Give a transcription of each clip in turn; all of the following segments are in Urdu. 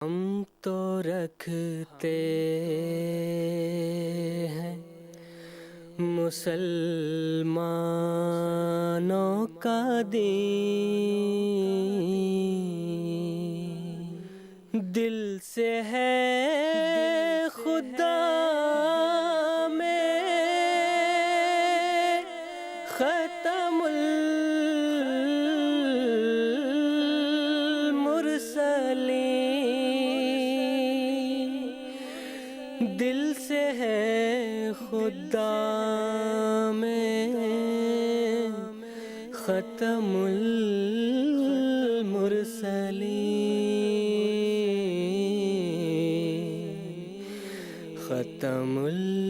ہم تو رکھتے ہیں مسلمانوں کا دین، دل سے ہے خدا میں ختم المرسلین، دل سے ہے خدا میں ختم المرسلین، ختم المرسلین۔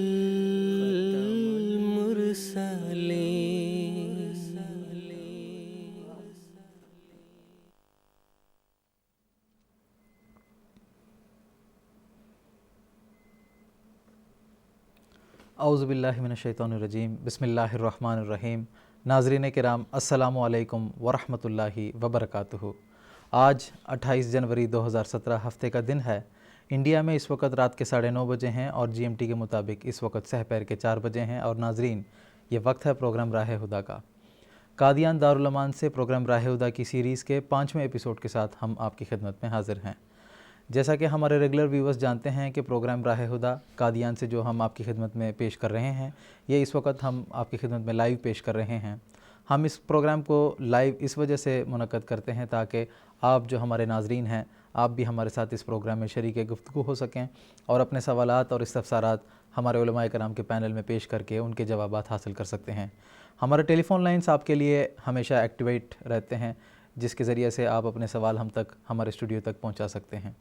اعوذ باللہ من الشیطان الرجیم، بسم اللہ الرحمن الرحیم۔ ناظرین کرام، السلام علیکم ورحمۃ اللہ وبرکاتہ۔ آج 28 جنوری 2017 ہفتے کا دن ہے۔ انڈیا میں اس وقت رات کے 9:30 بجے ہیں اور جی ایم ٹی کے مطابق اس وقت سحر کے 4 بجے ہیں۔ اور ناظرین، یہ وقت ہے پروگرام راہ ہدیٰ کا۔ قادیان دارالایمان سے پروگرام راہ ہدیٰ کی سیریز کے 5ویں ایپیسوڈ کے ساتھ ہم آپ کی خدمت میں حاضر ہیں۔ جیسا کہ ہمارے ریگولر ویورز جانتے ہیں کہ پروگرام راہ ہدیٰ قادیان سے جو ہم آپ کی خدمت میں پیش کر رہے ہیں، یہ اس وقت ہم آپ کی خدمت میں لائیو پیش کر رہے ہیں۔ ہم اس پروگرام کو لائیو اس وجہ سے منعقد کرتے ہیں تاکہ آپ جو ہمارے ناظرین ہیں، آپ بھی ہمارے ساتھ اس پروگرام میں شریک گفتگو ہو سکیں اور اپنے سوالات اور استفسارات ہمارے علماء کرام کے پینل میں پیش کر کے ان کے جوابات حاصل کر سکتے ہیں۔ ہمارے ٹیلی فون لائنز آپ کے لیے ہمیشہ ایکٹیویٹ رہتے ہیں، جس کے ذریعے سے آپ اپنے سوال ہم تک، ہمارے اسٹوڈیو تک پہنچا سکتے ہیں۔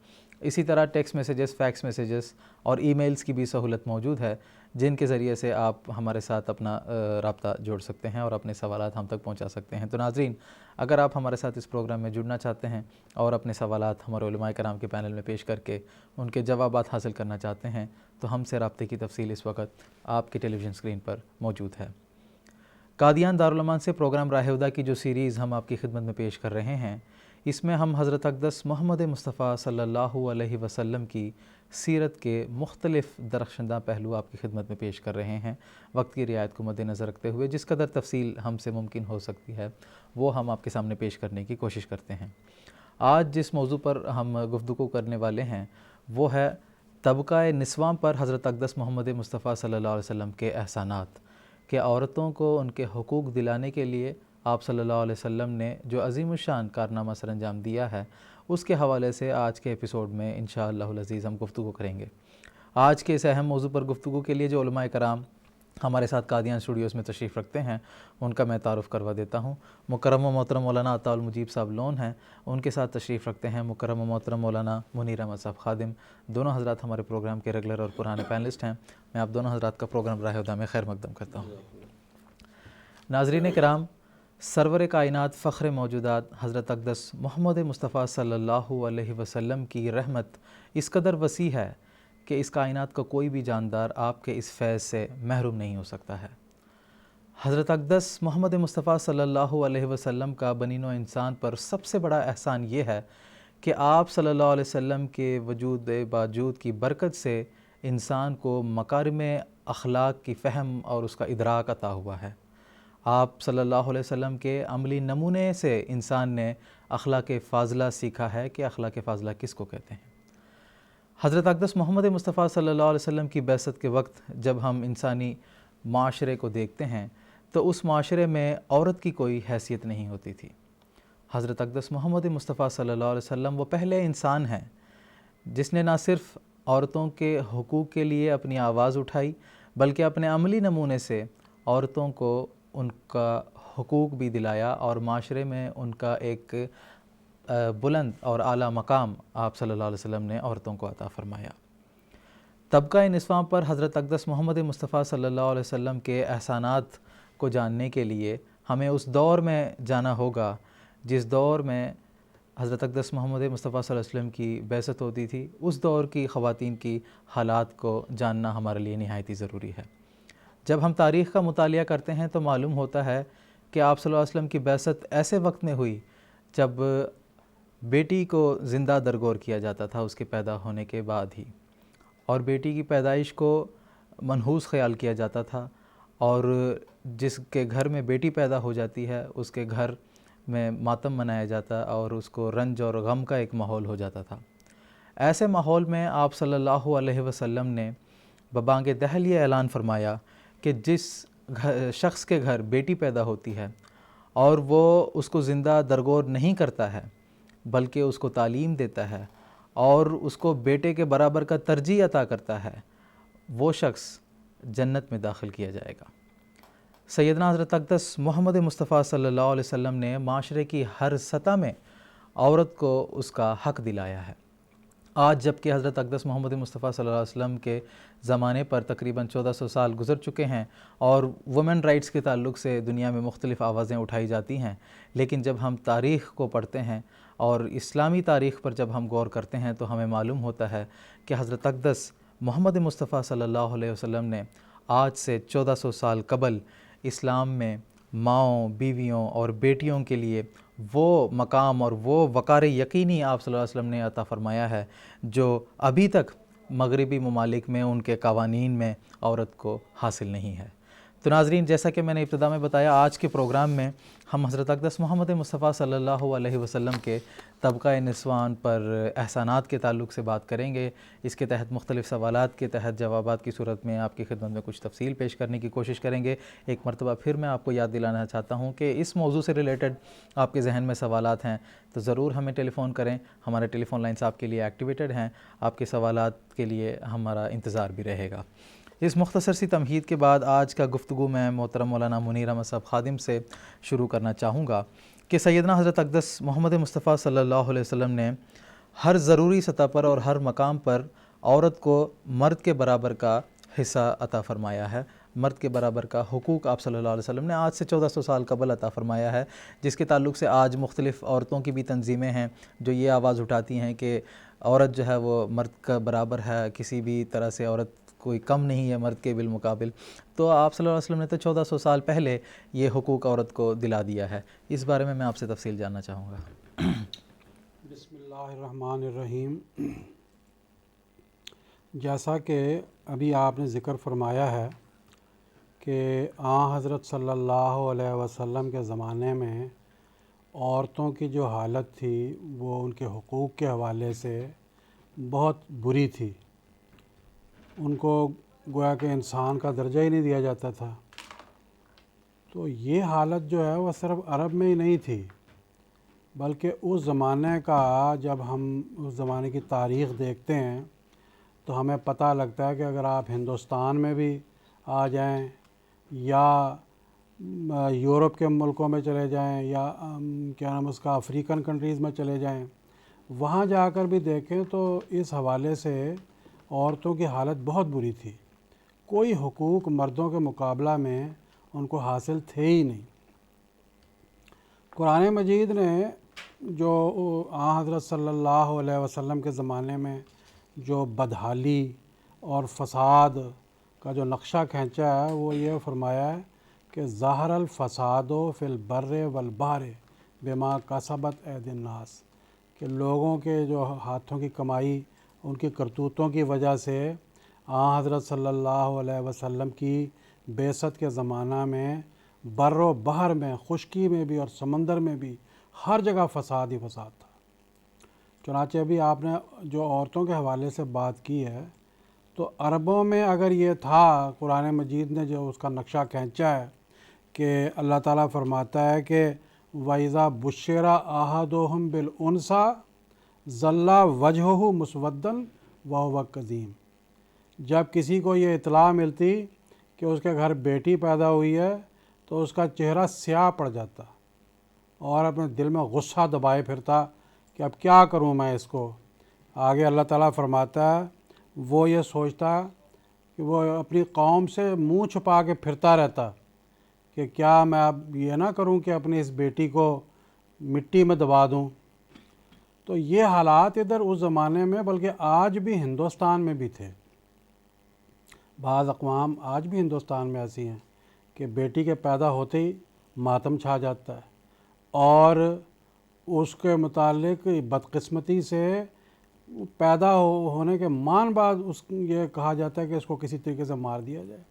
اسی طرح ٹیکسٹ میسیجز، فیکس میسیجز اور ای میلز کی بھی سہولت موجود ہے، جن کے ذریعے سے آپ ہمارے ساتھ اپنا رابطہ جوڑ سکتے ہیں اور اپنے سوالات ہم تک پہنچا سکتے ہیں۔ تو ناظرین، اگر آپ ہمارے ساتھ اس پروگرام میں جڑنا چاہتے ہیں اور اپنے سوالات ہمارے علماء کرام کے پینل میں پیش کر کے ان کے جوابات حاصل کرنا چاہتے ہیں تو ہم سے رابطے کی تفصیل اس وقت آپ کی ٹیلی ویژن اسکرین پر موجود ہے۔ قادیان دارالایمان سے پروگرام راہ ہدیٰ کی جو سیریز ہم آپ کی خدمت میں پیش کر رہے ہیں، اس میں ہم حضرت اقدس محمد مصطفیٰ صلی اللہ علیہ وسلم کی سیرت کے مختلف درخشندہ پہلو آپ کی خدمت میں پیش کر رہے ہیں، وقت کی رعایت کو مد نظر رکھتے ہوئے جس قدر تفصیل ہم سے ممکن ہو سکتی ہے وہ ہم آپ کے سامنے پیش کرنے کی کوشش کرتے ہیں۔ آج جس موضوع پر ہم گفتگو کرنے والے ہیں وہ ہے طبقہ نسواں پر حضرت اقدس محمد مصطفیٰ صلی اللہ علیہ وسلم کے احسانات، کہ عورتوں کو ان کے حقوق دلانے کے لیے آپ صلی اللہ علیہ وسلم نے جو عظیم الشان کارنامہ سر انجام دیا ہے، اس کے حوالے سے آج کے ایپیسوڈ میں انشاءاللہ العزیز ہم گفتگو کریں گے۔ آج کے اس اہم موضوع پر گفتگو کے لیے جو علماء کرام ہمارے ساتھ قادیان اسٹوڈیوز میں تشریف رکھتے ہیں ان کا میں تعارف کروا دیتا ہوں۔ مکرم و محترم مولانا عطا المجیب صاحب لون ہیں، ان کے ساتھ تشریف رکھتے ہیں مکرم و محترم مولانا منیر احمد صاحب خادم۔ دونوں حضرات ہمارے پروگرام کے ریگولر اور پرانے پینلسٹ ہیں۔ میں آپ دونوں حضرات کا پروگرام راہ ہدیٰ میں خیر مقدم کرتا ہوں۔ ناظرین کرام، سرور کائنات فخر موجودات حضرت اقدس محمد مصطفیٰ صلی اللہ علیہ وسلم کی رحمت اس قدر وسیع ہے کہ اس کائنات کا کوئی بھی جاندار آپ کے اس فیض سے محروم نہیں ہو سکتا ہے۔ حضرت اقدس محمد مصطفیٰ صلی اللہ علیہ وسلم کا بنی نوع انسان پر سب سے بڑا احسان یہ ہے کہ آپ صلی اللہ علیہ وسلم کے وجود باوجود کی برکت سے انسان کو مکارم اخلاق کی فہم اور اس کا ادراک عطا ہوا ہے۔ آپ صلی اللہ علیہ وسلم کے عملی نمونے سے انسان نے اخلاق فاضلہ سیکھا ہے کہ اخلاق فاضلہ کس کو کہتے ہیں۔ حضرت اقدس محمد مصطفیٰ صلی اللہ علیہ وسلم کی بعثت کے وقت جب ہم انسانی معاشرے کو دیکھتے ہیں تو اس معاشرے میں عورت کی کوئی حیثیت نہیں ہوتی تھی۔ حضرت اقدس محمد مصطفیٰ صلی اللہ علیہ وسلم وہ پہلے انسان ہیں جس نے نہ صرف عورتوں کے حقوق کے لیے اپنی آواز اٹھائی بلکہ اپنے عملی نمونے سے عورتوں کو ان کا حقوق بھی دلایا اور معاشرے میں ان کا ایک بلند اور اعلیٰ مقام آپ صلی اللہ علیہ وسلم نے عورتوں کو عطا فرمایا۔ طبقہ نسواں پر حضرت اقدس محمد مصطفیٰ صلی اللہ علیہ وسلم کے احسانات کو جاننے کے لیے ہمیں اس دور میں جانا ہوگا جس دور میں حضرت اقدس محمد مصطفیٰ صلی اللہ علیہ وسلم کی بعثت ہوتی تھی۔ اس دور کی خواتین کی حالات کو جاننا ہمارے لیے نہایت ہی ضروری ہے۔ جب ہم تاریخ کا مطالعہ کرتے ہیں تو معلوم ہوتا ہے کہ آپ صلی اللہ علیہ وسلم کی بعثت ایسے وقت میں ہوئی جب بیٹی کو زندہ درگور کیا جاتا تھا اس کے پیدا ہونے کے بعد ہی، اور بیٹی کی پیدائش کو منحوس خیال کیا جاتا تھا، اور جس کے گھر میں بیٹی پیدا ہو جاتی ہے اس کے گھر میں ماتم منایا جاتا اور اس کو رنج اور غم کا ایک ماحول ہو جاتا تھا۔ ایسے ماحول میں آپ صلی اللہ علیہ وسلم نے ببانگ دہل یہ اعلان فرمایا کہ جس شخص کے گھر بیٹی پیدا ہوتی ہے اور وہ اس کو زندہ درگور نہیں کرتا ہے بلکہ اس کو تعلیم دیتا ہے اور اس کو بیٹے کے برابر کا ترجیح عطا کرتا ہے، وہ شخص جنت میں داخل کیا جائے گا۔ سیدنا حضرت اقدس محمد مصطفیٰ صلی اللہ علیہ وسلم نے معاشرے کی ہر سطح میں عورت کو اس کا حق دلایا ہے۔ آج جب کہ حضرت اقدس محمد مصطفیٰ صلی اللہ علیہ وسلم کے زمانے پر تقریباً 1400 سال گزر چکے ہیں اور وومن رائٹس کے تعلق سے دنیا میں مختلف آوازیں اٹھائی جاتی ہیں، لیکن جب ہم تاریخ کو پڑھتے ہیں اور اسلامی تاریخ پر جب ہم غور کرتے ہیں تو ہمیں معلوم ہوتا ہے کہ حضرت اقدس محمد مصطفیٰ صلی اللہ علیہ وسلم نے آج سے 1400 سال قبل اسلام میں ماؤں، بیویوں اور بیٹیوں کے لیے وہ مقام اور وہ وقار یقینی آپ صلی اللہ علیہ وسلم نے عطا فرمایا ہے جو ابھی تک مغربی ممالک میں ان کے قوانین میں عورت کو حاصل نہیں ہے۔ تو ناظرین، جیسا کہ میں نے ابتدا میں بتایا، آج کے پروگرام میں ہم حضرت اقدس محمد مصطفیٰ صلی اللہ علیہ وسلم کے طبقہ نسوان پر احسانات کے تعلق سے بات کریں گے۔ اس کے تحت مختلف سوالات کے تحت جوابات کی صورت میں آپ کی خدمت میں کچھ تفصیل پیش کرنے کی کوشش کریں گے۔ ایک مرتبہ پھر میں آپ کو یاد دلانا چاہتا ہوں کہ اس موضوع سے ریلیٹڈ آپ کے ذہن میں سوالات ہیں تو ضرور ہمیں ٹیلی فون کریں، ہمارے ٹیلی فون لائنس آپ کے لیے ایکٹیویٹڈ ہیں، آپ کے سوالات کے لیے ہمارا انتظار بھی رہے گا۔ اس مختصر سی تمہید کے بعد آج کا گفتگو میں محترم مولانا منیر احمد صاحب خادم سے شروع کرنا چاہوں گا کہ سیدنا حضرت اقدس محمد مصطفیٰ صلی اللہ علیہ وسلم نے ہر ضروری سطح پر اور ہر مقام پر عورت کو مرد کے برابر کا حصہ عطا فرمایا ہے، مرد کے برابر کا حقوق آپ صلی اللہ علیہ وسلم نے آج سے 1400 سال قبل عطا فرمایا ہے، جس کے تعلق سے آج مختلف عورتوں کی بھی تنظیمیں ہیں جو یہ آواز اٹھاتی ہیں کہ عورت جو ہے وہ مرد کا برابر ہے، کسی بھی طرح سے عورت کوئی کم نہیں ہے مرد کے بالمقابل۔ تو آپ صلی اللہ علیہ وسلم نے تو 1400 سال پہلے یہ حقوق عورت کو دلا دیا ہے، اس بارے میں آپ سے تفصیل جاننا چاہوں گا۔ بسم اللہ الرحمن الرحیم۔ جیسا کہ ابھی آپ نے ذکر فرمایا ہے کہ حضرت صلی اللہ علیہ وسلم کے زمانے میں عورتوں کی جو حالت تھی وہ ان کے حقوق کے حوالے سے بہت بری تھی، ان کو گویا کہ انسان کا درجہ ہی نہیں دیا جاتا تھا۔ تو یہ حالت جو ہے وہ صرف عرب میں ہی نہیں تھی، بلکہ اس زمانے کا جب ہم اس زمانے کی تاریخ دیکھتے ہیں تو ہمیں پتہ لگتا ہے کہ اگر آپ ہندوستان میں بھی آ جائیں یا یورپ کے ملکوں میں چلے جائیں یا کیا نام اس کا افریقن کنٹریز میں چلے جائیں، وہاں جا کر بھی دیکھیں تو اس حوالے سے عورتوں کی حالت بہت بری تھی، کوئی حقوق مردوں کے مقابلہ میں ان کو حاصل تھے ہی نہیں۔ قرآن مجید نے جو حضرت صلی اللہ علیہ وسلم کے زمانے میں جو بدحالی اور فساد کا جو نقشہ کھینچا ہے وہ یہ فرمایا ہے کہ ظاہر الفساد فی البر والبحر بما کسبت ایدی الناس، کہ لوگوں کے جو ہاتھوں کی کمائی، ان کی کرتوتوں کی وجہ سے حضرت صلی اللہ علیہ وسلم کی بعثت کے زمانہ میں بر و بحر میں، خشکی میں بھی اور سمندر میں بھی ہر جگہ فساد ہی فساد تھا۔ چنانچہ ابھی آپ نے جو عورتوں کے حوالے سے بات کی ہے تو عربوں میں اگر یہ تھا، قرآن مجید نے جو اس کا نقشہ کھینچا ہے کہ اللہ تعالیٰ فرماتا ہے کہ وَإِذَا بُشِّرَ أَحَدُهُم بِالْأُنثىٰ ظَلَّ وَجْهُهُ مُسْوَدًّا وَهُوَ كَظِيمٌ، جب کسی کو یہ اطلاع ملتی کہ اس کے گھر بیٹی پیدا ہوئی ہے تو اس کا چہرہ سیاہ پڑ جاتا اور اپنے دل میں غصہ دبائے پھرتا کہ اب کیا کروں میں اس کو۔ آگے اللہ تعالیٰ فرماتا ہے وہ یہ سوچتا کہ وہ اپنی قوم سے منہ چھپا کے پھرتا رہتا کہ کیا میں اب یہ نہ کروں کہ اپنی اس بیٹی کو مٹی میں دبا دوں۔ تو یہ حالات ادھر اس زمانے میں بلکہ آج بھی ہندوستان میں بھی تھے، بعض اقوام آج بھی ہندوستان میں ایسی ہیں کہ بیٹی کے پیدا ہوتے ہی ماتم چھا جاتا ہے اور اس کے متعلق بدقسمتی سے پیدا ہونے کے مان بعد یہ کہا جاتا ہے کہ اس کو کسی طریقے سے مار دیا جائے۔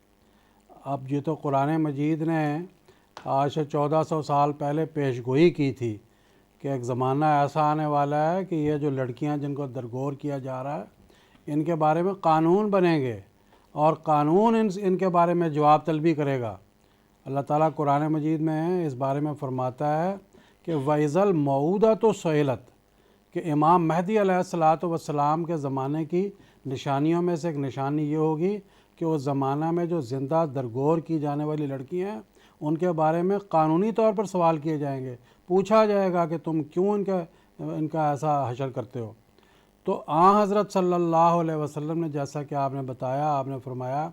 اب یہ تو قرآن مجید نے آج سے 1400 سال پہلے پیش گوئی کی تھی کہ ایک زمانہ ایسا آنے والا ہے کہ یہ جو لڑکیاں جن کو درگور کیا جا رہا ہے ان کے بارے میں قانون بنیں گے اور قانون ان کے بارے میں جواب طلبی کرے گا۔ اللہ تعالیٰ قرآن مجید میں اس بارے میں فرماتا ہے کہ وَإِذَا الْمَوْءُودَةُ سُئِلَتْ، کہ امام مہدی علیہ السلام کے زمانے کی نشانیوں میں سے ایک نشانی یہ ہوگی کہ اس زمانہ میں جو زندہ درگور کی جانے والی لڑکیاں ہیں ان کے بارے میں قانونی طور پر سوال کیے جائیں گے، پوچھا جائے گا کہ تم کیوں ان کا ایسا حشر کرتے ہو۔ تو حضرت صلی اللہ علیہ وسلم نے جیسا کہ آپ نے بتایا، آپ نے فرمایا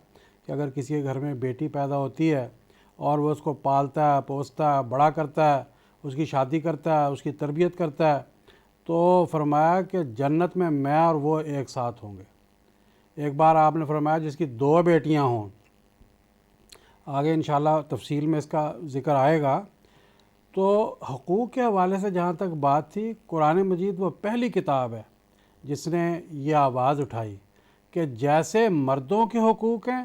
کہ اگر کسی کے گھر میں بیٹی پیدا ہوتی ہے اور وہ اس کو پالتا ہے، پوستا ہے، بڑا کرتا ہے، اس کی شادی کرتا ہے، اس کی تربیت کرتا ہے، تو فرمایا کہ جنت میں اور وہ ایک ساتھ ہوں گے۔ ایک بار آپ نے فرمایا جس کی 2 بیٹیاں ہوں، آگے انشاءاللہ تفصیل میں اس کا ذکر آئے گا۔ تو حقوق کے حوالے سے جہاں تک بات تھی، قرآن مجید وہ پہلی کتاب ہے جس نے یہ آواز اٹھائی کہ جیسے مردوں کے حقوق ہیں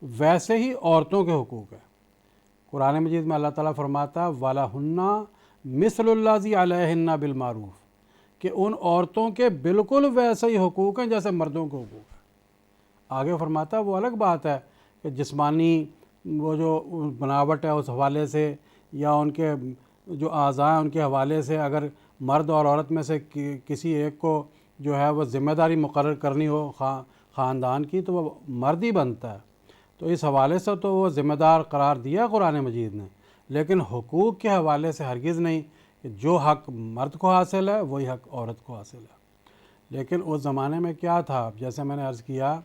ویسے ہی عورتوں کے حقوق ہیں۔ قرآن مجید میں اللہ تعالیٰ فرماتا وَلَهُنَّ مِثْلُ الَّذِي عَلَيْهِنَّ بِالْمَعْرُوفِ، کہ ان عورتوں کے بالکل ویسے ہی حقوق ہیں جیسے مردوں کے حقوق ہیں۔ آگے فرماتا وہ الگ بات ہے کہ جسمانی وہ جو بناوٹ ہے اس حوالے سے یا ان کے جو اعضاء ہیں ان کے حوالے سے اگر مرد اور عورت میں سے کسی ایک کو جو ہے وہ ذمہ داری مقرر کرنی ہو خاندان کی تو وہ مرد ہی بنتا ہے، تو اس حوالے سے تو وہ ذمہ دار قرار دیا قرآن مجید نے، لیکن حقوق کے حوالے سے ہرگز نہیں کہ جو حق مرد کو حاصل ہے وہی حق عورت کو حاصل ہے۔ لیکن اس زمانے میں کیا تھا، جیسے میں نے عرض کیا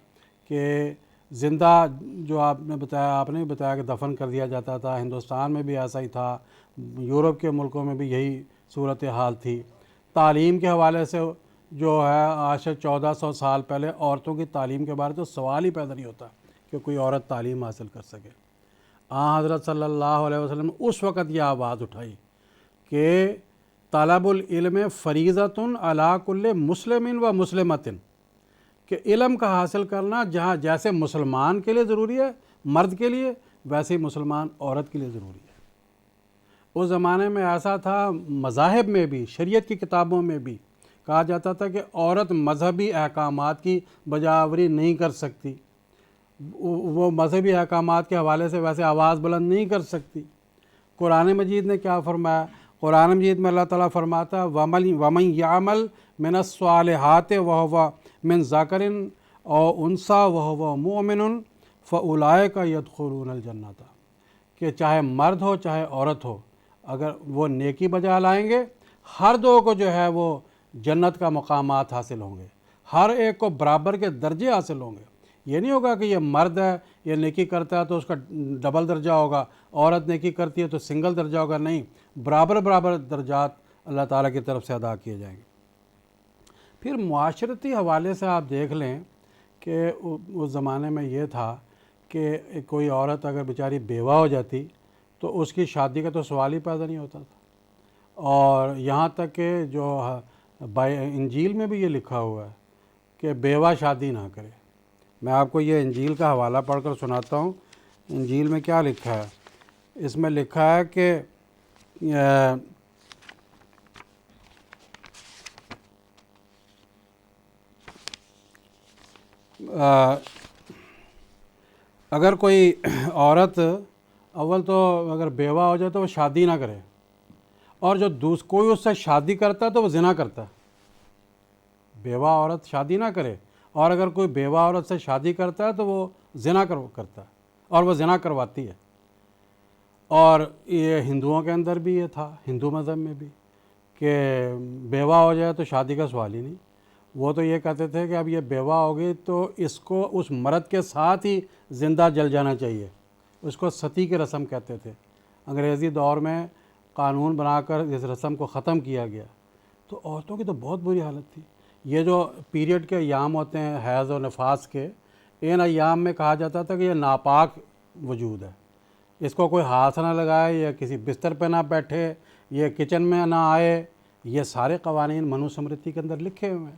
کہ زندہ جو آپ نے بتایا کہ دفن کر دیا جاتا تھا، ہندوستان میں بھی ایسا ہی تھا، یورپ کے ملکوں میں بھی یہی صورتحال تھی۔ تعلیم کے حوالے سے جو ہے آج سے 1400 سال پہلے عورتوں کی تعلیم کے بارے تو سوال ہی پیدا نہیں ہوتا کہ کوئی عورت تعلیم حاصل کر سکے۔ حضرت صلی اللہ علیہ وسلم نے اس وقت یہ آواز اٹھائی کہ طلب العلم فریضۃ علی کل مسلم و مسلمۃ، کہ علم کا حاصل کرنا جہاں جیسے مسلمان کے لیے ضروری ہے مرد کے لیے، ویسے ہی مسلمان عورت کے لیے ضروری ہے۔ اس زمانے میں ایسا تھا، مذاہب میں بھی شریعت کی کتابوں میں بھی کہا جاتا تھا کہ عورت مذہبی احکامات کی بجاوری نہیں کر سکتی، وہ مذہبی احکامات کے حوالے سے ویسے آواز بلند نہیں کر سکتی۔ قرآن مجید نے کیا فرمایا؟ قرآن مجید میں اللہ تعالیٰ فرماتا وَمَن يَعْمَلْ مِنَ الصَّالِحَاتِ وَهُوَ مِن ذَكَرٍ أَوْ أُنثَىٰ وَهُوَ مُؤْمِنٌ فَأُولَٰئِكَ يَدْخُلُونَ الْجَنَّةَ، کہ چاہے مرد ہو چاہے عورت ہو، اگر وہ نیکی بجا لائیں گے ہر دو کو جو ہے وہ جنت کا مقامات حاصل ہوں گے، ہر ایک کو برابر کے درجے حاصل ہوں گے۔ یہ نہیں ہوگا کہ یہ مرد ہے یہ نیکی کرتا ہے تو اس کا ڈبل درجہ ہوگا، عورت نیکی کرتی ہے تو سنگل درجہ ہوگا، نہیں، برابر درجات اللہ تعالیٰ کی طرف سے ادا کیے جائیں گے۔ پھر معاشرتی حوالے سے آپ دیکھ لیں کہ اس زمانے میں یہ تھا کہ کوئی عورت اگر بیچاری بیوہ ہو جاتی تو اس کی شادی کا تو سوال ہی پیدا نہیں ہوتا تھا، اور یہاں تک کہ جو انجیل میں بھی یہ لکھا ہوا ہے کہ بیوہ شادی نہ کرے۔ میں آپ کو یہ انجیل کا حوالہ پڑھ کر سناتا ہوں۔ انجیل میں کیا لکھا ہے؟ اس میں لکھا ہے کہ اگر کوئی عورت اول تو اگر بیوہ ہو جائے تو وہ شادی نہ کرے، اور جو کوئی اس سے شادی کرتا ہے تو وہ زنا کرتا ہے۔ بیوہ عورت شادی نہ کرے، اور اگر کوئی بیوہ عورت سے شادی کرتا ہے تو وہ زنا کرتا ہے، اور وہ زنا کرواتی ہے۔ اور یہ ہندوؤں کے اندر بھی یہ تھا، ہندو مذہب میں بھی، کہ بیوہ ہو جائے تو شادی کا سوال ہی نہیں۔ وہ تو یہ کہتے تھے کہ اب یہ بیوہ ہوگی تو اس کو اس مرد کے ساتھ ہی زندہ جل جانا چاہیے، اس کو ستی کی رسم کہتے تھے۔ انگریزی دور میں قانون بنا کر اس رسم کو ختم کیا گیا۔ تو عورتوں کی تو بہت بری حالت تھی۔ یہ جو پیریڈ کے ایام ہوتے ہیں حیض و نفاس کے، ان ایام میں کہا جاتا تھا کہ یہ ناپاک وجود ہے، اس کو کوئی ہاتھ نہ لگائے، یا کسی بستر پہ نہ بیٹھے، یہ کچن میں نہ آئے، یہ سارے قوانین منو سمرتی کے اندر لکھے ہوئے ہیں،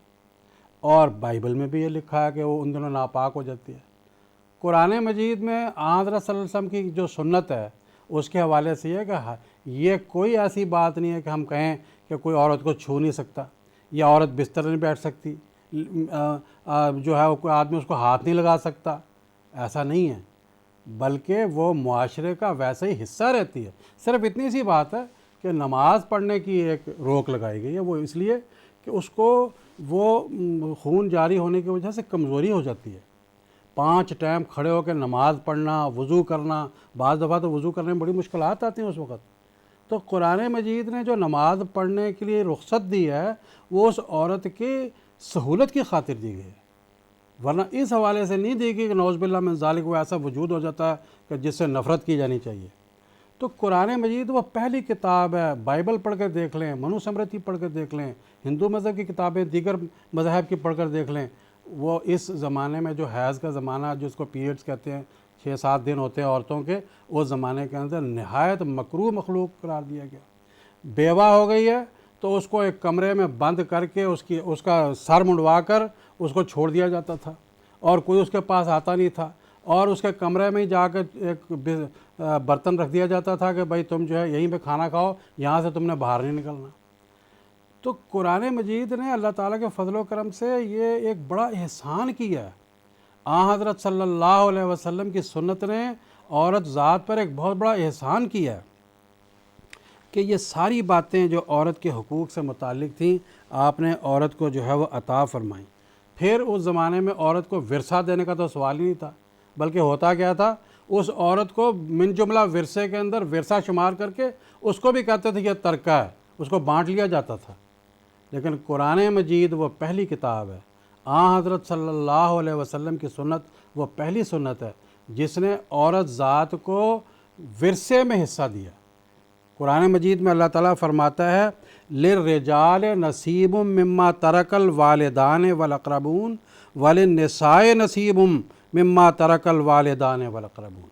اور بائبل میں بھی یہ لکھا ہے کہ وہ ان دنوں ناپاک ہو جاتی ہے۔ قرآن مجید میں حضرت صلی اللہ علیہ وسلم کی جو سنت ہے اس کے حوالے سے یہ کہ یہ کوئی ایسی بات نہیں ہے کہ ہم کہیں کہ کوئی عورت کو چھو نہیں سکتا، یا عورت بستر نہیں بیٹھ سکتی، جو ہے کوئی آدمی اس کو ہاتھ نہیں لگا سکتا، ایسا نہیں ہے، بلکہ وہ معاشرے کا ویسا ہی حصہ رہتی ہے۔ صرف اتنی سی بات ہے کہ نماز پڑھنے کی ایک روک لگائی گئی ہے، وہ اس لیے کہ اس کو وہ خون جاری ہونے کی وجہ سے کمزوری ہو جاتی ہے۔ 5 ٹائم کھڑے ہو کے نماز پڑھنا، وضو کرنا، بعض دفعہ تو وضو کرنے میں بڑی مشکلات آتی ہیں اس وقت، تو قرآن مجید نے جو نماز پڑھنے کے لیے رخصت دی ہے وہ اس عورت کی سہولت کی خاطر دی گئی ہے، ورنہ اس حوالے سے نہیں دی گئی کہ نعوذ باللہ من ذالک وہ ایسا وجود ہو جاتا ہے کہ جس سے نفرت کی جانی چاہیے۔ تو قرآن مجید وہ پہلی کتاب ہے، بائبل پڑھ کے دیکھ لیں، منو سمرتی پڑھ کے دیکھ لیں، ہندو مذہب کی کتابیں دیگر مذاہب کی پڑھ کر دیکھ لیں، وہ اس زمانے میں جو حیض کا زمانہ جس کو پیریڈز کہتے ہیں 6-7 دن ہوتے ہیں عورتوں کے، اس زمانے کے اندر نہایت مکروہ مخلوق قرار دیا گیا۔ بیوہ ہو گئی ہے تو اس کو ایک کمرے میں بند کر کے اس کا سر منڈوا کر اس کو چھوڑ دیا جاتا تھا، اور کوئی اس کے پاس آتا نہیں تھا، اور اس کے کمرے میں ہی جا کے ایک برتن رکھ دیا جاتا تھا کہ بھائی تم جو ہے یہیں پہ کھانا کھاؤ، یہاں سے تم نے باہر نہیں نکلنا۔ تو قرآن مجید نے اللہ تعالیٰ کے فضل و کرم سے یہ ایک بڑا احسان کیا ہے۔ حضرت صلی اللہ علیہ وسلم کی سنت نے عورت ذات پر ایک بہت بڑا احسان کیا ہے کہ یہ ساری باتیں جو عورت کے حقوق سے متعلق تھیں آپ نے عورت کو جو ہے وہ عطا فرمائیں۔ پھر اس زمانے میں عورت کو ورثہ دینے کا تو سوال ہی نہیں تھا، بلکہ ہوتا کیا تھا، اس عورت کو من جملہ ورثے کے اندر ورثہ شمار کر کے اس کو بھی کہتے تھے کہ یہ ترکہ ہے، اس کو بانٹ لیا جاتا تھا۔ لیکن قرآن مجید وہ پہلی کتاب ہے، حضرت صلی اللہ علیہ وسلم کی سنت وہ پہلی سنت ہے جس نے عورت ذات کو ورثے میں حصہ دیا۔ قرآن مجید میں اللہ تعالیٰ فرماتا ہے لِلرِّجَالِ نَصِیبٌ مِّمَّا تَرَکَ الْوَالِدَانِ وَالْأَقْرَبُونَ وَلِلنِّسَاءِ نَصِیبٌ مِّمَّا تَرَکَ الْوَالِدَانِ وَالْأَقْرَبُونَ،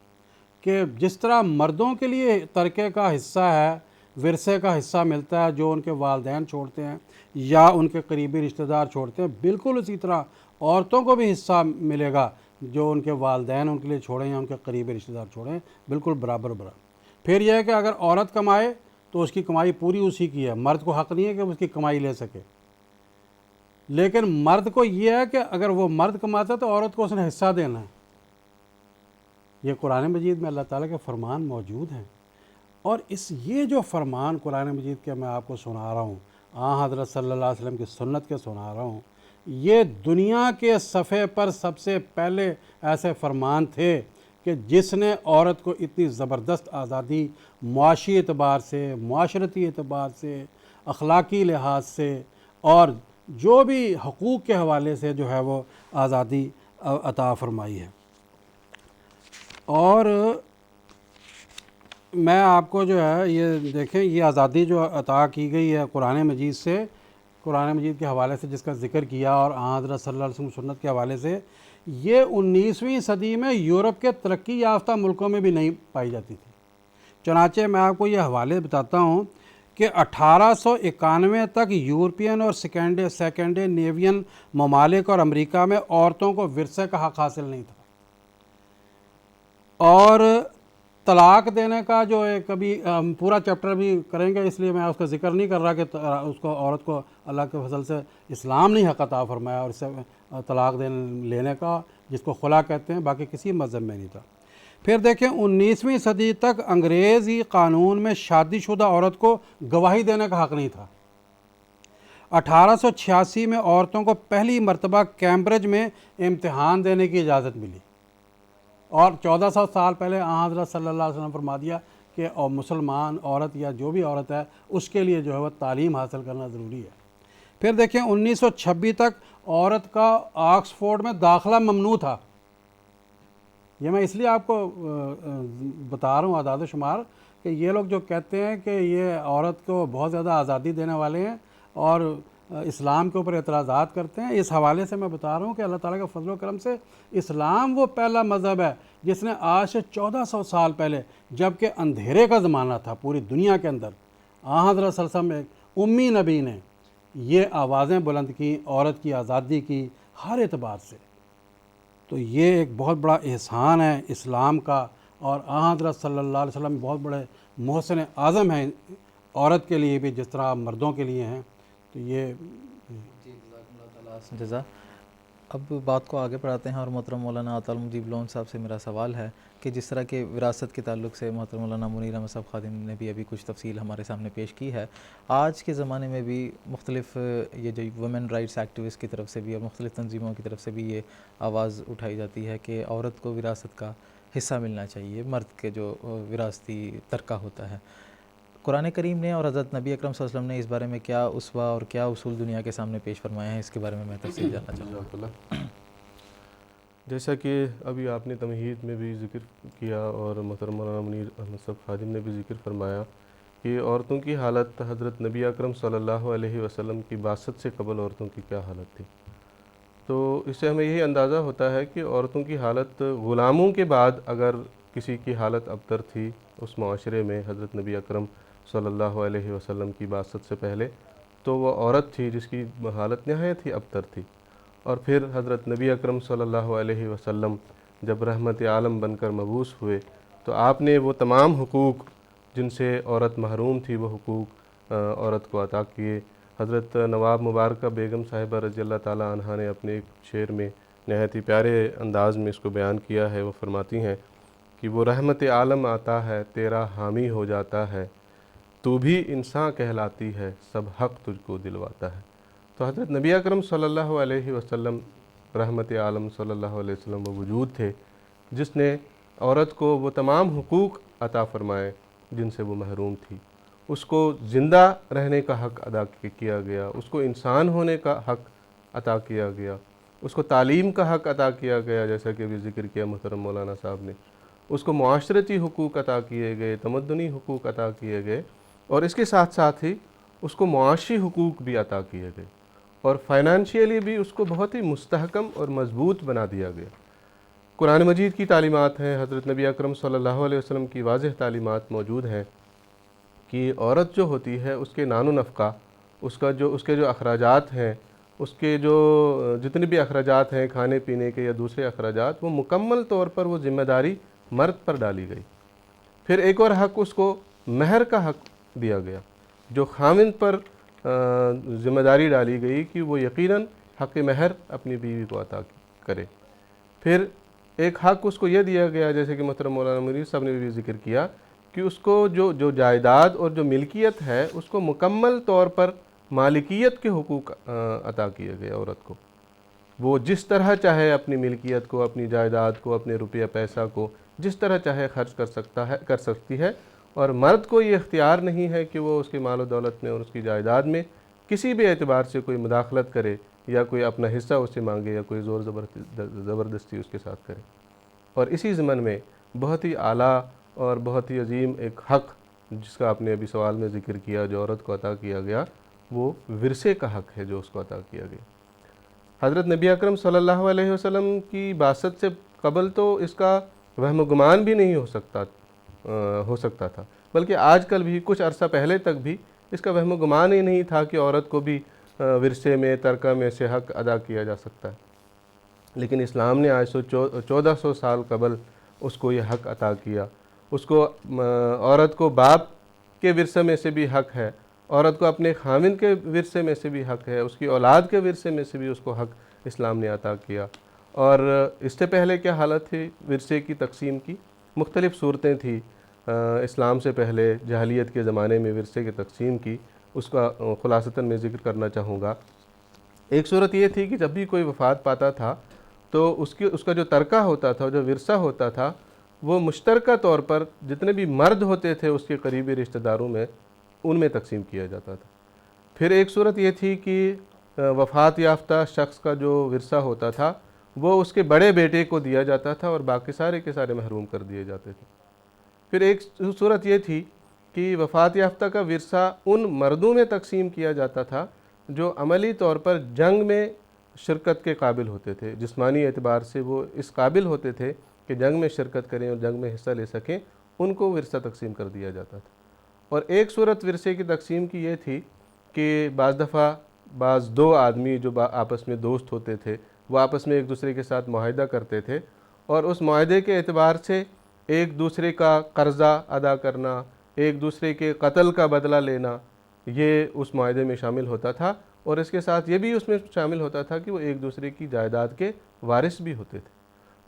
کہ جس طرح مردوں کے لیے ترکے کا حصہ ہے، ورثے کا حصہ ملتا ہے جو ان کے والدین چھوڑتے ہیں یا ان کے قریبی رشتہ دار چھوڑتے ہیں، بالکل اسی طرح عورتوں کو بھی حصہ ملے گا جو ان کے والدین ان کے لیے چھوڑیں یا ان کے قریبی رشتہ دار چھوڑیں، بالکل برابر برابر۔ پھر یہ ہے کہ اگر عورت کمائے تو اس کی کمائی پوری اسی کی ہے، مرد کو حق نہیں ہے کہ اس کی کمائی لے سکے، لیکن مرد کو یہ ہے کہ اگر وہ مرد کماتا ہے تو عورت کو اس نے حصہ دینا ہے۔ یہ قرآن مجید میں اللہ تعالیٰ کے فرمان موجود ہیں، اور یہ جو فرمان قرآن مجید کے میں آپ کو سنا رہا ہوں، حضرت صلی اللہ علیہ وسلم کی سنت کے سنا رہا ہوں، یہ دنیا کے صفحے پر سب سے پہلے ایسے فرمان تھے کہ جس نے عورت کو اتنی زبردست آزادی معاشی اعتبار سے، معاشرتی اعتبار سے، اخلاقی لحاظ سے اور جو بھی حقوق کے حوالے سے جو ہے وہ آزادی عطا فرمائی ہے۔ اور میں آپ کو جو ہے یہ دیکھیں، یہ آزادی جو عطا کی گئی ہے قرآن مجید سے، قرآن مجید کے حوالے سے جس کا ذکر کیا، اور حضرت صلی اللہ علیہ وسلم سنت کے حوالے سے، یہ 19ویں صدی میں یورپ کے ترقی یافتہ ملکوں میں بھی نہیں پائی جاتی تھی۔ چنانچہ میں آپ کو یہ حوالے بتاتا ہوں کہ 1891 تک یورپین اور سیکنڈینیوین ممالک اور امریکہ میں عورتوں کو ورثے کا حق حاصل نہیں تھا، اور طلاق دینے کا جو ایک ابھی پورا چیپٹر بھی کریں گے، اس لیے میں اس کا ذکر نہیں کر رہا کہ اس کو عورت کو اللہ کے فضل سے اسلام نہیں حق عطا فرمایا اور اس سے طلاق لینے کا، جس کو خلا کہتے ہیں، باقی کسی مذہب میں نہیں تھا۔ پھر دیکھیں 19ویں صدی تک انگریزی قانون میں شادی شدہ عورت کو گواہی دینے کا حق نہیں تھا۔ 1886 میں عورتوں کو پہلی مرتبہ کیمبرج میں امتحان دینے کی اجازت ملی، اور 1400 سال پہلے حضرت صلی اللہ علیہ وسلم فرما دیا کہ مسلمان عورت یا جو بھی عورت ہے اس کے لیے جو ہے وہ تعلیم حاصل کرنا ضروری ہے۔ پھر دیکھیں 1926 تک عورت کا آکسفورڈ میں داخلہ ممنوع تھا۔ یہ میں اس لیے آپ کو بتا رہا ہوں اعداد و شمار کہ یہ لوگ جو کہتے ہیں کہ یہ عورت کو بہت زیادہ آزادی دینے والے ہیں اور اسلام کے اوپر اعتراضات کرتے ہیں، اس حوالے سے میں بتا رہا ہوں کہ اللہ تعالیٰ کے فضل و کرم سے اسلام وہ پہلا مذہب ہے جس نے آج سے 1400 سال پہلے، جب کہ اندھیرے کا زمانہ تھا پوری دنیا کے اندر، حضرت صلی اللہ علیہ وسلم امی نبی نے یہ آوازیں بلند کی عورت کی آزادی کی ہر اعتبار سے، تو یہ ایک بہت بڑا احسان ہے اسلام کا، اور حضرت صلی اللہ علیہ وسلم بہت بڑے محسن اعظم ہیں عورت کے لیے بھی جس طرح مردوں کے لیے ہیں۔ تو یہ جی جزاکم اللہ تعالیٰ جزا۔ اب بات کو آگے بڑھاتے ہیں، اور محترم مولانا عطا المجیب لون صاحب سے میرا سوال ہے کہ جس طرح کے وراثت کے تعلق سے محترم مولانا منیر احمد صاحب خادم نے بھی ابھی کچھ تفصیل ہمارے سامنے پیش کی ہے، آج کے زمانے میں بھی مختلف یہ جو وومن رائٹس ایکٹیوسٹ کی طرف سے بھی اور مختلف تنظیموں کی طرف سے بھی یہ آواز اٹھائی جاتی ہے کہ عورت کو وراثت کا حصہ ملنا چاہیے، مرد کے جو وراثتی ترکہ ہوتا ہے۔ قرآن کریم نے اور حضرت نبی اکرم صلی اللہ علیہ وسلم نے اس بارے میں کیا اسوہ اور کیا اصول دنیا کے سامنے پیش فرمائے ہیں، اس کے بارے میں تفصیل جاننا چاہوں گا۔ جیسا کہ ابھی آپ نے تمہید میں بھی ذکر کیا اور محترم مولانا منیر احمد صاحب خادم نے بھی ذکر فرمایا کہ عورتوں کی حالت حضرت نبی اکرم صلی اللہ علیہ وسلم کی بعثت سے قبل عورتوں کی کیا حالت تھی، تو اس سے ہمیں یہی اندازہ ہوتا ہے کہ عورتوں کی حالت غلاموں کے بعد اگر کسی کی حالت ابتر تھی اس معاشرے میں حضرت نبی اکرم صلی اللہ علیہ وسلم کی بعثت سے پہلے، تو وہ عورت تھی جس کی حالت نہایت ہی ابتر تھی۔ اور پھر حضرت نبی اکرم صلی اللہ علیہ وسلم جب رحمت عالم بن کر مبعوث ہوئے تو آپ نے وہ تمام حقوق جن سے عورت محروم تھی وہ حقوق عورت کو عطا کیے۔ حضرت نواب مبارکہ بیگم صاحبہ رضی اللہ تعالیٰ عنہا نے اپنے ایک شعر میں نہایت ہی پیارے انداز میں اس کو بیان کیا ہے۔ وہ فرماتی ہیں کہ وہ رحمت عالم آتا ہے تیرا حامی ہو جاتا ہے، تو بھی انسان کہلاتی ہے سب حق تجھ کو دلواتا ہے۔ تو حضرت نبی اکرم صلی اللہ علیہ وسلم رحمت عالم صلی اللہ علیہ وسلم وہ وجود تھے جس نے عورت کو وہ تمام حقوق عطا فرمائے جن سے وہ محروم تھی۔ اس کو زندہ رہنے کا حق ادا کیا گیا، اس کو انسان ہونے کا حق عطا کیا گیا، اس کو تعلیم کا حق عطا کیا گیا جیسا کہ ابھی ذکر کیا محترم مولانا صاحب نے، اس کو معاشرتی حقوق عطا کیے گئے، تمدنی حقوق عطا کیے گئے، اور اس کے ساتھ ساتھ ہی اس کو معاشی حقوق بھی عطا کیے گئے، اور فائنانشیلی بھی اس کو بہت ہی مستحکم اور مضبوط بنا دیا گیا۔ قرآن مجید کی تعلیمات ہیں، حضرت نبی اکرم صلی اللہ علیہ وسلم کی واضح تعلیمات موجود ہیں کہ عورت جو ہوتی ہے اس کے نان و نفقہ، اس کے جو اخراجات ہیں، اس کے جو جتنے بھی اخراجات ہیں کھانے پینے کے یا دوسرے اخراجات، وہ مکمل طور پر وہ ذمہ داری مرد پر ڈالی گئی۔ پھر ایک اور حق اس کو مہر کا حق دیا گیا، جو خاوند پر ذمہ داری ڈالی گئی کہ وہ یقیناً حق مہر اپنی بیوی کو عطا کرے۔ پھر ایک حق اس کو یہ دیا گیا جیسے کہ محترم مولانا منیر صاحب نے بھی ذکر کیا کہ اس کو جو جائیداد اور جو ملکیت ہے اس کو مکمل طور پر مالکیت کے حقوق عطا کیے گئے عورت کو۔ وہ جس طرح چاہے اپنی ملکیت کو، اپنی جائیداد کو، اپنے روپیہ پیسہ کو جس طرح چاہے خرچ کر سکتی ہے، اور مرد کو یہ اختیار نہیں ہے کہ وہ اس کی مال و دولت میں اور اس کی جائیداد میں کسی بھی اعتبار سے کوئی مداخلت کرے یا کوئی اپنا حصہ اس سے مانگے یا کوئی زور زبردستی اس کے ساتھ کرے۔ اور اسی ضمن میں بہت ہی اعلیٰ اور بہت ہی عظیم ایک حق جس کا آپ نے ابھی سوال میں ذکر کیا جو عورت کو عطا کیا گیا، وہ ورثے کا حق ہے جو اس کو عطا کیا گیا۔ حضرت نبی اکرم صلی اللہ علیہ وسلم کی بعثت سے قبل تو اس کا وہم و گمان بھی نہیں ہو سکتا تھا، بلکہ آج کل بھی کچھ عرصہ پہلے تک بھی اس کا وہم و گمان ہی نہیں تھا کہ عورت کو بھی ورثے میں ترکہ میں سے حق ادا کیا جا سکتا ہے۔ لیکن اسلام نے آج 1400 سال قبل اس کو یہ حق عطا کیا۔ اس کو عورت کو باپ کے ورثے میں سے بھی حق ہے، عورت کو اپنے خاوند کے ورثے میں سے بھی حق ہے، اس کی اولاد کے ورثے میں سے بھی اس کو حق اسلام نے عطا کیا۔ اور اس سے پہلے کیا حالت تھی ورثے کی تقسیم کی؟ مختلف صورتیں تھیں۔ اسلام سے پہلے جاہلیت کے زمانے میں ورثے کی تقسیم کی، اس کا خلاصتاً میں ذکر کرنا چاہوں گا۔ ایک صورت یہ تھی کہ جب بھی کوئی وفات پاتا تھا تو اس کا جو ترکہ ہوتا تھا، جو ورثہ ہوتا تھا، وہ مشترکہ طور پر جتنے بھی مرد ہوتے تھے اس کے قریبی رشتہ داروں میں ان میں تقسیم کیا جاتا تھا۔ پھر ایک صورت یہ تھی کہ وفات یافتہ شخص کا جو ورثہ ہوتا تھا وہ اس کے بڑے بیٹے کو دیا جاتا تھا اور باقی سارے کے سارے محروم کر دیے جاتے تھے۔ پھر ایک صورت یہ تھی کہ وفات یافتہ کا ورثہ ان مردوں میں تقسیم کیا جاتا تھا جو عملی طور پر جنگ میں شرکت کے قابل ہوتے تھے، جسمانی اعتبار سے وہ اس قابل ہوتے تھے کہ جنگ میں شرکت کریں اور جنگ میں حصہ لے سکیں، ان کو ورثہ تقسیم کر دیا جاتا تھا۔ اور ایک صورت ورثے کی تقسیم کی یہ تھی کہ بعض دفعہ دو آدمی جو آپس میں دوست ہوتے تھے وہ آپس میں ایک دوسرے کے ساتھ معاہدہ کرتے تھے، اور اس معاہدے کے اعتبار سے ایک دوسرے کا قرضہ ادا کرنا، ایک دوسرے کے قتل کا بدلہ لینا، یہ اس معاہدے میں شامل ہوتا تھا، اور اس کے ساتھ یہ بھی اس میں شامل ہوتا تھا کہ وہ ایک دوسرے کی جائیداد کے وارث بھی ہوتے تھے۔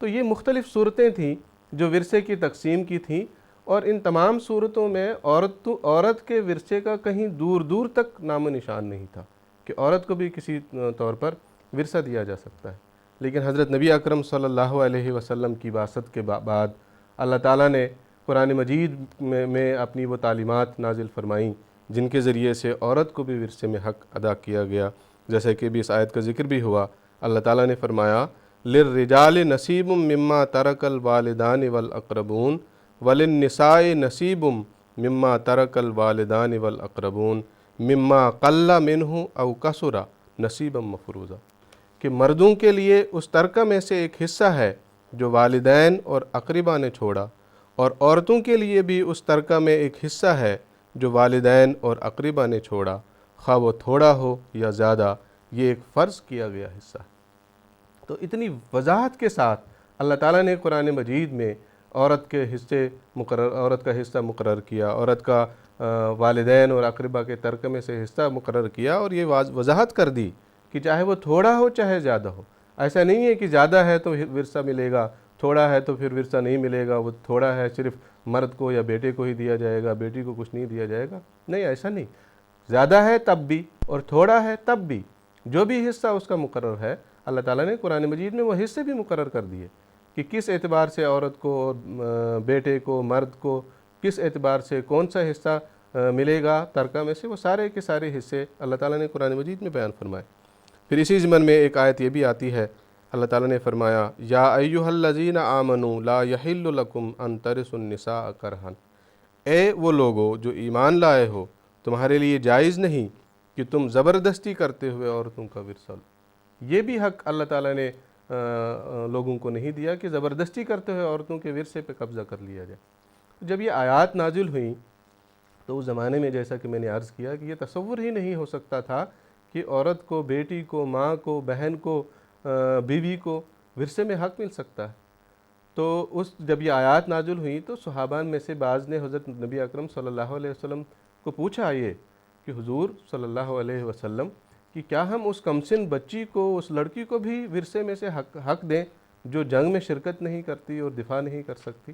تو یہ مختلف صورتیں تھیں جو ورثے کی تقسیم کی تھیں، اور ان تمام صورتوں میں عورت کے ورثے کا کہیں دور دور تک نام و نشان نہیں تھا کہ عورت کو بھی کسی طور پر ورثہ دیا جا سکتا ہے۔ لیکن حضرت نبی اکرم صلی اللہ علیہ وسلم کی بعثت کے بعد اللہ تعالیٰ نے قرآن مجید میں اپنی وہ تعلیمات نازل فرمائیں جن کے ذریعے سے عورت کو بھی ورثے میں حق ادا کیا گیا، جیسے کہ بھی اس آیت کا ذکر بھی ہوا۔ اللہ تعالیٰ نے فرمایا لِلرِّجَالِ نَصِیبٌ مِّمَّا تَرَکَ الْوَالِدَانِ وَالْأَقْرَبُونَ وَلِلنِّسَاءِ نَصِیبٌ مِّمَّا تَرَکَ الْوَالِدَانِ وَالْأَقْرَبُونَ مِّمَّا قَلَّ مِنْهُ أَوْ كَثُرَ نَصِیبًا مَفْرُوضًا، کہ مردوں کے لیے اس ترکہ میں سے ایک حصہ ہے جو والدین اور اقربا نے چھوڑا، اور عورتوں کے لیے بھی اس ترکہ میں ایک حصہ ہے جو والدین اور اقربا نے چھوڑا، خواہ وہ تھوڑا ہو یا زیادہ، یہ ایک فرض کیا گیا حصہ ہے۔ تو اتنی وضاحت کے ساتھ اللہ تعالیٰ نے قرآن مجید میں عورت کا حصہ مقرر کیا، عورت کا والدین اور اقربا کے ترکہ میں سے حصہ مقرر کیا، اور یہ وضاحت کر دی کہ چاہے وہ تھوڑا ہو چاہے زیادہ ہو۔ ایسا نہیں ہے کہ زیادہ ہے تو ورثہ ملے گا، تھوڑا ہے تو پھر ورثہ نہیں ملے گا، وہ تھوڑا ہے صرف مرد کو یا بیٹے کو ہی دیا جائے گا، بیٹی کو کچھ نہیں دیا جائے گا، نہیں، ایسا نہیں۔ زیادہ ہے تب بھی اور تھوڑا ہے تب بھی، جو بھی حصہ اس کا مقرر ہے اللہ تعالیٰ نے قرآن مجید میں وہ حصے بھی مقرر کر دیے کہ کس اعتبار سے عورت کو اور بیٹے کو، مرد کو کس اعتبار سے کون سا حصہ ملے گا ترکہ میں سے، وہ سارے کے سارے حصے اللہ تعالیٰ نے قرآن مجید میں بیان فرمائے۔ پھر اسی ضمن میں ایک آیت یہ بھی آتی ہے، اللہ تعالیٰ نے فرمایا یا ایھا الذین آمنوا لا یحل لکم ان ترثوا النساء کرہا، اے وہ لوگو جو ایمان لائے ہو، تمہارے لیے جائز نہیں کہ تم زبردستی کرتے ہوئے عورتوں کا ورثہ لو۔ یہ بھی حق اللہ تعالیٰ نے لوگوں کو نہیں دیا کہ زبردستی کرتے ہوئے عورتوں کے ورثے پہ قبضہ کر لیا جائے۔ جب یہ آیات نازل ہوئیں تو اس زمانے میں جیسا کہ میں نے عرض کیا کہ یہ تصور ہی نہیں ہو سکتا تھا کہ عورت کو، بیٹی کو، ماں کو، بہن کو، بیوی کو ورثے میں حق مل سکتا ہے۔ تو جب یہ آیات نازل ہوئیں تو صحابان میں سے بعض نے حضرت نبی اکرم صلی اللہ علیہ وسلم کو پوچھا یہ کہ حضور صلی اللہ علیہ وسلم کہ کیا ہم اس کمسن بچی کو، اس لڑکی کو بھی ورثے میں سے حق دیں جو جنگ میں شرکت نہیں کرتی اور دفاع نہیں کر سکتی؟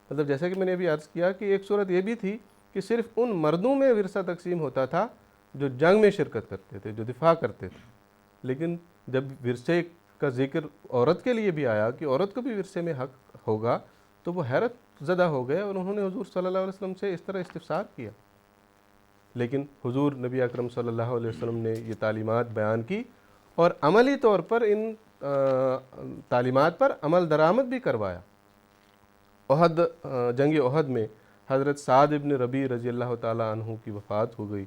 مطلب جیسا کہ میں نے ابھی عرض کیا کہ ایک صورت یہ بھی تھی کہ صرف ان مردوں میں ورثہ تقسیم ہوتا تھا جو جنگ میں شرکت کرتے تھے، جو دفاع کرتے تھے، لیکن جب ورثے کا ذکر عورت کے لیے بھی آیا کہ عورت کو بھی ورثے میں حق ہوگا تو وہ حیرت زدہ ہو گئے، اور انہوں نے حضور صلی اللہ علیہ وسلم سے اس طرح استفسار کیا۔ لیکن حضور نبی اکرم صلی اللہ علیہ وسلم نے یہ تعلیمات بیان کی اور عملی طور پر ان تعلیمات پر عمل درآمد بھی کروایا۔ جنگ احد میں حضرت سعد ابن ربیع رضی اللہ تعالیٰ عنہ کی وفات ہو گئی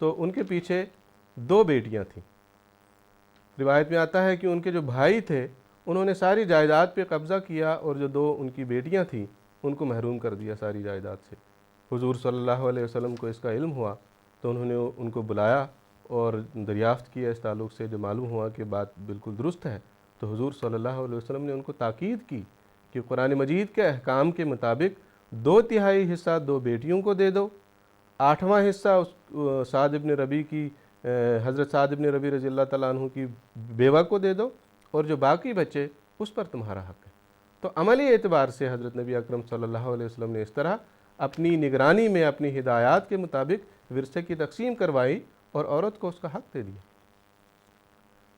تو ان کے پیچھے 2 بیٹیاں تھیں۔ روایت میں آتا ہے کہ ان کے جو بھائی تھے انہوں نے ساری جائیداد پہ قبضہ کیا، اور جو 2 ان کی بیٹیاں تھیں ان کو محروم کر دیا ساری جائیداد سے۔ حضور صلی اللہ علیہ وسلم کو اس کا علم ہوا تو انہوں نے ان کو بلایا اور دریافت کیا اس تعلق سے، جو معلوم ہوا کہ بات بالکل درست ہے، تو حضور صلی اللہ علیہ وسلم نے ان کو تاکید کی کہ قرآن مجید کے احکام کے مطابق 2/3 حصہ 2 بیٹیوں کو دے دو، 8واں حصہ سعد ابن ربیع کی حضرت سعد ابن ربیع رضی اللہ تعالیٰ عنہ کی بیوہ کو دے دو، اور جو باقی بچے اس پر تمہارا حق ہے۔ تو عملی اعتبار سے حضرت نبی اکرم صلی اللہ علیہ وسلم نے اس طرح اپنی نگرانی میں، اپنی ہدایات کے مطابق ورثے کی تقسیم کروائی اور عورت کو اس کا حق دے دیا۔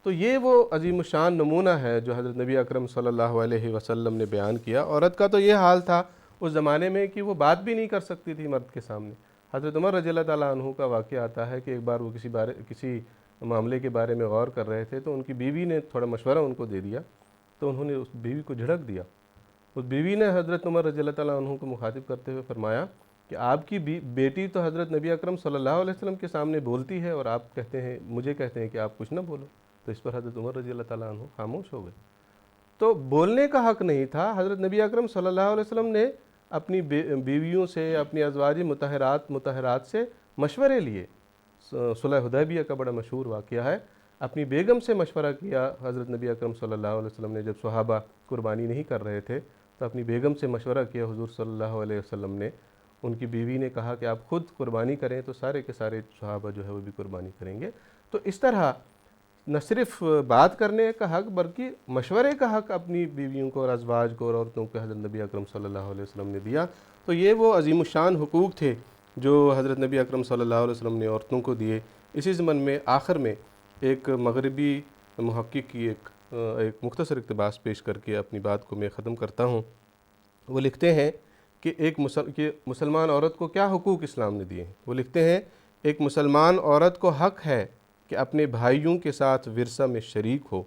تو یہ وہ عظیم الشان نمونہ ہے جو حضرت نبی اکرم صلی اللہ علیہ وسلم نے بیان کیا۔ عورت کا تو یہ حال تھا اس زمانے میں کہ وہ بات بھی نہیں کر سکتی تھی مرد کے سامنے۔ حضرت عمر رضی اللہ تعالیٰ عنہ کا واقعہ آتا ہے کہ ایک بار وہ کسی معاملے کے بارے میں غور کر رہے تھے تو ان کی بیوی نے تھوڑا مشورہ ان کو دے دیا، تو انہوں نے اس بیوی کو جھڑک دیا۔ اس بیوی نے حضرت عمر رضی اللہ تعالیٰ عنہ کو مخاطب کرتے ہوئے فرمایا کہ آپ کی بیٹی تو حضرت نبی اکرم صلی اللہ علیہ وسلم کے سامنے بولتی ہے اور آپ مجھے کہتے ہیں کہ آپ کچھ نہ بولو۔ تو اس پر حضرت عمر رضی اللہ تعالیٰ عنہ خاموش ہو گئے۔ تو بولنے کا حق نہیں تھا۔ حضرت نبی اکرم صلی اللہ علیہ وسلم نے اپنی بیویوں سے، اپنی ازواج مطہرات سے مشورے لیے، صلح حدیبیہ کا بڑا مشہور واقعہ ہے. اپنی بیگم سے مشورہ کیا حضرت نبی اکرم صلی اللہ علیہ وسلم نے. جب صحابہ قربانی نہیں کر رہے تھے تو اپنی بیگم سے مشورہ کیا حضور صلی اللہ علیہ وسلم نے. ان کی بیوی نے کہا کہ آپ خود قربانی کریں تو سارے کے سارے صحابہ جو ہے وہ بھی قربانی کریں گے. تو اس طرح نہ صرف بات کرنے کا حق بلکہ مشورے کا حق اپنی بیویوں کو اور ازواج کو اور عورتوں کو حضرت نبی اکرم صلی اللہ علیہ وسلم نے دیا. تو یہ وہ عظیم الشان حقوق تھے جو حضرت نبی اکرم صلی اللہ علیہ وسلم نے عورتوں کو دیے. اسی ضمن میں آخر میں ایک مغربی محقق کی ایک مختصر اقتباس پیش کر کے اپنی بات کو میں ختم کرتا ہوں. وہ لکھتے ہیں کہ مسلمان عورت کو کیا حقوق اسلام نے دیے ہیں. وہ لکھتے ہیں ایک مسلمان عورت کو حق ہے کہ اپنے بھائیوں کے ساتھ ورثہ میں شریک ہو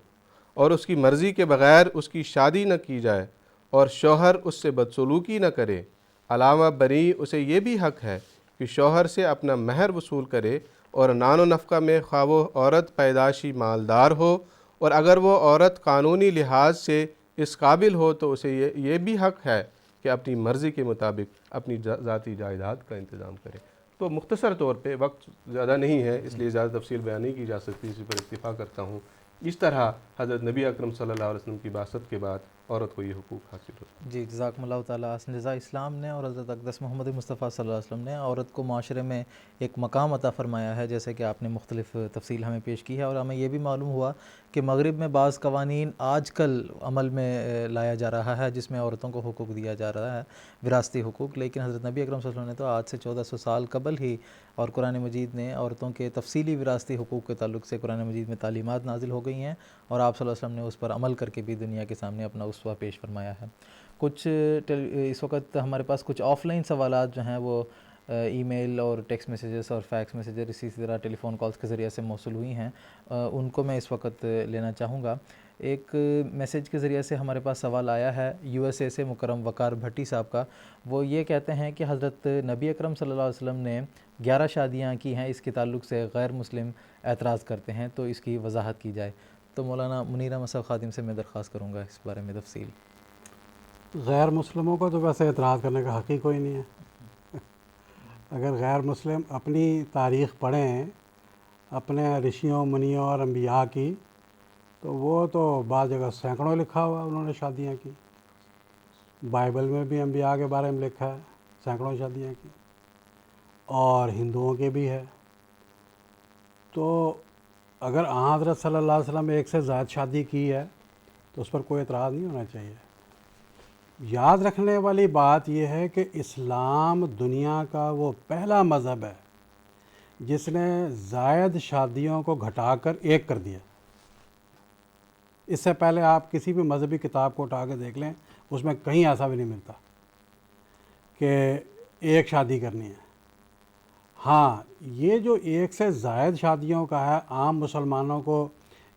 اور اس کی مرضی کے بغیر اس کی شادی نہ کی جائے اور شوہر اس سے بدسلوکی نہ کرے. علاوہ بری اسے یہ بھی حق ہے کہ شوہر سے اپنا مہر وصول کرے اور نان و نفقہ میں خواہ وہ عورت پیدائشی مالدار ہو اور اگر وہ عورت قانونی لحاظ سے اس قابل ہو تو اسے یہ بھی حق ہے کہ اپنی مرضی کے مطابق اپنی ذاتی جائیداد کا انتظام کرے. تو مختصر طور پہ وقت زیادہ نہیں ہے اس لیے زیادہ تفصیل بیان نہیں کی جا سکتی, اسی پر اکتفا کرتا ہوں. اس طرح حضرت نبی اکرم صلی اللہ علیہ وسلم کی بعثت کے بعد عورت کو یہ حقوق حاصل ہوتے ہیں. جی جزاکم اللہ تعالیٰ احسن جزا. اسلام نے اور حضرت اقدس محمد مصطفیٰ صلی اللہ علیہ وسلم نے عورت کو معاشرے میں ایک مقام عطا فرمایا ہے, جیسے کہ آپ نے مختلف تفصیل ہمیں پیش کی ہے. اور ہمیں یہ بھی معلوم ہوا کہ مغرب میں بعض قوانین آج کل عمل میں لایا جا رہا ہے جس میں عورتوں کو حقوق دیا جا رہا ہے, وراثتی حقوق, لیکن حضرت نبی اکرم صلی اللہ علیہ وسلم نے تو آج سے 1400 سال قبل ہی اور قرآن مجید نے عورتوں کے تفصیلی وراثتی حقوق کے تعلق سے قرآن مجید میں تعلیمات نازل ہو گئی ہیں اور آپ صلی اللہ علیہ وسلم نے اس پر عمل کر کے بھی دنیا کے سامنے اپنا اسوہ پیش فرمایا ہے. کچھ اس وقت ہمارے پاس کچھ آف لائن سوالات جو ہیں وہ ای میل اور ٹیکسٹ میسیجز اور فیکس میسیجز اسی طرح ٹیلی فون کالز کے ذریعے سے موصول ہوئی ہیں, ان کو میں اس وقت لینا چاہوں گا. ایک میسیج کے ذریعے سے ہمارے پاس سوال آیا ہے یو ایس اے سے مکرم وقار بھٹی صاحب کا. وہ یہ کہتے ہیں کہ حضرت نبی اکرم صلی اللہ علیہ وسلم نے 11 شادیاں کی ہیں, اس کے تعلق سے غیر مسلم اعتراض کرتے ہیں, تو اس کی وضاحت کی جائے. تو مولانا منیر احمد صاحب خادم سے میں درخواست کروں گا اس بارے میں تفصیل. غیر مسلموں کو تو ویسے اعتراض کرنے کا حق ہی کوئی نہیں ہے. اگر غیر مسلم اپنی تاریخ پڑھیں اپنے رشیوں منیوں اور انبیاء کی, تو وہ تو بعض جگہ سینکڑوں لکھا ہوا انہوں نے شادیاں کی. بائبل میں بھی انبیاء کے بارے میں لکھا ہے سینکڑوں شادیاں کی, اور ہندوؤں کے بھی ہے. تو اگر حضرت صلی اللہ علیہ وسلم ایک سے زائد شادی کی ہے تو اس پر کوئی اعتراض نہیں ہونا چاہیے. یاد رکھنے والی بات یہ ہے کہ اسلام دنیا کا وہ پہلا مذہب ہے جس نے زائد شادیوں کو گھٹا کر ایک کر دیا. اس سے پہلے آپ کسی بھی مذہبی کتاب کو اٹھا کے دیکھ لیں, اس میں کہیں ایسا بھی نہیں ملتا کہ ایک شادی کرنی ہے. ہاں, یہ جو ایک سے زائد شادیوں کا ہے, عام مسلمانوں کو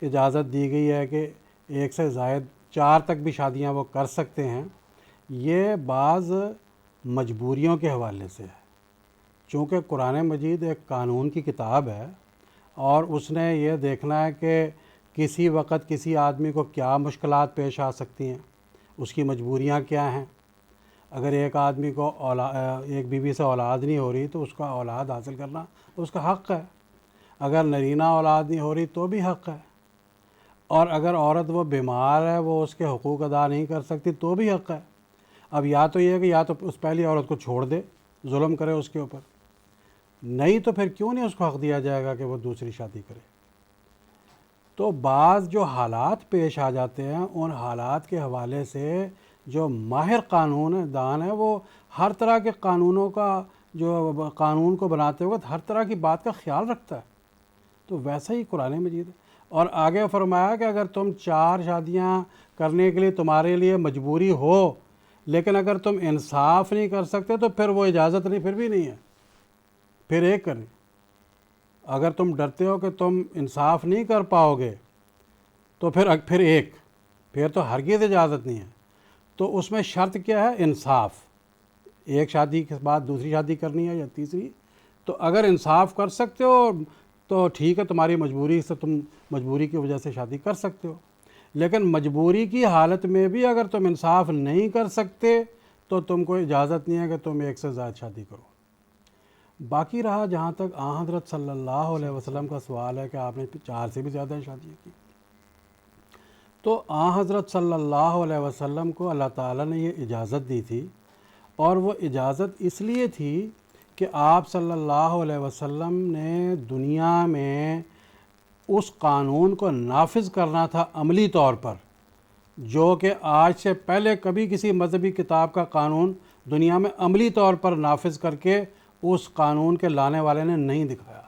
اجازت دی گئی ہے کہ ایک سے زائد 4 تک بھی شادیاں وہ کر سکتے ہیں. یہ بعض مجبوریوں کے حوالے سے ہے, چونکہ قرآن مجید ایک قانون کی کتاب ہے اور اس نے یہ دیکھنا ہے کہ کسی وقت کسی آدمی کو کیا مشکلات پیش آ سکتی ہیں, اس کی مجبوریاں کیا ہیں. اگر ایک آدمی کو ایک بیوی سے اولاد نہیں ہو رہی تو اس کا اولاد حاصل کرنا اس کا حق ہے. اگر نرینہ اولاد نہیں ہو رہی تو بھی حق ہے. اور اگر عورت وہ بیمار ہے, وہ اس کے حقوق ادا نہیں کر سکتی تو بھی حق ہے. اب یا تو یہ ہے کہ یا تو اس پہلی عورت کو چھوڑ دے, ظلم کرے اس کے اوپر, نہیں تو پھر کیوں نہیں اس کو حق دیا جائے گا کہ وہ دوسری شادی کرے. تو بعض جو حالات پیش آ جاتے ہیں ان حالات کے حوالے سے جو ماہر قانون دان ہے وہ ہر طرح کے قانونوں کا جو قانون کو بناتے وقت ہر طرح کی بات کا خیال رکھتا ہے. تو ویسا ہی قرآن مجید ہے. اور آگے فرمایا کہ اگر تم 4 شادیاں کرنے کے لیے تمہارے لیے مجبوری ہو, لیکن اگر تم انصاف نہیں کر سکتے تو پھر وہ اجازت نہیں, پھر بھی نہیں ہے, پھر ایک کریں. اگر تم ڈرتے ہو کہ تم انصاف نہیں کر پاؤ گے تو پھر ایک, پھر تو ہرگز اجازت نہیں ہے. تو اس میں شرط کیا ہے؟ انصاف. ایک شادی کے بعد دوسری شادی کرنی ہے یا تیسری, تو اگر انصاف کر سکتے ہو تو ٹھیک ہے, تمہاری مجبوری سے تم مجبوری کی وجہ سے شادی کر سکتے ہو. لیکن مجبوری کی حالت میں بھی اگر تم انصاف نہیں کر سکتے تو تم کو اجازت نہیں ہے کہ تم ایک سے زائد شادی کرو. باقی رہا جہاں تک آن حضرت صلی اللہ علیہ وسلم کا سوال ہے کہ آپ نے 4 سے بھی زیادہ شادیاں کی، تو آن حضرت صلی اللہ علیہ وسلم کو اللہ تعالیٰ نے یہ اجازت دی تھی، اور وہ اجازت اس لیے تھی کہ آپ صلی اللہ علیہ وسلم نے دنیا میں اس قانون کو نافذ کرنا تھا عملی طور پر، جو کہ آج سے پہلے کبھی کسی مذہبی کتاب کا قانون دنیا میں عملی طور پر نافذ کر کے اس قانون کے لانے والے نے نہیں دکھایا۔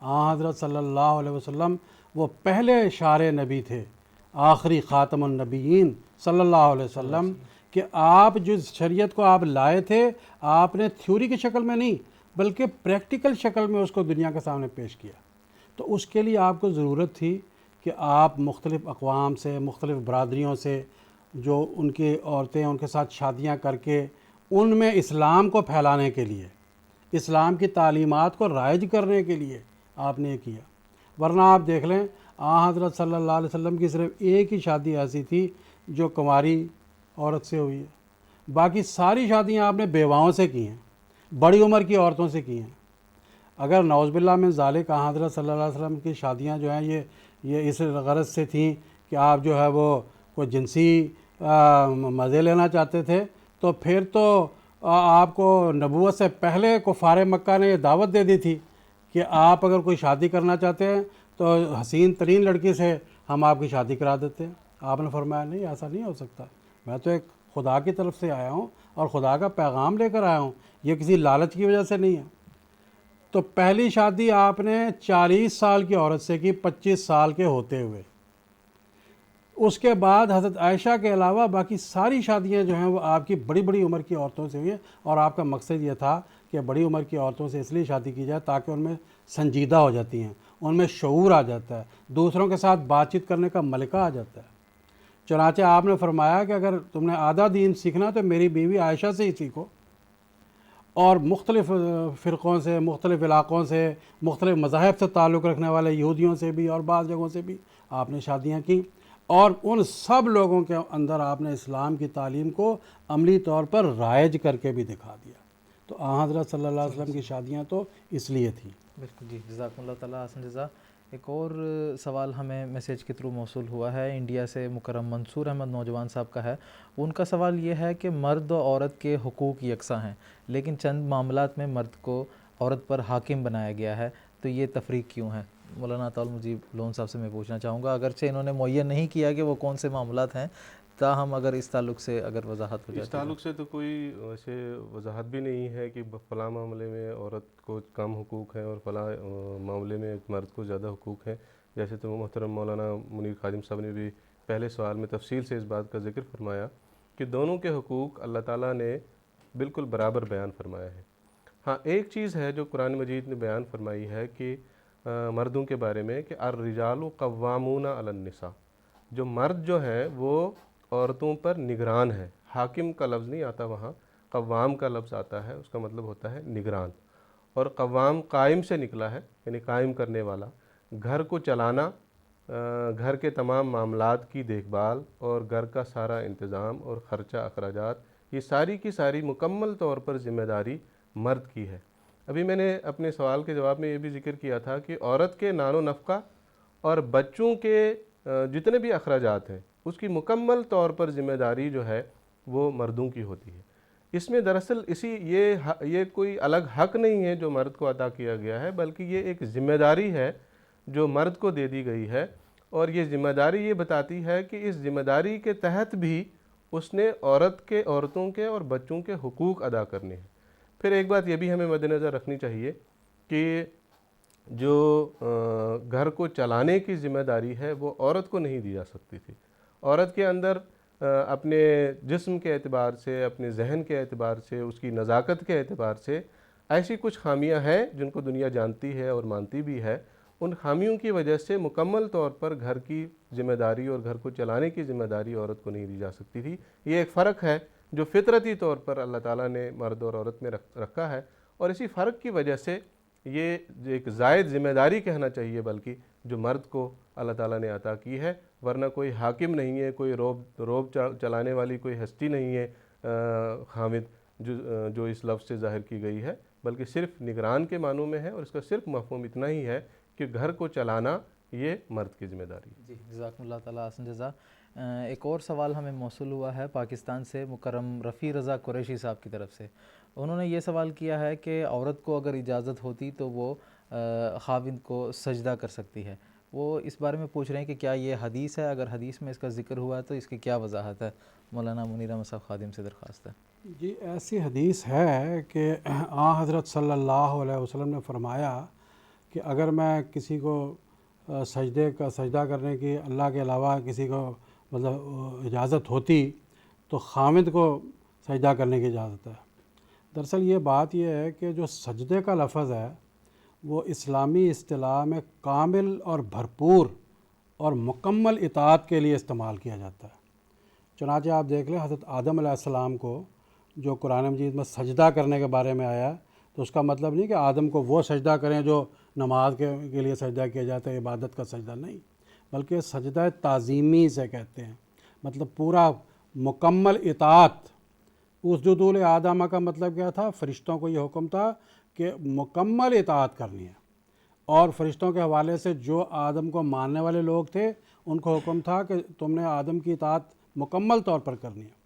آن حضرت صلی اللہ علیہ وسلم وہ پہلے شارع نبی تھے، آخری خاتم النبیین صلی اللہ علیہ وسلم، کہ آپ جس شریعت کو آپ لائے تھے، آپ نے تھیوری کی شکل میں نہیں بلکہ پریکٹیکل شکل میں اس کو دنیا کے سامنے پیش کیا۔ تو اس کے لیے آپ کو ضرورت تھی کہ آپ مختلف اقوام سے، مختلف برادریوں سے جو ان کی عورتیں ان کے ساتھ شادیاں کر کے ان میں اسلام کو پھیلانے کے لیے، اسلام کی تعلیمات کو رائج کرنے کے لیے آپ نے یہ کیا۔ ورنہ آپ دیکھ لیں آن حضرت صلی اللہ علیہ وسلم کی صرف ایک ہی شادی ایسی تھی جو کنواری عورت سے ہوئی ہے، باقی ساری شادیاں آپ نے بیواؤں سے کی ہیں، بڑی عمر کی عورتوں سے کی ہیں۔ اگر نعوذ باللہ من ذالک آن حضرت صلی اللہ علیہ وسلم کی شادیاں جو ہیں یہ اس غرض سے تھیں کہ آپ جو ہے وہ کوئی جنسی مزے لینا چاہتے تھے، تو پھر تو آپ کو نبوت سے پہلے کفار مکہ نے یہ دعوت دے دی تھی کہ آپ اگر کوئی شادی کرنا چاہتے ہیں تو حسین ترین لڑکی سے ہم آپ کی شادی کرا دیتے ہیں۔ آپ نے فرمایا نہیں، ایسا نہیں ہو سکتا، میں تو ایک خدا کی طرف سے آیا ہوں اور خدا کا پیغام لے کر آیا ہوں، یہ کسی لالچ کی وجہ سے نہیں ہے۔ تو پہلی شادی آپ نے 40 سال کی عورت سے کی، 25 سال کے ہوتے ہوئے۔ اس کے بعد حضرت عائشہ کے علاوہ باقی ساری شادیاں جو ہیں وہ آپ کی بڑی بڑی عمر کی عورتوں سے ہوئی ہیں، اور آپ کا مقصد یہ تھا کہ بڑی عمر کی عورتوں سے اس لیے شادی کی جائے تاکہ ان میں سنجیدہ ہو جاتی ہیں، ان میں شعور آ جاتا ہے، دوسروں کے ساتھ بات چیت کرنے کا ملکہ آ جاتا ہے۔ چنانچہ آپ نے فرمایا کہ اگر تم نے آدھا دین سیکھنا تو میری بیوی عائشہ سے ہی سیکھو، اور مختلف فرقوں سے، مختلف علاقوں سے، مختلف مذاہب سے تعلق رکھنے والے یہودیوں سے بھی اور بعض جگہوں سے بھی آپ نے شادیاں کی، اور ان سب لوگوں کے اندر آپ نے اسلام کی تعلیم کو عملی طور پر رائج کر کے بھی دکھا دیا۔ تو آن حضرت صلی اللہ علیہ وسلم کی شادیاں تو اس لیے تھیں۔ بالکل جی، جزاکم اللہ تعالیٰ حسن جزا۔ ایک اور سوال ہمیں میسیج کے تھرو موصول ہوا ہے، انڈیا سے مکرم منصور احمد نوجوان صاحب کا ہے۔ ان کا سوال یہ ہے کہ مرد و عورت کے حقوق یکساں ہیں، لیکن چند معاملات میں مرد کو عورت پر حاکم بنایا گیا ہے، تو یہ تفریق کیوں ہے؟ مولانا عطاء المجیب لون صاحب سے میں پوچھنا چاہوں گا، اگرچہ انہوں نے معین نہیں کیا کہ وہ کون سے معاملات ہیں، تاہم اگر اس تعلق سے اگر وضاحت ہو جائے۔ اس تعلق سے تو کوئی ویسے وضاحت بھی نہیں ہے کہ فلاں معاملے میں عورت کو کم حقوق ہیں اور فلاں معاملے میں مرد کو زیادہ حقوق ہیں۔ جیسے تو محترم مولانا منیر خادم صاحب نے بھی پہلے سوال میں تفصیل سے اس بات کا ذکر فرمایا کہ دونوں کے حقوق اللہ تعالیٰ نے بالکل برابر بیان فرمایا ہے۔ ہاں، ایک چیز ہے جو قرآن مجید نے بیان فرمائی ہے کہ مردوں کے بارے میں کہ الرجال قوامون علی النساء، جو مرد جو ہیں وہ عورتوں پر نگران ہے۔ حاکم کا لفظ نہیں آتا وہاں، قوام کا لفظ آتا ہے، اس کا مطلب ہوتا ہے نگران، اور قوام قائم سے نکلا ہے، یعنی قائم کرنے والا، گھر کو چلانا، گھر کے تمام معاملات کی دیکھ بھال اور گھر کا سارا انتظام اور خرچہ اخراجات، یہ ساری کی ساری مکمل طور پر ذمہ داری مرد کی ہے۔ ابھی میں نے اپنے سوال کے جواب میں یہ بھی ذکر کیا تھا کہ عورت کے نان و نفقہ اور بچوں کے جتنے بھی اخراجات ہیں اس کی مکمل طور پر ذمہ داری جو ہے وہ مردوں کی ہوتی ہے۔ اس میں دراصل یہ کوئی الگ حق نہیں ہے جو مرد کو عطا کیا گیا ہے، بلکہ یہ ایک ذمہ داری ہے جو مرد کو دے دی گئی ہے، اور یہ ذمہ داری یہ بتاتی ہے کہ اس ذمہ داری کے تحت بھی اس نے عورتوں کے اور بچوں کے حقوق ادا کرنے ہیں۔ پھر ایک بات یہ بھی ہمیں مد نظر رکھنی چاہیے کہ جو گھر کو چلانے کی ذمہ داری ہے وہ عورت کو نہیں دی جا سکتی تھی۔ عورت کے اندر اپنے جسم کے اعتبار سے، اپنے ذہن کے اعتبار سے، اس کی نزاکت کے اعتبار سے ایسی کچھ خامیاں ہیں جن کو دنیا جانتی ہے اور مانتی بھی ہے۔ ان خامیوں کی وجہ سے مکمل طور پر گھر کی ذمہ داری اور گھر کو چلانے کی ذمہ داری عورت کو نہیں دی جا سکتی تھی۔ یہ ایک فرق ہے جو فطرتی طور پر اللہ تعالیٰ نے مرد اور عورت میں رکھا ہے، اور اسی فرق کی وجہ سے یہ ایک زائد ذمہ داری کہنا چاہیے بلکہ جو مرد کو اللہ تعالیٰ نے عطا کی ہے، ورنہ کوئی حاکم نہیں ہے، کوئی روب چلانے والی کوئی ہستی نہیں ہے خامد جو اس لفظ سے ظاہر کی گئی ہے، بلکہ صرف نگران کے معنوں میں ہے، اور اس کا صرف مفہوم اتنا ہی ہے کہ گھر کو چلانا یہ مرد کی ذمہ داری ہے۔ جی جزاکم اللہ تعالیٰ احسن جزا۔ ایک اور سوال ہمیں موصول ہوا ہے پاکستان سے مکرم رفیع رضا قریشی صاحب کی طرف سے۔ انہوں نے یہ سوال کیا ہے کہ عورت کو اگر اجازت ہوتی تو وہ خاوند کو سجدہ کر سکتی ہے۔ وہ اس بارے میں پوچھ رہے ہیں کہ کیا یہ حدیث ہے، اگر حدیث میں اس کا ذکر ہوا ہے تو اس کی کیا وضاحت ہے؟ مولانا منیر احمد صاحب خادم سے درخواست ہے۔ جی ایسی حدیث ہے کہ حضرت صلی اللہ علیہ وسلم نے فرمایا کہ اگر میں کسی کو سجدہ کرنے کی اللہ کے علاوہ کسی کو مطلب اجازت ہوتی تو خاوند کو سجدہ کرنے کی اجازت ہے۔ دراصل یہ بات یہ ہے کہ جو سجدے کا لفظ ہے وہ اسلامی اصطلاح میں کامل اور بھرپور اور مکمل اطاعت کے لیے استعمال کیا جاتا ہے۔ چنانچہ آپ دیکھ لیں حضرت آدم علیہ السلام کو جو قرآن مجید میں سجدہ کرنے کے بارے میں آیا تو اس کا مطلب نہیں کہ آدم کو وہ سجدہ کریں جو نماز کے لیے سجدہ کیا جاتا ہے، عبادت کا سجدہ نہیں، بلکہ سجدہ تعظیمی سے کہتے ہیں، مطلب پورا مکمل اطاعت۔ اسجدوا لآدم کا مطلب کیا تھا؟ فرشتوں کو یہ حکم تھا کہ مکمل اطاعت کرنی ہے، اور فرشتوں کے حوالے سے جو آدم کو ماننے والے لوگ تھے ان کو حکم تھا کہ تم نے آدم کی اطاعت مکمل طور پر کرنی ہے۔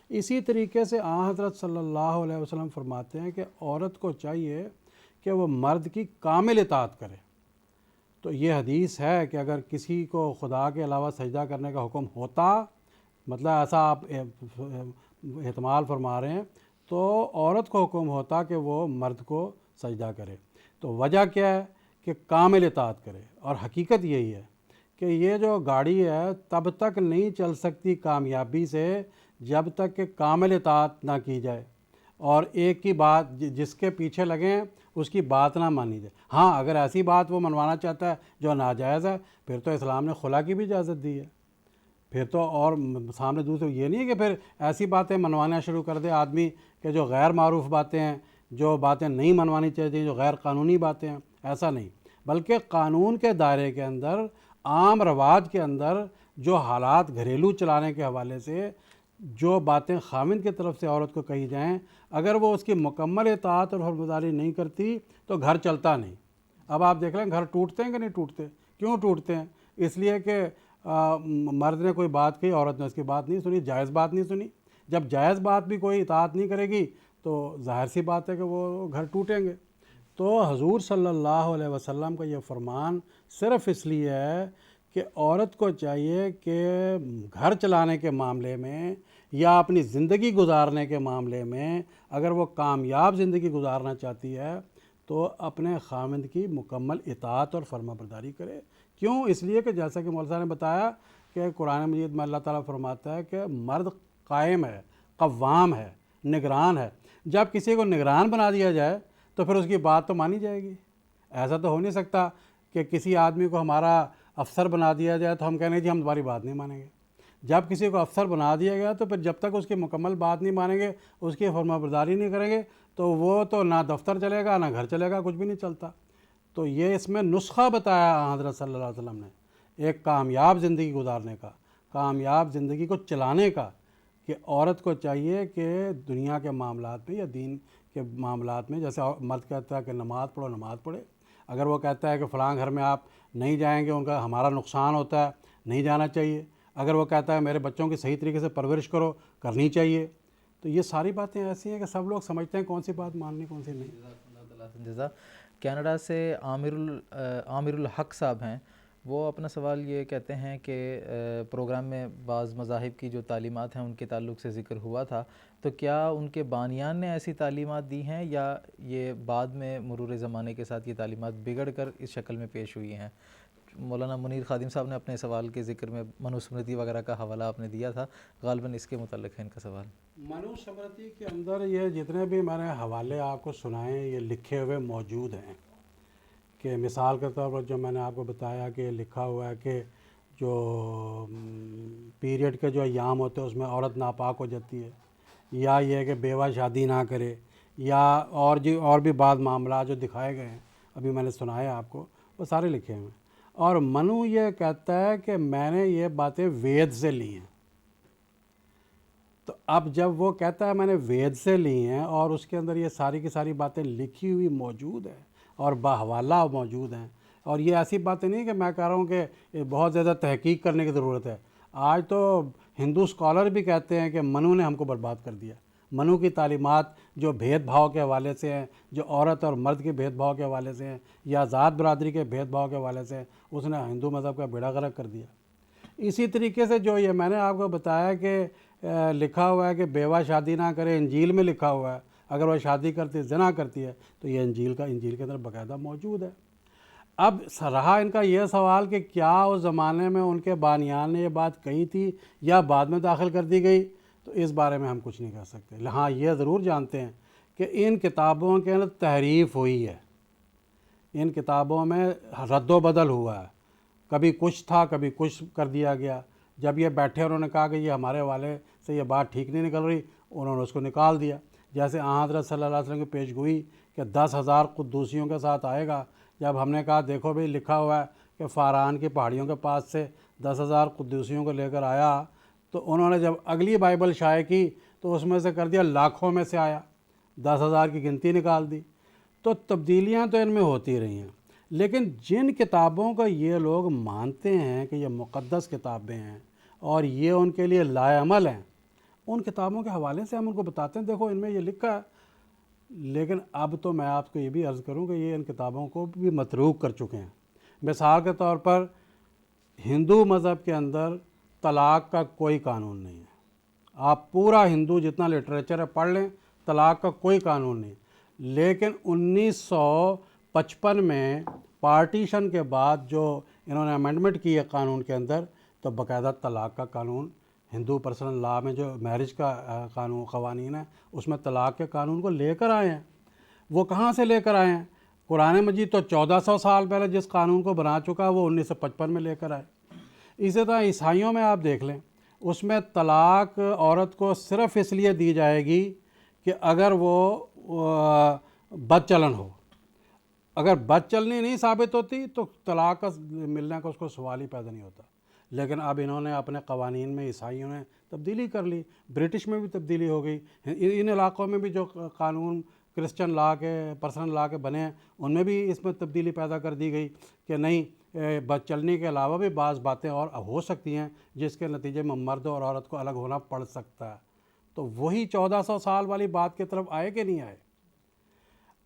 اسی طریقے سے حضرت صلی اللہ علیہ وسلم فرماتے ہیں کہ عورت کو چاہیے کہ وہ مرد کی کامل اطاعت کرے۔ تو یہ حدیث ہے کہ اگر کسی کو خدا کے علاوہ سجدہ کرنے کا حکم ہوتا، مطلب ایسا آپ احتمال فرما رہے ہیں، تو عورت کو حکم ہوتا کہ وہ مرد کو سجدہ کرے۔ تو وجہ کیا ہے کہ کامل اطاعت کرے، اور حقیقت یہی ہے کہ یہ جو گاڑی ہے تب تک نہیں چل سکتی کامیابی سے جب تک کہ کامل اطاعت نہ کی جائے، اور ایک کی بات جس کے پیچھے لگیں اس کی بات نہ مانی جائے۔ ہاں اگر ایسی بات وہ منوانا چاہتا ہے جو ناجائز ہے پھر تو اسلام نے خلا کی بھی اجازت دی ہے، پھر تو اور سامنے دوسرے یہ نہیں ہے کہ پھر ایسی باتیں منوانا شروع کر دے آدمی کہ جو غیر معروف باتیں ہیں، جو باتیں نہیں منوانی چاہیے، جو غیر قانونی باتیں ہیں، ایسا نہیں، بلکہ قانون کے دائرے کے اندر، عام رواج کے اندر جو حالات گھریلو چلانے کے حوالے سے جو باتیں خاوند کی طرف سے عورت کو کہی جائیں، اگر وہ اس کی مکمل اطاعت اور فرمانبرداری نہیں کرتی تو گھر چلتا نہیں۔ اب آپ دیکھ لیں گھر ٹوٹتے ہیں کہ نہیں ٹوٹتے؟ کیوں ٹوٹتے ہیں؟ اس لیے کہ مرد نے کوئی بات کہی، عورت نے اس کی بات نہیں سنی، جائز بات نہیں سنی۔ جب جائز بات بھی کوئی اطاعت نہیں کرے گی تو ظاہر سی بات ہے کہ وہ گھر ٹوٹیں گے۔ تو حضور صلی اللہ علیہ وسلم کا یہ فرمان صرف اس لیے ہے کہ عورت کو چاہیے کہ گھر چلانے کے معاملے میں یا اپنی زندگی گزارنے کے معاملے میں اگر وہ کامیاب زندگی گزارنا چاہتی ہے تو اپنے خاوند کی مکمل اطاعت اور فرما برداری کرے۔ کیوں؟ اس لیے کہ جیسا کہ مولانا صاحب نے بتایا کہ قرآن مجید میں اللہ تعالیٰ فرماتا ہے کہ مرد قائم ہے، قوام ہے، نگران ہے۔ جب کسی کو نگران بنا دیا جائے تو پھر اس کی بات تو مانی جائے گی۔ ایسا تو ہو نہیں سکتا کہ کسی آدمی کو ہمارا افسر بنا دیا جائے تو ہم کہنے جی ہم تمہاری بات نہیں مانیں گے۔ جب کسی کو افسر بنا دیا گیا تو پھر جب تک اس کی مکمل بات نہیں مانیں گے، اس کی فرما برداری نہیں کریں گے تو وہ تو نہ دفتر چلے گا، نہ گھر چلے گا، کچھ بھی نہیں چلتا۔ تو یہ اس میں نسخہ بتایا حضرت صلی اللہ علیہ وسلم نے ایک کامیاب زندگی گزارنے کا، کامیاب زندگی کو چلانے کا، کہ عورت کو چاہیے کہ دنیا کے معاملات میں یا دین کے معاملات میں، جیسے مرد کہتا ہے کہ نماز پڑھو، نماز پڑھے۔ اگر وہ کہتا ہے کہ فلاں گھر میں آپ نہیں جائیں گے، ان کا ہمارا نقصان ہوتا ہے، نہیں جانا چاہیے۔ اگر وہ کہتا ہے میرے بچوں کی صحیح طریقے سے پرورش کرو، کرنی چاہیے۔ تو یہ ساری باتیں ایسی ہیں کہ سب لوگ سمجھتے ہیں کون سی بات ماننی کون سی نہیں۔ جزا۔ کینیڈا سے عامر الحق صاحب ہیں، وہ اپنا سوال یہ کہتے ہیں کہ پروگرام میں بعض مذاہب کی جو تعلیمات ہیں ان کے تعلق سے ذکر ہوا تھا، تو کیا ان کے بانیان نے ایسی تعلیمات دی ہیں یا یہ بعد میں مرور زمانے کے ساتھ یہ تعلیمات بگڑ کر اس شکل میں پیش ہوئی ہیں؟ مولانا منیر خادم صاحب نے اپنے سوال کے ذکر میں منوسمرتی وغیرہ کا حوالہ آپ نے دیا تھا، غالباً اس کے متعلق ہے ان کا سوال۔ منوسمرتی کے اندر یہ جتنے بھی میں نے حوالے آپ کو سنائے یہ لکھے ہوئے موجود ہیں، کہ مثال کے طور پر جو میں نے آپ کو بتایا کہ لکھا ہوا ہے کہ جو پیریڈ کے جو ایام ہوتے ہیں اس میں عورت ناپاک ہو جاتی ہے، یا یہ کہ بیوہ شادی نہ کرے، یا اور بھی بعض معاملات جو دکھائے گئے ہیں ابھی میں نے سنائے آپ کو، وہ سارے لکھے ہوئے ہیں۔ اور منو یہ کہتا ہے کہ میں نے یہ باتیں وید سے لی ہیں۔ تو اب جب وہ کہتا ہے میں نے وید سے لی ہیں اور اس کے اندر یہ ساری کی ساری باتیں لکھی ہوئی موجود ہیں اور باحوالہ موجود ہیں، اور یہ ایسی باتیں نہیں کہ میں کہہ رہا ہوں کہ بہت زیادہ تحقیق کرنے کی ضرورت ہے. آج تو ہندو اسکالر بھی کہتے ہیں کہ منو نے ہم کو برباد کر دیا. منو کی تعلیمات جو بھید بھاؤ کے حوالے سے ہیں، جو عورت اور مرد کے بھید بھاؤ کے حوالے سے ہیں یا ذات برادری کے بھید بھاؤ کے حوالے سے ہیں، اس نے ہندو مذہب کا بیڑا غرق کر دیا. اسی طریقے سے جو یہ میں نے آپ کو بتایا کہ لکھا ہوا ہے کہ بیوہ شادی نہ کرے، انجیل میں لکھا ہوا ہے، اگر وہ شادی کرتی زنا کرتی ہے تو یہ انجیل کے اندر باقاعدہ موجود ہے. اب رہا ان کا یہ سوال کہ کیا اس زمانے میں ان کے بانیان نے یہ بات کہی تھی یا بعد میں داخل کر دی گئی، تو اس بارے میں ہم کچھ نہیں کہہ سکتے. ہاں یہ ضرور جانتے ہیں کہ ان کتابوں کے اندر تحریف ہوئی ہے، ان کتابوں میں رد و بدل ہوا ہے، کبھی کچھ تھا کبھی کچھ کر دیا گیا. جب یہ بیٹھے انہوں نے کہا کہ یہ ہمارے والے سے یہ بات ٹھیک نہیں نکل رہی، انہوں نے اس کو نکال دیا. جیسے حضرت صلی اللہ علیہ وسلم کی پیش گوئی کہ 10,000 قدوسیوں کے ساتھ آئے گا، جب ہم نے کہا دیکھو بھئی لکھا ہوا ہے کہ فاران کی پہاڑیوں کے پاس سے 10,000 قدوسیوں کو لے کر آیا، تو انہوں نے جب اگلی بائبل شائع کی تو اس میں سے کر دیا لاکھوں میں سے آیا، 10,000 کی گنتی نکال دی. تو تبدیلیاں تو ان میں ہوتی رہی ہیں، لیکن جن کتابوں کو یہ لوگ مانتے ہیں کہ یہ مقدس کتابیں ہیں اور یہ ان کے لیے لائعمل ہیں، ان کتابوں کے حوالے سے ہم ان کو بتاتے ہیں دیکھو ان میں یہ لکھا ہے. لیکن اب تو میں آپ کو یہ بھی عرض کروں کہ یہ ان کتابوں کو بھی متروک کر چکے ہیں. مثال کے طور پر ہندو مذہب کے اندر طلاق کا کوئی قانون نہیں ہے. آپ پورا ہندو جتنا لٹریچر ہے پڑھ لیں، طلاق کا کوئی قانون نہیں. لیکن 1955 میں پارٹیشن کے بعد جو انہوں نے امینڈمنٹ کی ہے قانون کے اندر، تو باقاعدہ طلاق کا قانون ہندو پرسنل لا میں جو میرج کا قوانین ہے اس میں طلاق کے قانون کو لے کر آئے ہیں. وہ کہاں سے لے کر آئے ہیں؟ قرآن مجید تو 1400 سال پہلے جس قانون کو بنا چکا وہ 1955 میں لے کر آئے. اسی طرح عیسائیوں میں آپ دیکھ لیں، اس میں طلاق عورت کو صرف اس لیے دی جائے گی کہ اگر وہ بد چلن ہو. اگر بد چلنی نہیں ثابت ہوتی تو طلاق کا ملنے کا اس کو سوال ہی پیدا نہیں ہوتا. لیکن اب انہوں نے اپنے قوانین میں عیسائیوں نے تبدیلی کر لی، برٹش میں بھی تبدیلی ہو گئی، ان علاقوں میں بھی جو قانون کرسچن لا کے پرسنل لا کے بنے ہیں ان میں بھی اس میں تبدیلی پیدا کر دی گئی کہ نہیں، بد چلنی کے علاوہ بھی بعض باتیں اور ہو سکتی ہیں جس کے نتیجے میں مرد اور عورت کو الگ ہونا پڑ سکتا ہے. تو وہی 1400 سال والی بات کی طرف آئے کہ نہیں آئے؟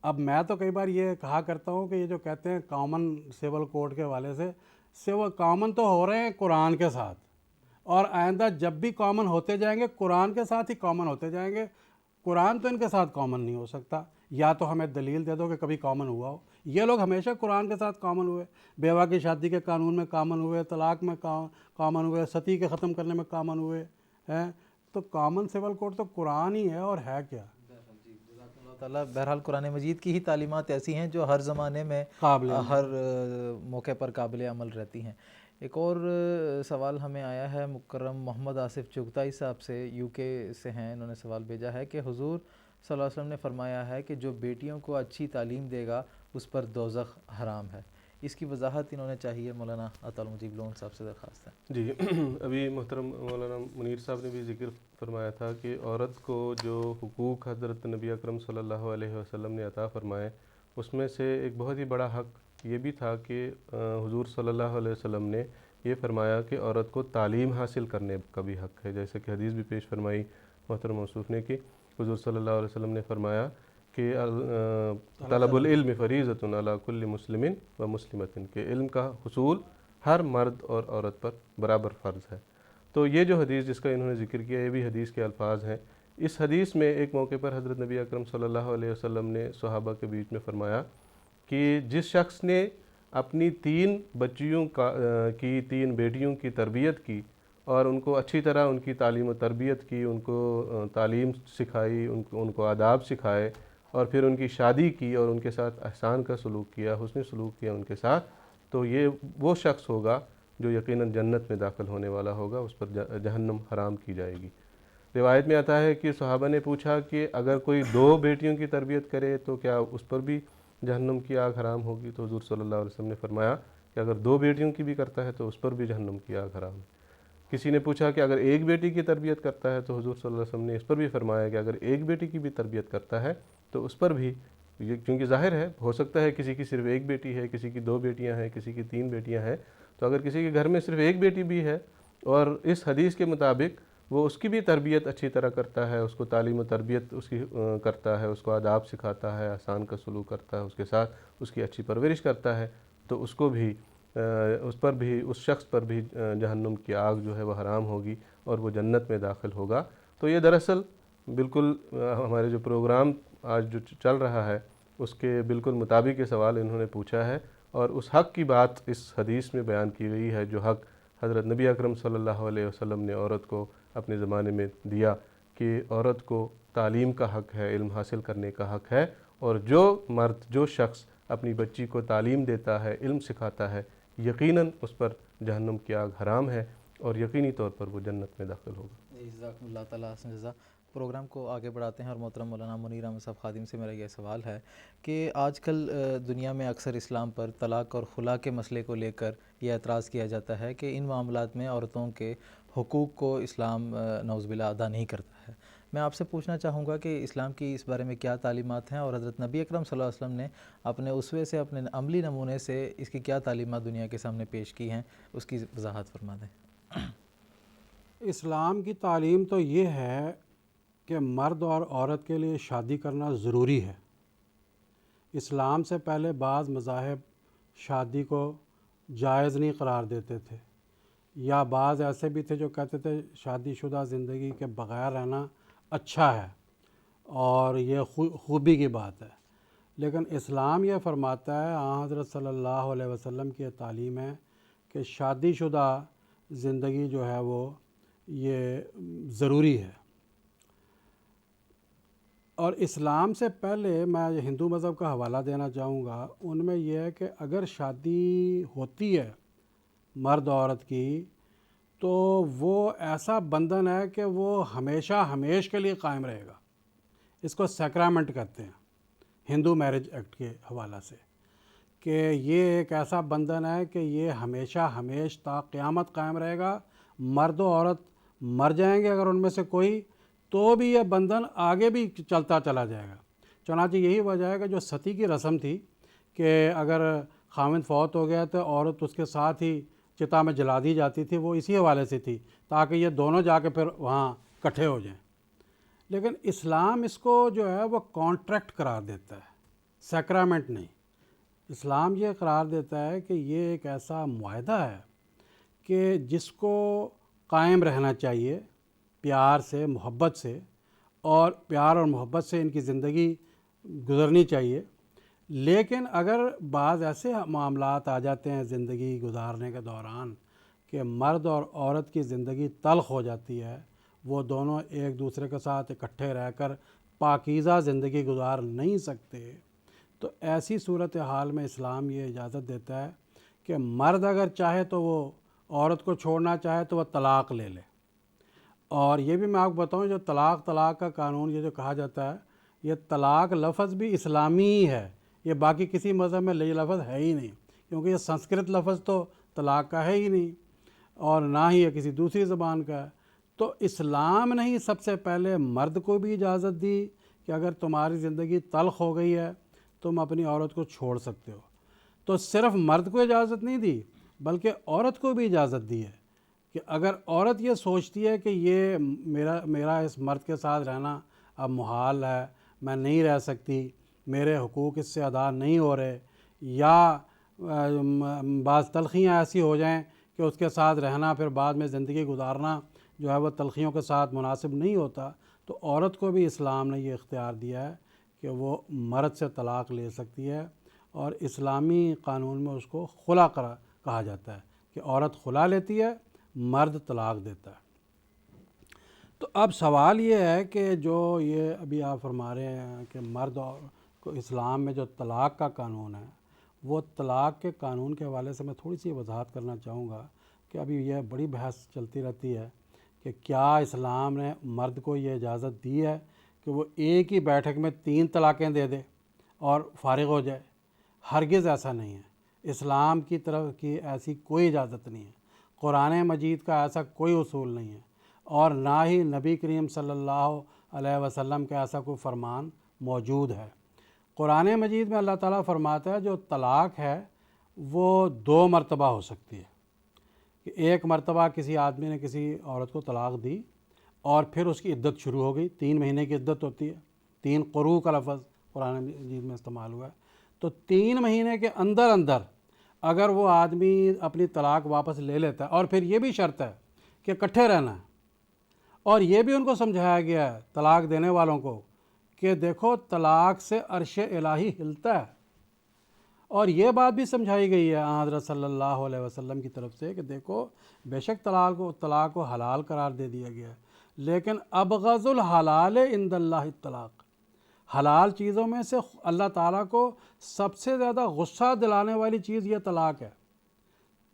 اب میں تو کئی بار یہ کہا کرتا ہوں کہ یہ جو کہتے ہیں کامن سول کوڈ کے حوالے سے وہ کامن تو ہو رہے ہیں قرآن کے ساتھ، اور آئندہ جب بھی کامن ہوتے جائیں گے قرآن کے ساتھ ہی کامن ہوتے جائیں گے. قرآن تو ان کے ساتھ کامن نہیں ہو سکتا. یا تو ہمیں دلیل دے دو کہ کبھی کامن ہوا ہو. یہ لوگ ہمیشہ قرآن کے ساتھ کامن ہوئے، بیوہ کی شادی کے قانون میں کامن ہوئے، طلاق میں کامن ہوئے، ستی کے ختم کرنے میں کامن ہوئے ہیں. تو کامن سول کوڈ تو قرآن ہی ہے، اور ہے کیا؟ اللہ تعالیٰ بہرحال قرآن مجید کی ہی تعلیمات ایسی ہیں جو ہر زمانے میں ہر موقع پر قابل عمل رہتی ہیں. ایک اور سوال ہمیں آیا ہے مکرم محمد آصف چغتائی صاحب سے، یو کے سے ہیں. انہوں نے سوال بھیجا ہے کہ حضور صلی اللہ علیہ وسلم نے فرمایا ہے کہ جو بیٹیوں کو اچھی تعلیم دے گا اس پر دوزخ حرام ہے. اس کی وضاحت انہوں نے چاہیے. مولانا عطا المجیب لون صاحب سے درخواست ہے. جی ابھی محترم مولانا منیر صاحب نے بھی ذکر فرمایا تھا کہ عورت کو جو حقوق حضرت نبی اکرم صلی اللہ علیہ وسلم نے عطا فرمائے اس میں سے ایک بہت ہی بڑا حق یہ بھی تھا کہ حضور صلی اللہ علیہ وسلم نے یہ فرمایا کہ عورت کو تعلیم حاصل کرنے کا بھی حق ہے. جیسے کہ حدیث بھی پیش فرمائی محترم موصوف نے کہ حضور صلی اللہ علیہ وسلم نے فرمایا کہ طلب العلم فریضۃ علی کل مسلم و مسلمۃ، کہ علم کا حصول ہر مرد اور عورت پر برابر فرض ہے. تو یہ جو حدیث جس کا انہوں نے ذکر کیا یہ بھی حدیث کے الفاظ ہیں. اس حدیث میں ایک موقع پر حضرت نبی اکرم صلی اللہ علیہ وسلم نے صحابہ کے بیچ میں فرمایا کہ جس شخص نے اپنی 3 بچیوں کی 3 بیٹیوں کی تربیت کی اور ان کو اچھی طرح ان کی تعلیم و تربیت کی، ان کو تعلیم سکھائی، ان کو آداب سکھائے، اور پھر ان کی شادی کی اور ان کے ساتھ احسان کا سلوک کیا، حسن سلوک کیا ان کے ساتھ، تو یہ وہ شخص ہوگا جو یقیناً جنت میں داخل ہونے والا ہوگا، اس پر جہنم حرام کی جائے گی. روایت میں آتا ہے کہ صحابہ نے پوچھا کہ اگر کوئی 2 بیٹیوں کی تربیت کرے تو کیا اس پر بھی جہنم کی آگ حرام ہوگی؟ تو حضور صلی اللہ علیہ وسلم نے فرمایا کہ اگر 2 بیٹیوں کی بھی کرتا ہے تو اس پر بھی جہنم کی آگ حرام ہے. کسی نے پوچھا کہ اگر ایک بیٹی کی تربیت کرتا ہے تو حضور صلی اللہ علیہ وسلم نے اس پر بھی فرمایا کہ اگر ایک بیٹی کی بھی تربیت کرتا ہے تو اس پر بھی، یہ کیونکہ ظاہر ہے ہو سکتا ہے کسی کی صرف ایک بیٹی ہے، کسی کی 2 بیٹیاں ہیں، کسی کی 3 بیٹیاں ہیں، تو اگر کسی کے گھر میں صرف ایک بیٹی بھی ہے اور اس حدیث کے مطابق وہ اس کی بھی تربیت اچھی طرح کرتا ہے، اس کو تعلیم و تربیت اس کی کرتا ہے، اس کو آداب سکھاتا ہے، احسان کا سلوک کرتا ہے، اس کے ساتھ اس کی اچھی پرورش کرتا ہے، تو اس کو بھی اس پر بھی، اس شخص پر بھی جہنم کی آگ جو ہے وہ حرام ہوگی اور وہ جنت میں داخل ہوگا۔ تو یہ دراصل بالکل ہمارے جو پروگرام آج جو چل رہا ہے اس کے بالکل مطابق یہ سوال انہوں نے پوچھا ہے، اور اس حق کی بات اس حدیث میں بیان کی گئی ہے جو حق حضرت نبی اکرم صلی اللہ علیہ وسلم نے عورت کو اپنے زمانے میں دیا، کہ عورت کو تعلیم کا حق ہے، علم حاصل کرنے کا حق ہے، اور جو مرد، جو شخص اپنی بچی کو تعلیم دیتا ہے، علم سکھاتا ہے، یقیناً اس پر جہنم کی آگ حرام ہے اور یقینی طور پر وہ جنت میں داخل ہوگا۔ جزاکم اللہ تعالیٰ حسن جزا۔ پروگرام کو آگے بڑھاتے ہیں اور محترم مولانا منیر احمد صاحب خادم سے میرا یہ سوال ہے کہ آج کل دنیا میں اکثر اسلام پر طلاق اور خلا کے مسئلے کو لے کر یہ اعتراض کیا جاتا ہے کہ ان معاملات میں عورتوں کے حقوق کو اسلام نعوذ باللہ ادا نہیں کرتا ہے۔ میں آپ سے پوچھنا چاہوں گا کہ اسلام کی اس بارے میں کیا تعلیمات ہیں، اور حضرت نبی اکرم صلی اللہ علیہ وسلم نے اپنے اسوے سے، اپنے عملی نمونے سے اس کی کیا تعلیمات دنیا کے سامنے پیش کی ہیں، اس کی وضاحت فرما دیں۔ اسلام کی تعلیم تو یہ ہے کہ مرد اور عورت کے لیے شادی کرنا ضروری ہے۔ اسلام سے پہلے بعض مذاہب شادی کو جائز نہیں قرار دیتے تھے، یا بعض ایسے بھی تھے جو کہتے تھے شادی شدہ زندگی کے بغیر رہنا اچھا ہے اور یہ خوبی کی بات ہے۔ لیکن اسلام یہ فرماتا ہے، حضرت صلی اللہ علیہ وسلم کی تعلیم ہے کہ شادی شدہ زندگی جو ہے وہ یہ ضروری ہے۔ اور اسلام سے پہلے میں ہندو مذہب کا حوالہ دینا چاہوں گا، ان میں یہ ہے کہ اگر شادی ہوتی ہے مرد عورت کی تو وہ ایسا بندھن ہے کہ وہ ہمیشہ ہمیش کے لیے قائم رہے گا۔ اس کو سیکرامنٹ کہتے ہیں ہندو میرج ایکٹ کے حوالہ سے، کہ یہ ایک ایسا بندھن ہے کہ یہ ہمیشہ ہمیش تا قیامت قائم رہے گا۔ مرد و عورت مر جائیں گے اگر ان میں سے کوئی، تو بھی یہ بندھن آگے بھی چلتا چلا جائے گا۔ چنانچہ یہی وجہ ہے کہ جو ستی کی رسم تھی کہ اگر خاوند فوت ہو گیا تو عورت اس کے ساتھ ہی چتا میں جلا دی جاتی تھی، وہ اسی حوالے سے تھی تاکہ یہ دونوں جا کے پھر وہاں اکٹھے ہو جائیں۔ لیکن اسلام اس کو جو ہے وہ کانٹریکٹ قرار دیتا ہے، سیکرامنٹ نہیں۔ اسلام یہ قرار دیتا ہے کہ یہ ایک ایسا معاہدہ ہے کہ جس کو قائم رہنا چاہیے پیار سے، محبت سے، اور پیار اور محبت سے ان کی زندگی گزرنی چاہیے۔ لیکن اگر بعض ایسے معاملات آ جاتے ہیں زندگی گزارنے کے دوران کہ مرد اور عورت کی زندگی تلخ ہو جاتی ہے، وہ دونوں ایک دوسرے کے ساتھ اکٹھے رہ کر پاکیزہ زندگی گزار نہیں سکتے، تو ایسی صورتحال میں اسلام یہ اجازت دیتا ہے کہ مرد اگر چاہے تو وہ عورت کو چھوڑنا چاہے تو وہ طلاق لے لے۔ اور یہ بھی میں آپ کو بتاؤں، جو طلاق کا قانون یہ جو کہا جاتا ہے، یہ طلاق لفظ بھی اسلامی ہی ہے، یہ باقی کسی مذہب میں یہ لفظ ہے ہی نہیں، کیونکہ یہ سنسکرت لفظ تو طلاق کا ہے ہی نہیں، اور نہ ہی یہ کسی دوسری زبان کا ہے۔ تو اسلام نے ہی سب سے پہلے مرد کو بھی اجازت دی کہ اگر تمہاری زندگی تلخ ہو گئی ہے تم اپنی عورت کو چھوڑ سکتے ہو۔ تو صرف مرد کو اجازت نہیں دی بلکہ عورت کو بھی اجازت دی ہے کہ اگر عورت یہ سوچتی ہے کہ یہ میرا اس مرد کے ساتھ رہنا اب محال ہے، میں نہیں رہ سکتی، میرے حقوق اس سے ادا نہیں ہو رہے، یا بعض تلخیاں ایسی ہو جائیں کہ اس کے ساتھ رہنا پھر بعد میں زندگی گزارنا جو ہے وہ تلخیوں کے ساتھ مناسب نہیں ہوتا، تو عورت کو بھی اسلام نے یہ اختیار دیا ہے کہ وہ مرد سے طلاق لے سکتی ہے، اور اسلامی قانون میں اس کو خلا کہا جاتا ہے کہ عورت خلا لیتی ہے، مرد طلاق دیتا ہے۔ تو اب سوال یہ ہے کہ جو یہ ابھی آپ فرما رہے ہیں کہ مرد کو اسلام میں جو طلاق کا قانون ہے، وہ طلاق کے قانون کے حوالے سے میں تھوڑی سی وضاحت کرنا چاہوں گا کہ ابھی یہ بڑی بحث چلتی رہتی ہے کہ کیا اسلام نے مرد کو یہ اجازت دی ہے کہ وہ ایک ہی بیٹھک میں 3 طلاقیں دے دے اور فارغ ہو جائے۔ ہرگز ایسا نہیں ہے، اسلام کی طرف کی ایسی کوئی اجازت نہیں ہے۔ قرآن مجید کا ایسا کوئی اصول نہیں ہے، اور نہ ہی نبی کریم صلی اللہ علیہ وسلم کا ایسا کوئی فرمان موجود ہے۔ قرآن مجید میں اللہ تعالیٰ فرماتا ہے جو طلاق ہے وہ 2 مرتبہ ہو سکتی ہے، کہ ایک مرتبہ کسی آدمی نے کسی عورت کو طلاق دی اور پھر اس کی عدت شروع ہو گئی، 3 مہینے کی عدت ہوتی ہے، 3 قروء کا لفظ قرآن مجید میں استعمال ہوا ہے، تو 3 مہینے کے اندر اندر اگر وہ آدمی اپنی طلاق واپس لے لیتا ہے، اور پھر یہ بھی شرط ہے کہ اکٹھے رہنا ہے، اور یہ بھی ان کو سمجھایا گیا ہے طلاق دینے والوں کو کہ دیکھو طلاق سے عرش الہی ہلتا ہے، اور یہ بات بھی سمجھائی گئی ہے حضرت صلی اللہ علیہ وسلم کی طرف سے کہ دیکھو بے شک طلاق کو حلال قرار دے دیا گیا ہے، لیکن ابغض الحلال عند اللہ الطلاق، حلال چیزوں میں سے اللہ تعالیٰ کو سب سے زیادہ غصہ دلانے والی چیز یہ طلاق ہے۔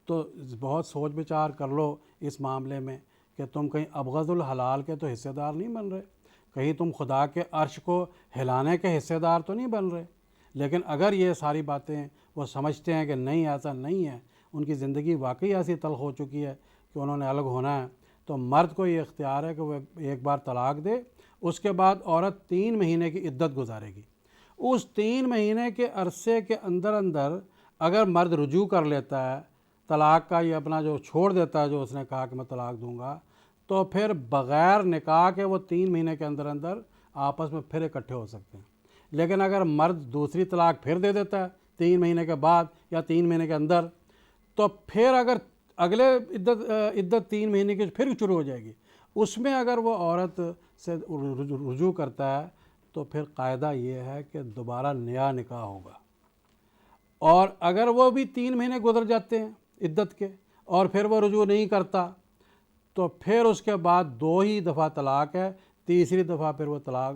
تو بہت سوچ بچار کر لو اس معاملے میں کہ تم کہیں ابغض الحلال کے تو حصے دار نہیں بن رہے، کہیں تم خدا کے عرش کو ہلانے کے حصے دار تو نہیں بن رہے۔ لیکن اگر یہ ساری باتیں وہ سمجھتے ہیں کہ نہیں ایسا نہیں ہے، ان کی زندگی واقعی ایسی تلخ ہو چکی ہے کہ انہوں نے الگ ہونا ہے، تو مرد کو یہ اختیار ہے کہ وہ ایک بار طلاق دے، اس کے بعد عورت 3 مہینے کی عدت گزارے گی۔ اس 3 مہینے کے عرصے کے اندر اندر اگر مرد رجوع کر لیتا ہے طلاق کا، یہ اپنا جو چھوڑ دیتا ہے جو اس نے کہا کہ میں طلاق دوں گا، تو پھر بغیر نکاح کے وہ 3 مہینے کے اندر اندر آپس میں پھر اکٹھے ہو سکتے ہیں۔ لیکن اگر مرد دوسری طلاق پھر دے دیتا ہے 3 مہینے کے بعد یا 3 مہینے کے اندر، تو پھر اگر اگلے عدت 3 مہینے کی پھر شروع ہو جائے گی، اس میں اگر وہ عورت سے رجوع کرتا ہے تو پھر قاعدہ یہ ہے کہ دوبارہ نیا نکاح ہوگا، اور اگر وہ بھی 3 مہینے گزر جاتے ہیں عدت کے اور پھر وہ رجوع نہیں کرتا تو پھر اس کے بعد 2 ہی دفعہ طلاق ہے، تیسری دفعہ پھر وہ طلاق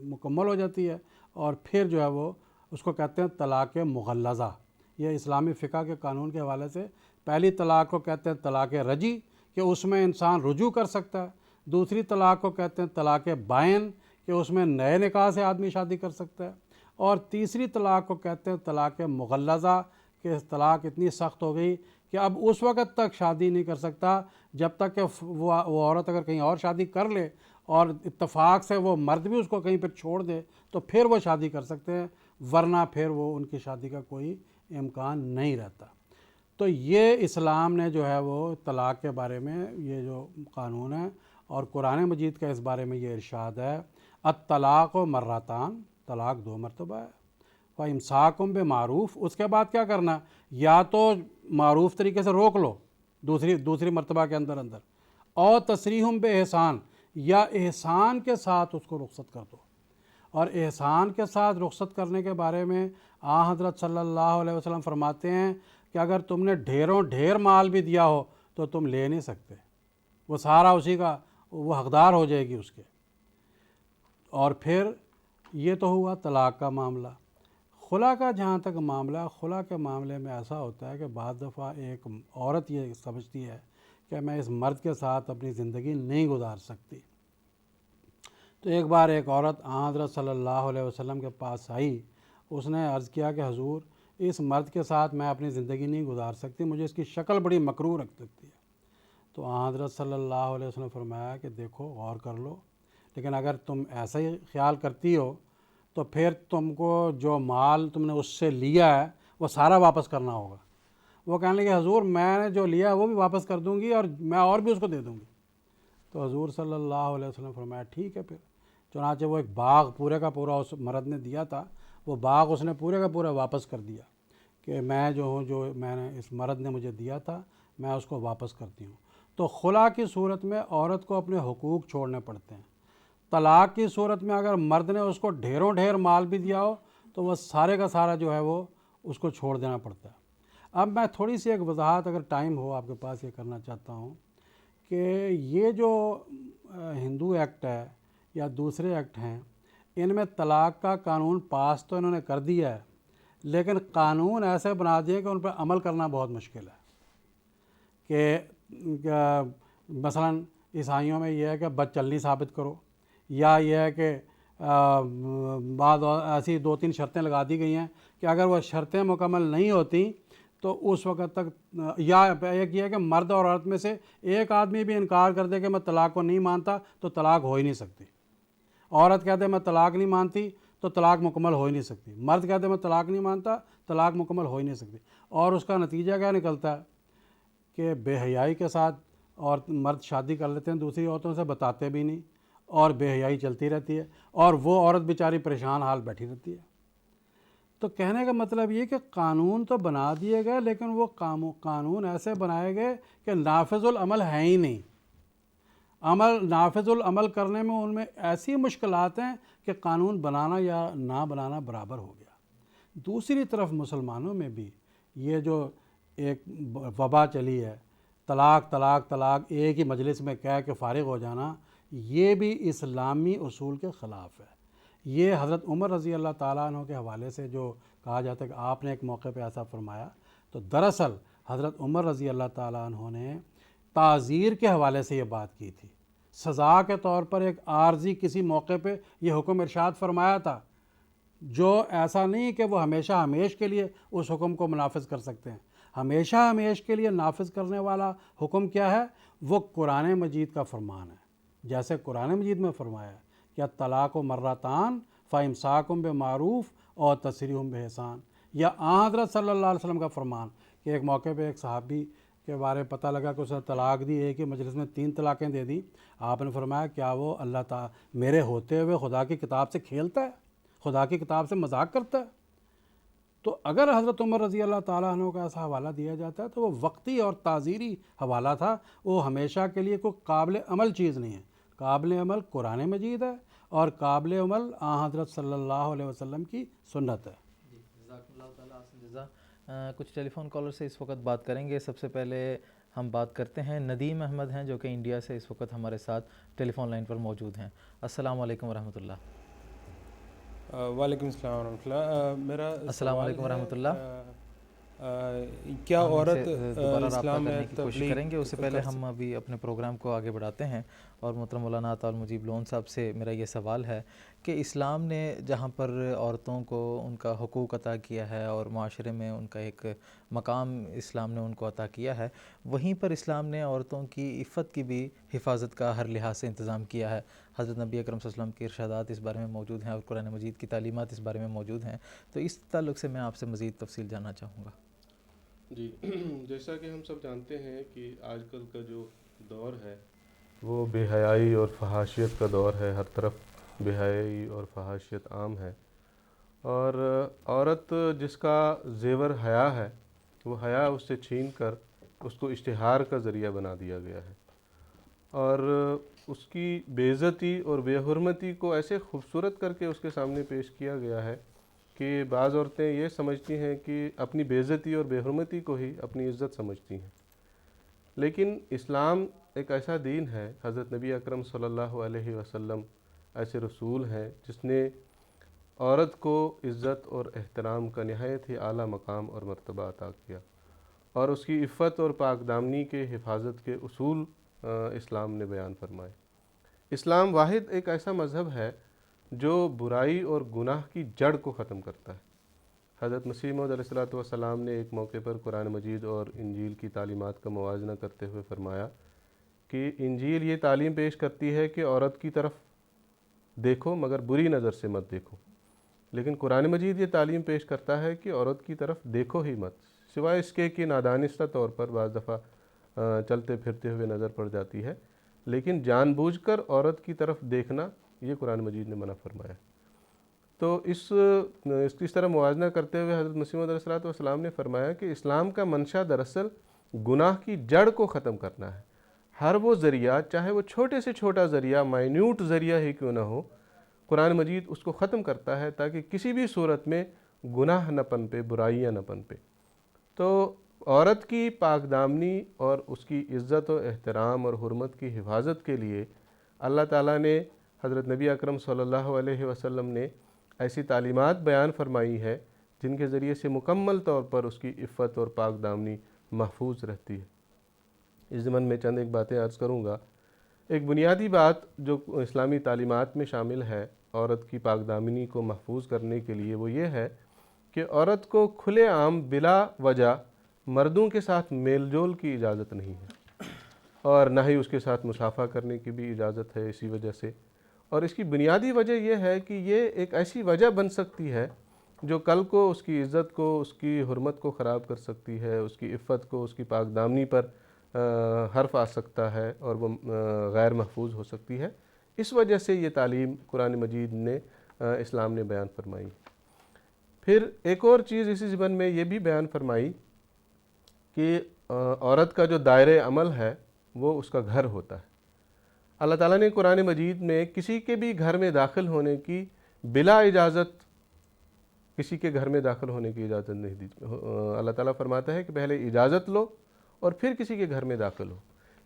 مکمل ہو جاتی ہے، اور پھر جو ہے وہ اس کو کہتے ہیں طلاق مغلظہ۔ یہ اسلامی فقہ کے قانون کے حوالے سے پہلی طلاق کو کہتے ہیں طلاق رجعی کہ اس میں انسان رجوع کر سکتا ہے، دوسری طلاق کو کہتے ہیں طلاق بائن کہ اس میں نئے نکاح سے آدمی شادی کر سکتا ہے، اور تیسری طلاق کو کہتے ہیں طلاق مغلظہ کہ طلاق اتنی سخت ہو گئی کہ اب اس وقت تک شادی نہیں کر سکتا جب تک کہ وہ عورت اگر کہیں اور شادی کر لے اور اتفاق سے وہ مرد بھی اس کو کہیں پھر چھوڑ دے تو پھر وہ شادی کر سکتے ہیں، ورنہ پھر وہ ان کی شادی کا کوئی امکان نہیں رہتا۔ تو یہ اسلام نے جو ہے وہ طلاق کے بارے میں یہ جو قانون ہے، اور قرآن مجید کا اس بارے میں یہ ارشاد ہے الطلاق مرتان، طلاق 2 مرتبہ ہے، فَإِمْسَاكٌ بِمَعْرُوف، اس کے بعد کیا کرنا، یا تو معروف طریقے سے روک لو دوسری مرتبہ کے اندر اور تسریحٌ بِإِحْسَان، یا احسان کے ساتھ اس کو رخصت کر دو۔ اور احسان کے ساتھ رخصت کرنے کے بارے میں حضرت صلی اللہ علیہ وسلم فرماتے ہیں کہ اگر تم نے ڈھیر مال بھی دیا ہو تو تم لے نہیں سکتے، وہ سارا اسی کا وہ حقدار ہو جائے گی اس کے۔ اور پھر یہ تو ہوا طلاق کا معاملہ۔ خلا کا جہاں تک معاملہ، خلا کے معاملے میں ایسا ہوتا ہے کہ بعض دفعہ ایک عورت یہ سمجھتی ہے کہ میں اس مرد کے ساتھ اپنی زندگی نہیں گزار سکتی، تو ایک بار ایک عورت حضرت صلی اللہ علیہ وسلم کے پاس آئی، اس نے عرض کیا کہ حضور اس مرد کے ساتھ میں اپنی زندگی نہیں گزار سکتی، مجھے اس کی شکل بڑی مکروہ لگتی ہے۔ تو حضرت صلی اللہ علیہ وسلم نے فرمایا کہ دیکھو غور کر لو، لیکن اگر تم ایسا ہی خیال کرتی ہو تو پھر تم کو جو مال تم نے اس سے لیا ہے وہ سارا واپس کرنا ہوگا۔ وہ کہنے لگے حضور میں نے جو لیا ہے وہ بھی واپس کر دوں گی اور میں اور بھی اس کو دے دوں گی۔ تو حضور صلی اللہ علیہ وسلم نے فرمایا ٹھیک ہے پھر۔ چنانچہ وہ ایک باغ پورے کا پورا اس مرد نے دیا تھا، وہ باغ اس نے پورے کا پورا واپس کر دیا کہ میں جو ہوں جو میں نے اس مرد نے مجھے دیا تھا میں اس کو واپس کرتی ہوں۔ تو خلا کی صورت میں عورت کو اپنے حقوق چھوڑنے پڑتے ہیں۔ طلاق کی صورت میں اگر مرد نے اس کو ڈھیر مال بھی دیا ہو تو وہ سارے کا سارا جو ہے وہ اس کو چھوڑ دینا پڑتا ہے۔ اب میں تھوڑی سی ایک وضاحت اگر ٹائم ہو آپ کے پاس یہ کرنا چاہتا ہوں کہ یہ جو ہندو ایکٹ ہے یا دوسرے ایکٹ ہیں، ان میں طلاق کا قانون پاس تو انہوں نے کر دیا ہے، لیکن قانون ایسے بنا دیے کہ ان پر عمل کرنا بہت مشکل ہے۔ کہ مثلا عیسائیوں میں یہ ہے کہ بد چلنی ثابت کرو، یا یہ ہے کہ بعض ایسی 2-3 شرطیں لگا دی گئی ہیں کہ اگر وہ شرطیں مکمل نہیں ہوتی تو اس وقت تک یا ایک یہ ہے کہ مرد اور عورت میں سے ایک آدمی بھی انکار کر دے کہ میں طلاق کو نہیں مانتا تو طلاق ہو ہی نہیں سکتی. عورت کہتے میں طلاق نہیں مانتی تو طلاق مکمل ہو ہی نہیں سکتی. مرد کہتے میں طلاق نہیں مانتا طلاق مکمل ہو ہی نہیں سکتی. اور اس کا نتیجہ کیا نکلتا ہے کہ بے حیائی کے ساتھ اور مرد شادی کر لیتے ہیں دوسری عورتوں سے, بتاتے بھی نہیں, اور بے حیائی چلتی رہتی ہے اور وہ عورت بیچاری پریشان حال بیٹھی رہتی ہے. تو کہنے کا مطلب یہ کہ قانون تو بنا دیے گئے لیکن وہ قانون ایسے بنائے گئے کہ نافذ العمل ہے ہی نہیں. نافذ العمل کرنے میں ان میں ایسی مشکلات ہیں کہ قانون بنانا یا نہ بنانا برابر ہو گیا. دوسری طرف مسلمانوں میں بھی یہ جو ایک وبا چلی ہے, طلاق طلاق طلاق ایک ہی مجلس میں کہہ کے فارغ ہو جانا, یہ بھی اسلامی اصول کے خلاف ہے. یہ حضرت عمر رضی اللہ تعالیٰ عنہ کے حوالے سے جو کہا جاتا ہے کہ آپ نے ایک موقع پہ ایسا فرمایا, تو دراصل حضرت عمر رضی اللہ تعالیٰ عنہ نے تعزیر کے حوالے سے یہ بات کی تھی. سزا کے طور پر ایک عارضی کسی موقع پہ یہ حکم ارشاد فرمایا تھا, جو ایسا نہیں کہ وہ ہمیشہ ہمیش کے لیے اس حکم کو نافذ کر سکتے ہیں. ہمیشہ ہمیش کے لیے نافذ کرنے والا حکم کیا ہے؟ وہ قرآن مجید کا فرمان ہے. جیسے قرآن مجید میں فرمایا ہے کہ طلاق و مرتان فامساکم بمعروف اور تسریح بإحسان, یا حضرت صلی اللہ علیہ وسلم کا فرمان کہ ایک موقع پہ ایک صحابی کے بارے پتہ لگا کہ اس نے طلاق دی, ایک ہی مجلس میں 3 طلاقیں دے دی. آپ نے فرمایا کیا وہ اللہ تعالی میرے ہوتے ہوئے خدا کی کتاب سے کھیلتا ہے, خدا کی کتاب سے مذاق کرتا ہے؟ تو اگر حضرت عمر رضی اللہ تعالیٰ عنہ کا ایسا حوالہ دیا جاتا ہے تو وہ وقتی اور تعزیری حوالہ تھا, وہ ہمیشہ کے لیے کوئی قابل عمل چیز نہیں ہے. قابل عمل قرآن مجید ہے اور قابل عمل حضرت صلی اللہ علیہ وسلم کی سنت ہے. جزاک اللہ تعالیٰ حسن جزا. کچھ ٹیلی فون کالر سے اس وقت بات کریں گے. سب سے پہلے ہم بات کرتے ہیں ندیم احمد ہیں جو کہ انڈیا سے اس وقت ہمارے ساتھ ٹیلی فون لائن پر موجود ہیں. السلام علیکم ورحمۃ اللہ. وعلیکم السلام ورحمۃ اللہ. میرا السلام علیکم ورحمۃ اللہ. کیا عورت دوبارہ رابطہ اسلام میں کرنے کی کوشش کریں گے. اس سے پہلے ہم ابھی اپنے پروگرام کو آگے بڑھاتے ہیں, اور محترم مولانا عطا المجیب لون صاحب سے میرا یہ سوال ہے کہ اسلام نے جہاں پر عورتوں کو ان کا حقوق عطا کیا ہے اور معاشرے میں ان کا ایک مقام اسلام نے ان کو عطا کیا ہے, وہیں پر اسلام نے عورتوں کی عفت کی بھی حفاظت کا ہر لحاظ سے انتظام کیا ہے. حضرت نبی اکرم صلی اللہ علیہ وسلم کے ارشادات اس بارے میں موجود ہیں اور قرآن مجید کی تعلیمات اس بارے میں موجود ہیں. تو اس تعلق سے میں آپ سے مزید تفصیل جاننا چاہوں گا. جی, جیسا کہ ہم سب جانتے ہیں کہ آج کل کا جو دور ہے وہ بے حیائی اور فحاشیت کا دور ہے. ہر طرف بے حیائی اور فحاشیت عام ہے, اور عورت جس کا زیور حیا ہے وہ حیا اس سے چھین کر اس کو اشتہار کا ذریعہ بنا دیا گیا ہے, اور اس کی بے عزتی اور بے حرمتی کو ایسے خوبصورت کر کے اس کے سامنے پیش کیا گیا ہے کہ بعض عورتیں یہ سمجھتی ہیں کہ اپنی بے عزتی اور بے حرمتی کو ہی اپنی عزت سمجھتی ہیں. لیکن اسلام ایک ایسا دین ہے, حضرت نبی اکرم صلی اللہ علیہ وسلم ایسے رسول ہیں جس نے عورت کو عزت اور احترام کا نہایت ہی اعلیٰ مقام اور مرتبہ عطا کیا, اور اس کی عفت اور پاک دامنی کے حفاظت کے اصول اسلام نے بیان فرمائے. اسلام واحد ایک ایسا مذہب ہے جو برائی اور گناہ کی جڑ کو ختم کرتا ہے. حضرت مسیح موعود علیہ السلام نے ایک موقع پر قرآن مجید اور انجیل کی تعلیمات کا موازنہ کرتے ہوئے فرمایا کہ انجیل یہ تعلیم پیش کرتی ہے کہ عورت کی طرف دیکھو مگر بری نظر سے مت دیکھو, لیکن قرآن مجید یہ تعلیم پیش کرتا ہے کہ عورت کی طرف دیکھو ہی مت, سوائے اس کے کہ نادانستہ طور پر بعض دفعہ چلتے پھرتے ہوئے نظر پڑ جاتی ہے, لیکن جان بوجھ کر عورت کی طرف دیکھنا یہ قرآن مجید نے منع فرمایا. تو اس طرح موازنہ کرتے ہوئے حضرت مسیح موعود علیہ السلام نے فرمایا کہ اسلام کا منشا دراصل گناہ کی جڑ کو ختم کرنا ہے. ہر وہ ذریعہ, چاہے وہ چھوٹے سے چھوٹا ذریعہ, مائنیوٹ ذریعہ ہی کیوں نہ ہو, قرآن مجید اس کو ختم کرتا ہے تاکہ کسی بھی صورت میں گناہ نہ پنپے, برائیاں نہ پنپے. تو عورت کی پاک دامنی اور اس کی عزت و احترام اور حرمت کی حفاظت کے لیے اللہ تعالیٰ نے, حضرت نبی اکرم صلی اللہ علیہ وسلم نے ایسی تعلیمات بیان فرمائی ہے جن کے ذریعے سے مکمل طور پر اس کی عفت اور پاک دامنی محفوظ رہتی ہے. اس ضمن میں چند ایک باتیں عرض کروں گا. ایک بنیادی بات جو اسلامی تعلیمات میں شامل ہے عورت کی پاک دامنی کو محفوظ کرنے کے لیے وہ یہ ہے کہ عورت کو کھلے عام بلا وجہ مردوں کے ساتھ میل جول کی اجازت نہیں ہے، اور نہ ہی اس کے ساتھ مصافحہ کرنے کی بھی اجازت ہے اسی وجہ سے۔ اور اس کی بنیادی وجہ یہ ہے کہ یہ ایک ایسی وجہ بن سکتی ہے جو کل کو اس کی عزت کو، اس کی حرمت کو خراب کر سکتی ہے، اس کی عفت کو، اس کی پاک دامنی پر حرف آ سکتا ہے اور وہ غیر محفوظ ہو سکتی ہے۔ اس وجہ سے یہ تعلیم قرآن مجید نے اسلام نے بیان فرمائی۔ پھر ایک اور چیز اسی ضمن میں یہ بھی بیان فرمائی کہ عورت کا جو دائرۂ عمل ہے وہ اس کا گھر ہوتا ہے۔ اللہ تعالیٰ نے قرآن مجید میں کسی کے بھی گھر میں داخل ہونے کی بلا اجازت کسی کے گھر میں داخل ہونے کی اجازت نہیں دی۔ اللہ تعالیٰ فرماتا ہے کہ پہلے اجازت لو اور پھر کسی کے گھر میں داخل ہو۔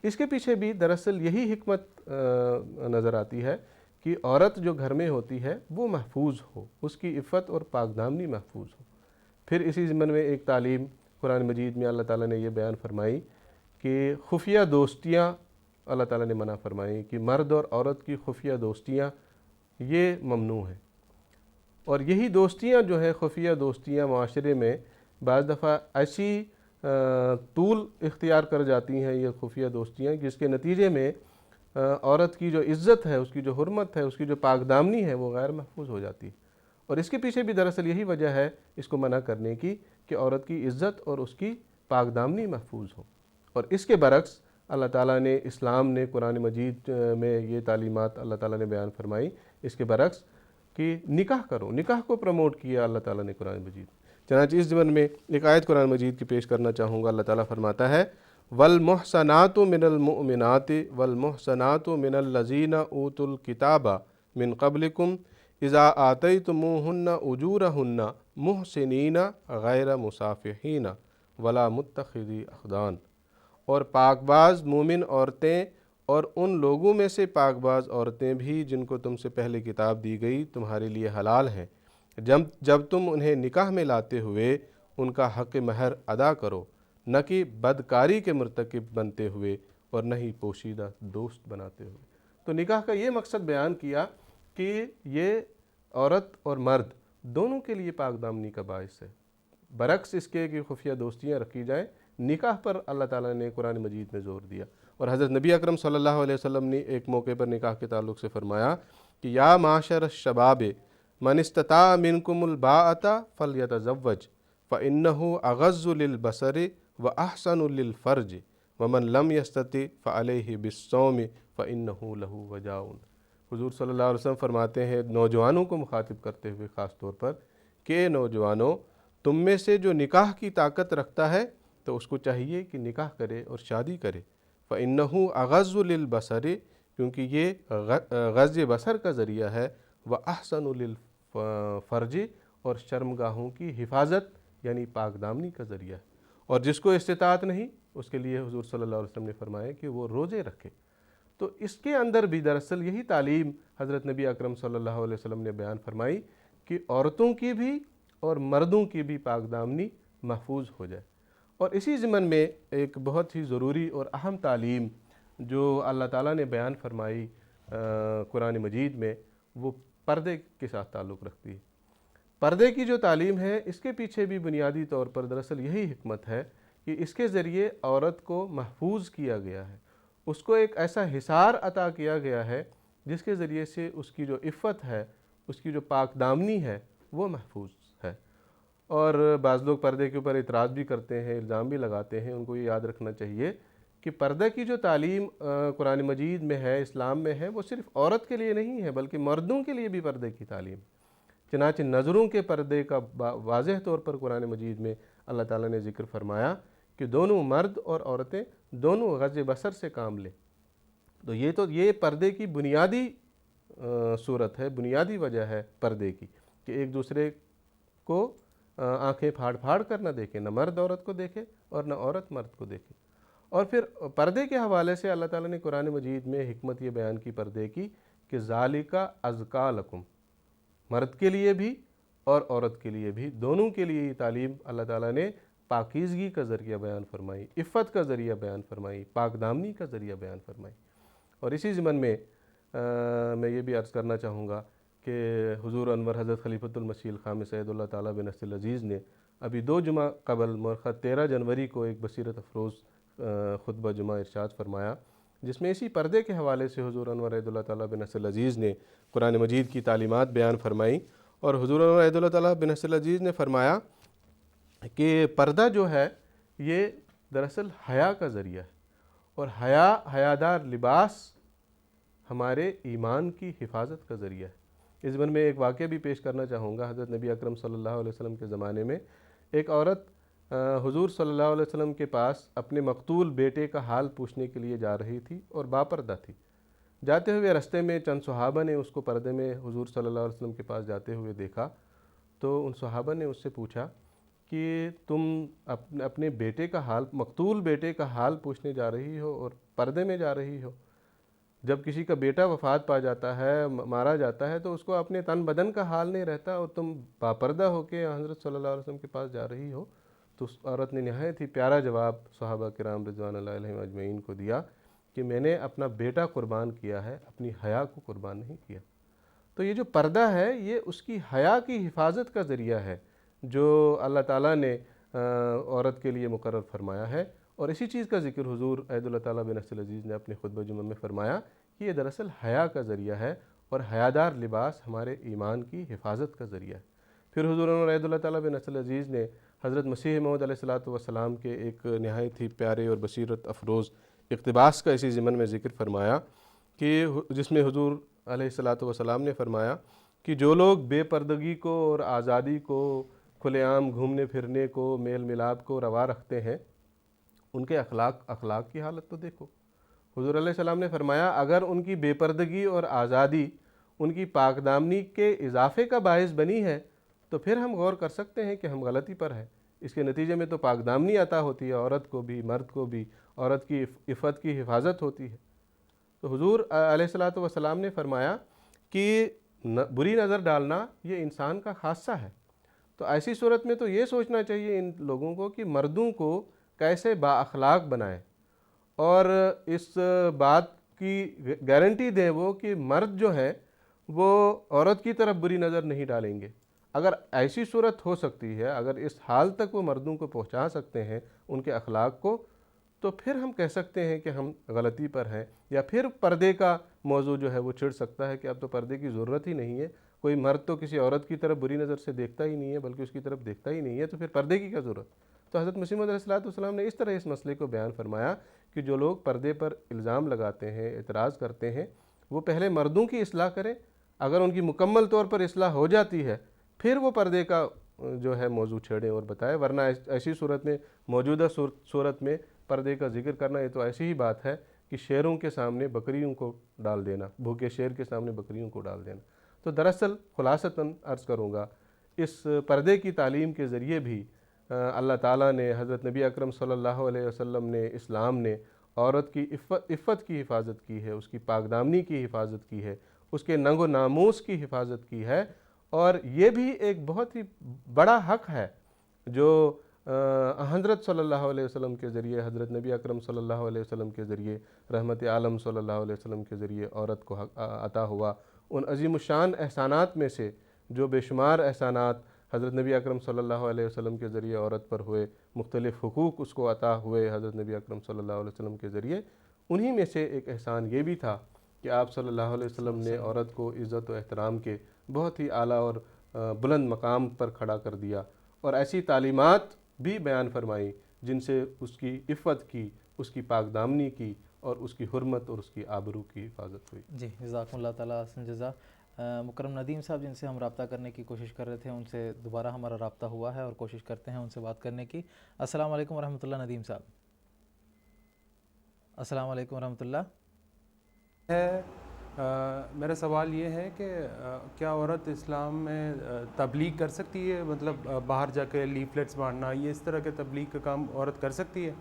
اس کے پیچھے بھی دراصل یہی حکمت نظر آتی ہے کہ عورت جو گھر میں ہوتی ہے وہ محفوظ ہو، اس کی عفت اور پاک دامنی محفوظ ہو۔ پھر اسی ضمن میں ایک تعلیم قرآن مجید میں اللہ تعالیٰ نے یہ بیان فرمائی کہ خفیہ دوستیاں اللہ تعالیٰ نے منع فرمائی کہ مرد اور عورت کی خفیہ دوستیاں یہ ممنوع ہیں۔ اور یہی دوستیاں جو ہیں خفیہ دوستیاں معاشرے میں بعض دفعہ ایسی طول اختیار کر جاتی ہیں یہ خفیہ دوستیاں، جس کے نتیجے میں عورت کی جو عزت ہے، اس کی جو حرمت ہے، اس کی جو پاک دامنی ہے وہ غیر محفوظ ہو جاتی ہے۔ اور اس کے پیچھے بھی دراصل یہی وجہ ہے اس کو منع کرنے کی کہ عورت کی عزت اور اس کی پاک دامنی محفوظ ہو۔ اور اس کے برعکس اللہ تعالیٰ نے، اسلام نے قرآن مجید میں یہ تعلیمات اللہ تعالیٰ نے بیان فرمائی، اس کے برعکس کہ نکاح کرو، نکاح کو پروموٹ کیا اللہ تعالیٰ نے قرآن مجید۔ چنانچہ اس ضمن میں ایک آیت قرآن مجید کی پیش کرنا چاہوں گا۔ اللہ تعالیٰ فرماتا ہے وَالْمُحْصَنَاتُ مِنَ الْمُؤْمِنَاتِ وَالْمُحْصَنَاتُ مِنَ الَّذِينَ أُوتُوا الْكِتَابَ مِنْ قَبْلِكُمْ إِذَا آتَيْتُمُوهُنَّ أُجُورَهُنَّ مُحْسِنِينَ غَيْرَ مُصَافِحِينَ وَلَا مُتَّخِذِي أَخْدَانٍ، اور پاک باز مومن عورتیں اور ان لوگوں میں سے پاک باز عورتیں بھی جن کو تم سے پہلے کتاب دی گئی تمہارے لیے حلال ہیں، جب تم انہیں نکاح میں لاتے ہوئے ان کا حق مہر ادا کرو، نہ کہ بدکاری کے مرتکب بنتے ہوئے اور نہ ہی پوشیدہ دوست بناتے ہوئے۔ تو نکاح کا یہ مقصد بیان کیا کہ یہ عورت اور مرد دونوں کے لیے پاک دامنی کا باعث ہے، برعکس اس کے کہ خفیہ دوستیاں رکھی جائیں۔ نکاح پر اللہ تعالیٰ نے قرآن مجید میں زور دیا، اور حضرت نبی اکرم صلی اللہ علیہ وسلم نے ایک موقع پر نکاح کے تعلق سے فرمایا کہ یا معاشر الشباب من استطاع منکم الباءۃ فلیتزوج فإنہ اغض للبصر واحسن للفرج ومن لم یستطع فعلیہ بالصوم فإنہ لہ وجاء۔ حضور صلی اللہ علیہ وسلم فرماتے ہیں نوجوانوں کو مخاطب کرتے ہوئے خاص طور پر کہ نوجوانوں، تم میں سے جو نکاح کی طاقت رکھتا ہے تو اس کو چاہیے کہ نکاح کرے اور شادی کرے۔ فإنہ اغض للبصر، کیونکہ یہ غض بصر کا ذریعہ ہے، وأحسن للفرج، اور شرمگاہوں کی حفاظت یعنی پاک دامنی کا ذریعہ ہے۔ اور جس کو استطاعت نہیں اس کے لیے حضور صلی اللہ علیہ وسلم نے فرمایا کہ وہ روزے رکھے۔ تو اس کے اندر بھی دراصل یہی تعلیم حضرت نبی اکرم صلی اللہ علیہ وسلم نے بیان فرمائی کہ عورتوں کی بھی اور مردوں کی بھی پاک دامنی محفوظ ہو جائے۔ اور اسی ضمن میں ایک بہت ہی ضروری اور اہم تعلیم جو اللہ تعالیٰ نے بیان فرمائی قرآن مجید میں، وہ پردے کے ساتھ تعلق رکھتی ہے۔ پردے کی جو تعلیم ہے اس کے پیچھے بھی بنیادی طور پر دراصل یہی حکمت ہے کہ اس کے ذریعے عورت کو محفوظ کیا گیا ہے، اس کو ایک ایسا حصار عطا کیا گیا ہے جس کے ذریعے سے اس کی جو عفت ہے، اس کی جو پاک دامنی ہے وہ محفوظ ہے۔ اور بعض لوگ پردے کے اوپر اعتراض بھی کرتے ہیں، الزام بھی لگاتے ہیں۔ ان کو یہ یاد رکھنا چاہیے کہ پردہ کی جو تعلیم قرآن مجید میں ہے، اسلام میں ہے، وہ صرف عورت کے لیے نہیں ہے بلکہ مردوں کے لیے بھی پردے کی تعلیم۔ چنانچہ نظروں کے پردے کا واضح طور پر قرآن مجید میں اللہ تعالیٰ نے ذکر فرمایا کہ دونوں مرد اور عورتیں دونوں غض بصر سے کام لیں۔ تو یہ پردے کی بنیادی صورت ہے، بنیادی وجہ ہے پردے کی، کہ ایک دوسرے کو آنکھیں پھاڑ پھاڑ کر نہ دیکھیں، نہ مرد عورت کو دیکھے اور نہ عورت مرد کو دیکھے۔ اور پھر پردے کے حوالے سے اللہ تعالیٰ نے قرآن مجید میں حکمت یہ بیان کی پردے کی کہ ذالک ازکیٰ لکم، مرد کے لیے بھی اور عورت کے لیے بھی، دونوں کے لیے یہ تعلیم اللہ تعالیٰ نے پاکیزگی کا ذریعہ بیان فرمائی، عفت کا ذریعہ بیان فرمائی، پاک دامنی کا ذریعہ بیان فرمائی۔ اور اسی ضمن میں میں یہ بھی عرض کرنا چاہوں گا کہ حضور انور حضرت خلیفۃ المسیح الخامس سید اللہ تعالیٰ بن نصر العزیز نے ابھی 2 جمعہ قبل مورخہ 13 جنوری کو ایک بصیرت افروز خطبہ جمعہ ارشاد فرمایا، جس میں اسی پردے کے حوالے سے حضور انور عید اللہ تعالیٰ بن نصر العزیز نے قرآن مجید کی تعلیمات بیان فرمائیں، اور حضور انور عید اللہ تعالیٰ بن نصر العزیز نے فرمایا کہ پردہ جو ہے یہ دراصل حیا کا ذریعہ ہے، اور حیادار لباس ہمارے ایمان کی حفاظت کا ذریعہ ہے۔ اس ضمن میں ایک واقعہ بھی پیش کرنا چاہوں گا۔ حضرت نبی اکرم صلی اللہ علیہ وسلم کے زمانے میں ایک عورت حضور صلی اللہ علیہ وسلم کے پاس اپنے مقتول بیٹے کا حال پوچھنے کے لیے جا رہی تھی اور باپردہ تھی۔ جاتے ہوئے رستے میں چند صحابہ نے اس کو پردے میں حضور صلی اللہ علیہ وسلم کے پاس جاتے ہوئے دیکھا، تو ان صحابہ نے اس سے پوچھا کہ تم اپنے بیٹے کا حال، مقتول بیٹے کا حال پوچھنے جا رہی ہو اور پردے میں جا رہی ہو؟ جب کسی کا بیٹا وفات پا جاتا ہے، مارا جاتا ہے، تو اس کو اپنے تن بدن کا حال نہیں رہتا، اور تم باپردہ ہو کے حضرت صلی اللہ علیہ وسلم کے پاس جا رہی ہو۔ تو اس عورت نے نہایت ہی پیارا جواب صحابہ کرام رضوان اللہ علیہم اجمعین کو دیا کہ میں نے اپنا بیٹا قربان کیا ہے، اپنی حیا کو قربان نہیں کیا۔ تو یہ جو پردہ ہے یہ اس کی حیا کی حفاظت کا ذریعہ ہے جو اللہ تعالیٰ نے عورت کے لیے مقرر فرمایا ہے، اور اسی چیز کا ذکر حضور عید اللہ تعالیٰ بن نصر العزیز نے اپنے خطبہ جمعہ میں فرمایا کہ یہ دراصل حیا کا ذریعہ ہے، اور حیادار لباس ہمارے ایمان کی حفاظت کا ذریعہ ہے۔ پھر حضور انور عید اللہ تعالیٰ بن نصر العزیز نے حضرت مسیح موعود علیہ الصلوۃ والسلام کے ایک نہایت ہی پیارے اور بصیرت افروز اقتباس کا اسی ضمن میں ذکر فرمایا کہ جس میں حضور علیہ الصلوۃ والسلام نے فرمایا کہ جو لوگ بے پردگی کو اور آزادی کو، کھلے عام گھومنے پھرنے کو، میل ملاپ کو روا رکھتے ہیں، ان کے اخلاق کی حالت تو دیکھو۔ حضور علیہ السلام نے فرمایا اگر ان کی بے پردگی اور آزادی ان کی پاک دامنی کے اضافے کا باعث بنی ہے تو پھر ہم غور کر سکتے ہیں کہ ہم غلطی پر ہیں۔ اس کے نتیجے میں تو پاک دامنی عطا ہوتی ہے، عورت کو بھی، مرد کو بھی، عورت کی عفت کی حفاظت ہوتی ہے۔ تو حضور علیہ السلام نے فرمایا کہ بری نظر ڈالنا یہ انسان کا خاصہ ہے۔ تو ایسی صورت میں تو یہ سوچنا چاہیے ان لوگوں کو کہ مردوں کو کیسے با اخلاق بنائیں، اور اس بات کی گارنٹی دیں وہ کہ مرد جو ہے وہ عورت کی طرف بری نظر نہیں ڈالیں گے۔ اگر ایسی صورت ہو سکتی ہے، اگر اس حال تک وہ مردوں کو پہنچا سکتے ہیں ان کے اخلاق کو، تو پھر ہم کہہ سکتے ہیں کہ ہم غلطی پر ہیں، یا پھر پردے کا موضوع جو ہے وہ چھڑ سکتا ہے کہ اب تو پردے کی ضرورت ہی نہیں ہے، کوئی مرد تو کسی عورت کی طرف بری نظر سے دیکھتا ہی نہیں ہے بلکہ اس کی طرف دیکھتا ہی نہیں ہے، تو پھر پردے کی کیا ضرورت؟ تو حضرت مسیح موعود علیہ السلام نے اس طرح اس مسئلے کو بیان فرمایا کہ جو لوگ پردے پر الزام لگاتے ہیں، اعتراض کرتے ہیں، وہ پہلے مردوں کی اصلاح کریں، اگر ان کی مکمل طور پر اصلاح ہو جاتی ہے پھر وہ پردے کا جو ہے موضوع چھیڑیں اور بتائیں، ورنہ ایسی صورت میں، موجودہ صورت میں پردے کا ذکر کرنا یہ تو ایسی ہی بات ہے کہ شیروں کے سامنے بکریوں کو ڈال دینا، بھوکے شیر کے سامنے بکریوں کو ڈال دینا۔ تو دراصل خلاصتاً عرض کروں گا، اس پردے کی تعلیم کے ذریعے بھی اللہ تعالیٰ نے، حضرت نبی اکرم صلی اللہ علیہ وسلم نے، اسلام نے عورت کی عفت کی حفاظت کی ہے، اس کی پاک دامنی کی حفاظت کی ہے، اس کے ننگ و ناموس کی حفاظت کی ہے، اور یہ بھی ایک بہت ہی بڑا حق ہے جو حضرت صلی اللہ علیہ وسلم کے ذریعے، حضرت نبی اکرم صلی اللہ علیہ وسلم کے ذریعے، رحمت عالم صلی اللہ علیہ وسلم کے ذریعے عورت کو عطا ہوا۔ ان عظیم الشان احسانات میں سے جو بے شمار احسانات حضرت نبی اکرم صلی اللہ علیہ وسلم کے ذریعے عورت پر ہوئے، مختلف حقوق اس کو عطا ہوئے حضرت نبی اکرم صلی اللہ علیہ وسلم کے ذریعے، انہی میں سے ایک احسان یہ بھی تھا کہ آپ صلی اللہ علیہ وسلم نے عورت کو عزت و احترام کے بہت ہی اعلیٰ اور بلند مقام پر کھڑا کر دیا، اور ایسی تعلیمات بھی بیان فرمائی جن سے اس کی عفت کی، اس کی پاک دامنی کی، اور اس کی حرمت اور اس کی آبرو کی حفاظت ہوئی۔ جی، جزاکم اللہ تعالیٰ حسن جزا۔ مکرم ندیم صاحب جن سے ہم رابطہ کرنے کی کوشش کر رہے تھے، ان سے دوبارہ ہمارا رابطہ ہوا ہے اور کوشش کرتے ہیں ان سے بات کرنے کی۔ السلام علیکم ورحمۃ اللہ ندیم صاحب۔ السلام علیکم ورحمۃ اللہ۔ میرا سوال یہ ہے کہ کیا عورت اسلام میں تبلیغ کر سکتی ہے؟ مطلب باہر جا کے لیفلیٹس بانٹنا، یہ اس طرح کے تبلیغ کا کام عورت کر سکتی ہے؟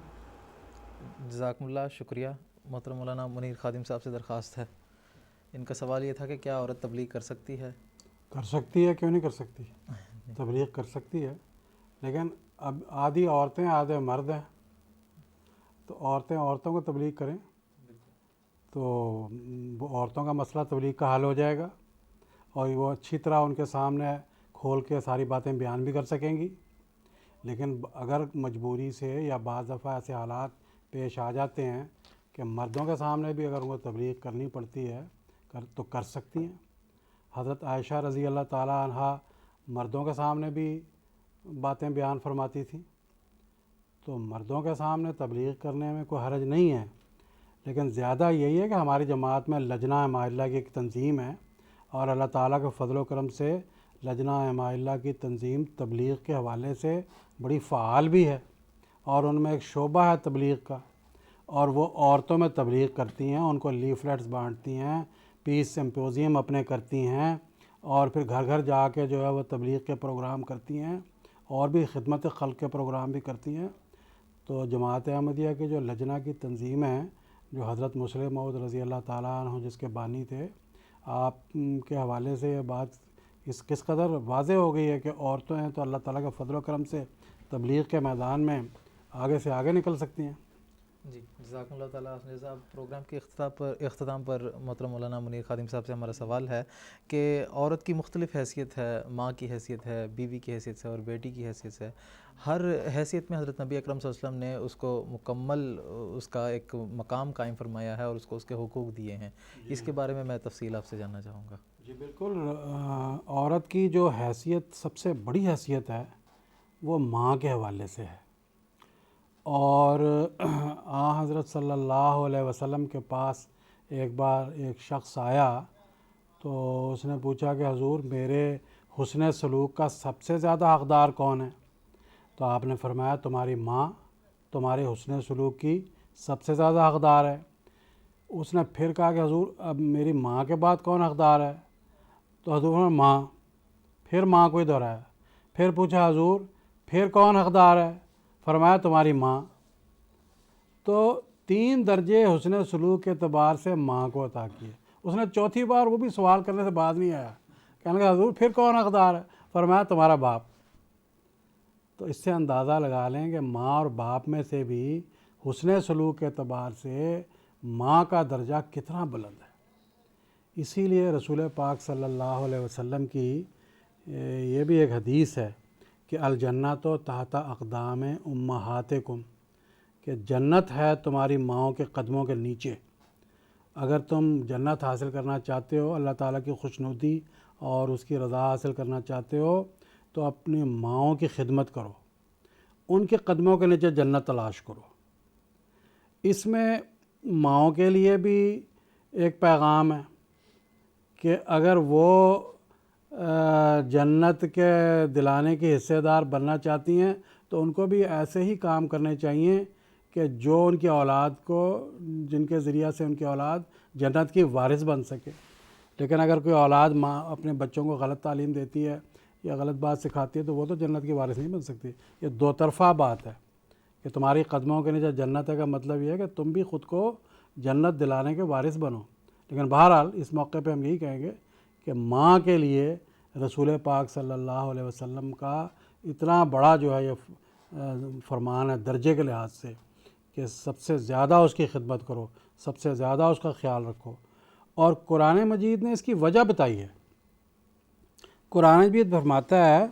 جزاکم اللہ، شکریہ۔ محترم مولانا منیر خادم صاحب سے درخواست ہے، ان کا سوال یہ تھا کہ کیا عورت تبلیغ کر سکتی ہے؟ کر سکتی ہے، کیوں نہیں کر سکتی؟ تبلیغ کر سکتی ہے، لیکن اب آدھی عورتیں آدھے مرد ہیں، تو عورتیں عورتوں کو تبلیغ کریں تو وہ عورتوں کا مسئلہ تبلیغ کا حل ہو جائے گا، اور وہ اچھی طرح ان کے سامنے کھول کے ساری باتیں بیان بھی کر سکیں گی۔ لیکن اگر مجبوری سے یا بعض دفعہ ایسے حالات پیش آ جاتے ہیں کہ مردوں کے سامنے بھی اگر ان کو تبلیغ کرنی پڑتی ہے تو کر سکتی ہیں۔ حضرت عائشہ رضی اللہ تعالیٰ عنہا مردوں کے سامنے بھی باتیں بیان فرماتی تھیں، تو مردوں کے سامنے تبلیغ کرنے میں کوئی حرج نہیں ہے، لیکن زیادہ یہی ہے کہ ہماری جماعت میں لجنہ امائلہ کی ایک تنظیم ہے، اور اللہ تعالیٰ کے فضل و کرم سے لجنہ امائلہ کی تنظیم تبلیغ کے حوالے سے بڑی فعال بھی ہے، اور ان میں ایک شعبہ ہے تبلیغ کا، اور وہ عورتوں میں تبلیغ کرتی ہیں، ان کو لیفلیٹس بانٹتی ہیں، پیس سمپوزیم اپنے کرتی ہیں، اور پھر گھر گھر جا کے جو ہے وہ تبلیغ کے پروگرام کرتی ہیں، اور بھی خدمت خلق کے پروگرام بھی کرتی ہیں۔ تو جماعت احمدیہ کی جو لجنہ کی تنظیم ہے، جو حضرت مسلم موعود رضی اللہ تعالیٰ عنہ جس کے بانی تھے، آپ کے حوالے سے یہ بات کس قدر واضح ہو گئی ہے کہ عورتیں ہیں تو اللہ تعالیٰ کے فضل و کرم سے تبلیغ کے میدان میں آگے سے آگے نکل سکتی ہیں۔ جی جزاکم اللہ تعالیٰ حسن صاحب۔ پروگرام کے اختتام پر محترم مولانا منیر خادم صاحب سے ہمارا سوال ہے کہ عورت کی مختلف حیثیت ہے، ماں کی حیثیت ہے، بیوی کی حیثیت ہے اور بیٹی کی حیثیت ہے۔ ہر حیثیت میں حضرت نبی اکرم صلی اللہ علیہ وسلم نے اس کو مکمل اس کا ایک مقام قائم فرمایا ہے اور اس کو اس کے حقوق دیے ہیں۔ اس کے بارے میں تفصیل آپ سے جاننا چاہوں گا۔ جی بالکل، عورت کی جو حیثیت سب سے بڑی حیثیت ہے وہ ماں کے حوالے سے ہے، اور حضرت صلی اللہ علیہ وسلم کے پاس ایک بار ایک شخص آیا تو اس نے پوچھا کہ حضور میرے حسن سلوک کا سب سے زیادہ حقدار کون ہے؟ تو آپ نے فرمایا تمہاری ماں تمہارے حسن سلوک کی سب سے زیادہ حقدار ہے۔ اس نے پھر کہا کہ حضور اب میری ماں کے بعد کون حقدار ہے؟ تو حضور نے ماں، پھر ماں کو ہی دہرایا، پھر پوچھا حضور پھر کون حقدار ہے؟ فرمایا تمہاری ماں۔ تو 3 درجے حسن سلوک کے اعتبار سے ماں کو عطا کیے۔ اس نے چوتھی بار وہ بھی سوال کرنے سے بعد نہیں آیا، کہنے لگا حضور پھر کون حقدار ہے؟ فرمایا تمہارا باپ۔ تو اس سے اندازہ لگا لیں کہ ماں اور باپ میں سے بھی حسن سلوک کے اعتبار سے ماں کا درجہ کتنا بلند ہے۔ اسی لیے رسول پاک صلی اللہ علیہ وسلم کی یہ بھی ایک حدیث ہے کہ الجنت تحت اقدام امہاتکم، کہ جنت ہے تمہاری ماؤں کے قدموں کے نیچے۔ اگر تم جنت حاصل کرنا چاہتے ہو، اللہ تعالیٰ کی خوشنودی اور اس کی رضا حاصل کرنا چاہتے ہو، تو اپنی ماؤں کی خدمت کرو، ان کے قدموں کے نیچے جنت تلاش کرو۔ اس میں ماؤں کے لیے بھی ایک پیغام ہے کہ اگر وہ جنت کے دلانے کی حصے دار بننا چاہتی ہیں تو ان کو بھی ایسے ہی کام کرنے چاہیے کہ جو ان کی اولاد کو، جن کے ذریعہ سے ان کی اولاد جنت کی وارث بن سکے۔ لیکن اگر کوئی اولاد ماں اپنے بچوں کو غلط تعلیم دیتی ہے یا غلط بات سکھاتی ہے تو وہ تو جنت کی وارث نہیں بن سکتی۔ یہ 2 طرفہ بات ہے کہ تمہاری قدموں کے نیچے جنت ہے کا مطلب یہ ہے کہ تم بھی خود کو جنت دلانے کے وارث بنو۔ لیکن بہرحال اس موقع پہ ہم یہی کہیں گے کہ ماں کے لیے رسول پاک صلی اللہ علیہ وسلم کا اتنا بڑا جو ہے یہ فرمان ہے درجے کے لحاظ سے کہ سب سے زیادہ اس کی خدمت کرو، سب سے زیادہ اس کا خیال رکھو۔ اور قرآن مجید نے اس کی وجہ بتائی ہے۔ قرآن مجید فرماتا ہے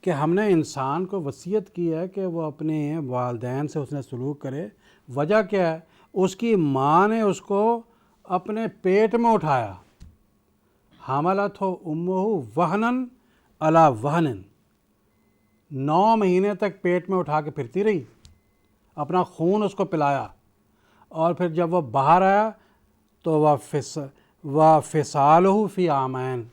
کہ ہم نے انسان کو وصیت کی ہے کہ وہ اپنے والدین سے حسن سلوک کرے۔ وجہ کیا ہے؟ اس کی ماں نے اس کو اپنے پیٹ میں اٹھایا، حملتہ امہ وہنن علی وہنن، 9 مہینے تک پیٹ میں اٹھا کے پھرتی رہی، اپنا خون اس کو پلایا، اور پھر جب وہ باہر آیا تو وہ فصالہ فی عامین،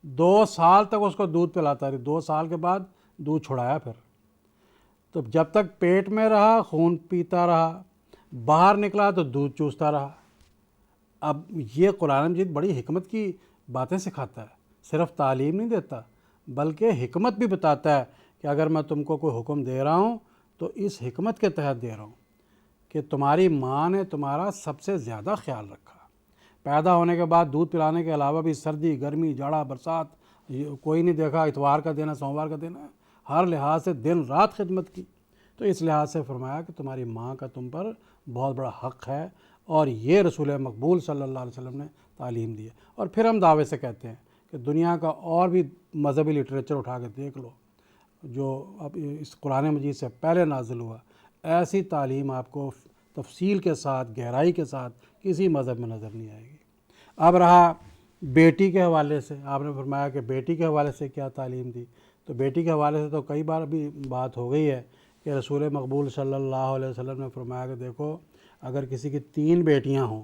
2 سال تک اس کو دودھ پلاتا رہی، 2 سال کے بعد دودھ چھڑایا۔ پھر تو جب تک پیٹ میں رہا خون پیتا رہا، باہر نکلا تو دودھ چوستا رہا۔ اب یہ قرآن مجید بڑی حکمت کی باتیں سکھاتا ہے، صرف تعلیم نہیں دیتا بلکہ حکمت بھی بتاتا ہے کہ اگر میں تم کو کوئی حکم دے رہا ہوں تو اس حکمت کے تحت دے رہا ہوں کہ تمہاری ماں نے تمہارا سب سے زیادہ خیال رکھا۔ پیدا ہونے کے بعد دودھ پلانے کے علاوہ بھی سردی، گرمی، جاڑا، برسات کوئی نہیں دیکھا، اتوار کا دینا، سوموار کا دینا، ہر لحاظ سے دن رات خدمت کی۔ تو اس لحاظ سے فرمایا کہ تمہاری ماں کا تم پر بہت بڑا حق ہے، اور یہ رسول مقبول صلی اللہ علیہ وسلم نے تعلیم دی ہے۔ اور پھر ہم دعوے سے کہتے ہیں کہ دنیا کا اور بھی مذہبی لٹریچر اٹھا کے دیکھ لو، جو اب اس قرآن مجید سے پہلے نازل ہوا، ایسی تعلیم آپ کو تفصیل کے ساتھ گہرائی کے ساتھ کسی مذہب میں نظر نہیں آئے گی۔ اب رہا بیٹی کے حوالے سے، آپ نے فرمایا کہ بیٹی کے حوالے سے کیا تعلیم دی، تو بیٹی کے حوالے سے تو کئی بار ابھی بات ہو گئی ہے کہ رسول مقبول صلی اللہ علیہ وسلم نے فرمایا کہ دیکھو اگر کسی کی 3 بیٹیاں ہوں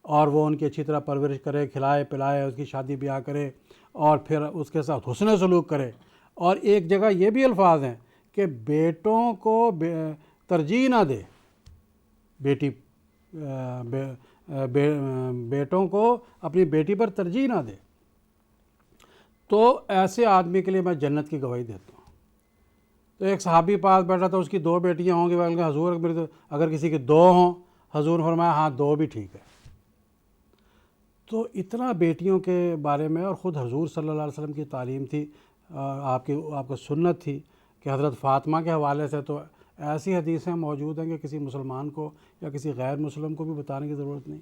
اور وہ ان کی اچھی طرح پرورش کرے، کھلائے پلائے، اس کی شادی بیاہ کرے اور پھر اس کے ساتھ حسن سلوک کرے، اور ایک جگہ یہ بھی الفاظ ہیں کہ بیٹوں کو ترجیح نہ دے، بیٹی بیٹوں کو اپنی بیٹی پر ترجیح نہ دے، تو ایسے آدمی کے لیے میں جنت کی گواہی دیتا ہوں۔ تو ایک صحابی پاس بیٹھا تھا، اس کی 2 بیٹیاں ہوں گی، بلکہ حضور اگر کسی کی 2 ہوں، حضور فرمایا ہاں 2 بھی ٹھیک ہے۔ تو اتنا بیٹیوں کے بارے میں، اور خود حضور صلی اللہ علیہ وسلم کی تعلیم تھی، آپ کو سنت تھی کہ حضرت فاطمہ کے حوالے سے تو ایسی حدیثیں موجود ہیں کہ کسی مسلمان کو یا کسی غیر مسلم کو بھی بتانے کی ضرورت نہیں۔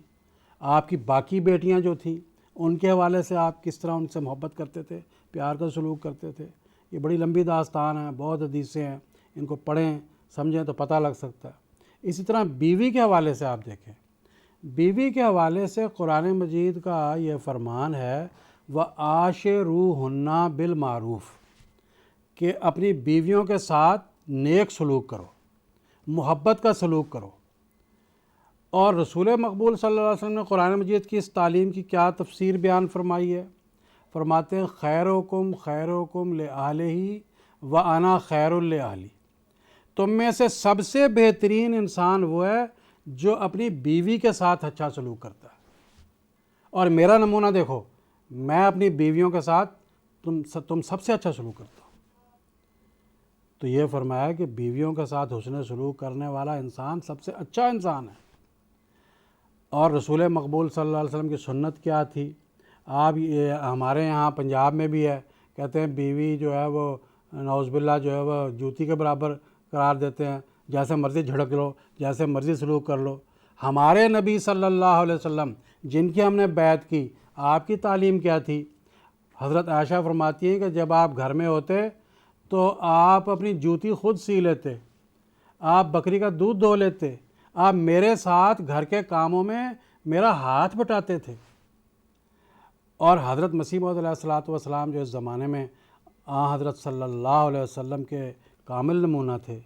آپ کی باقی بیٹیاں جو تھیں ان کے حوالے سے آپ کس طرح ان سے محبت کرتے تھے، پیار کا سلوک کرتے تھے، یہ بڑی لمبی داستان ہے، بہت حدیثیں ہیں، ان کو پڑھیں سمجھیں تو پتہ لگ سکتا ہے۔ اسی طرح بیوی کے حوالے سے آپ دیکھیں، بیوی کے حوالے سے قرآن مجید کا یہ فرمان ہے وَعَاشِرُوهُنَّ بِالْمَعْرُوفِ، کہ اپنی بیویوں کے ساتھ نیک سلوک کرو، محبت کا سلوک کرو۔ اور رسول مقبول صلی اللہ علیہ وسلم نے قرآن مجید کی اس تعلیم کی کیا تفسیر بیان فرمائی ہے؟ فرماتے ہیں خیرکم خیرکم لأہلہ وأنا خیر لأہلی، تم میں سے سب سے بہترین انسان وہ ہے جو اپنی بیوی کے ساتھ اچھا سلوک کرتا ہے۔ اور میرا نمونہ دیکھو، میں اپنی بیویوں کے ساتھ تم سب سے اچھا سلوک کرتا ہوں۔ تو یہ فرمایا کہ بیویوں کے ساتھ حسن سلوک کرنے والا انسان سب سے اچھا انسان ہے۔ اور رسول مقبول صلی اللہ علیہ وسلم کی سنت کیا تھی؟ آپ یہ ہمارے یہاں پنجاب میں بھی ہے، کہتے ہیں بیوی جو ہے وہ نعوذ باللہ جو ہے وہ جوتی کے برابر قرار دیتے ہیں، جیسے مرضی جھڑک لو، جیسے مرضی سلوک کر لو۔ ہمارے نبی صلی اللہ علیہ وسلم جن کی ہم نے بیعت کی، آپ کی تعلیم کیا تھی؟ حضرت عائشہ فرماتی ہیں کہ جب آپ گھر میں ہوتے تو آپ اپنی جوتی خود سی لیتے، آپ بکری کا دودھ دھو لیتے، آپ میرے ساتھ گھر کے کاموں میں میرا ہاتھ بٹاتے تھے۔ اور حضرت مسیح موعود علیہ الصلوۃ والسلام جو اس زمانے میں حضرت صلی اللہ علیہ وسلم کے کامل نمونہ تھے،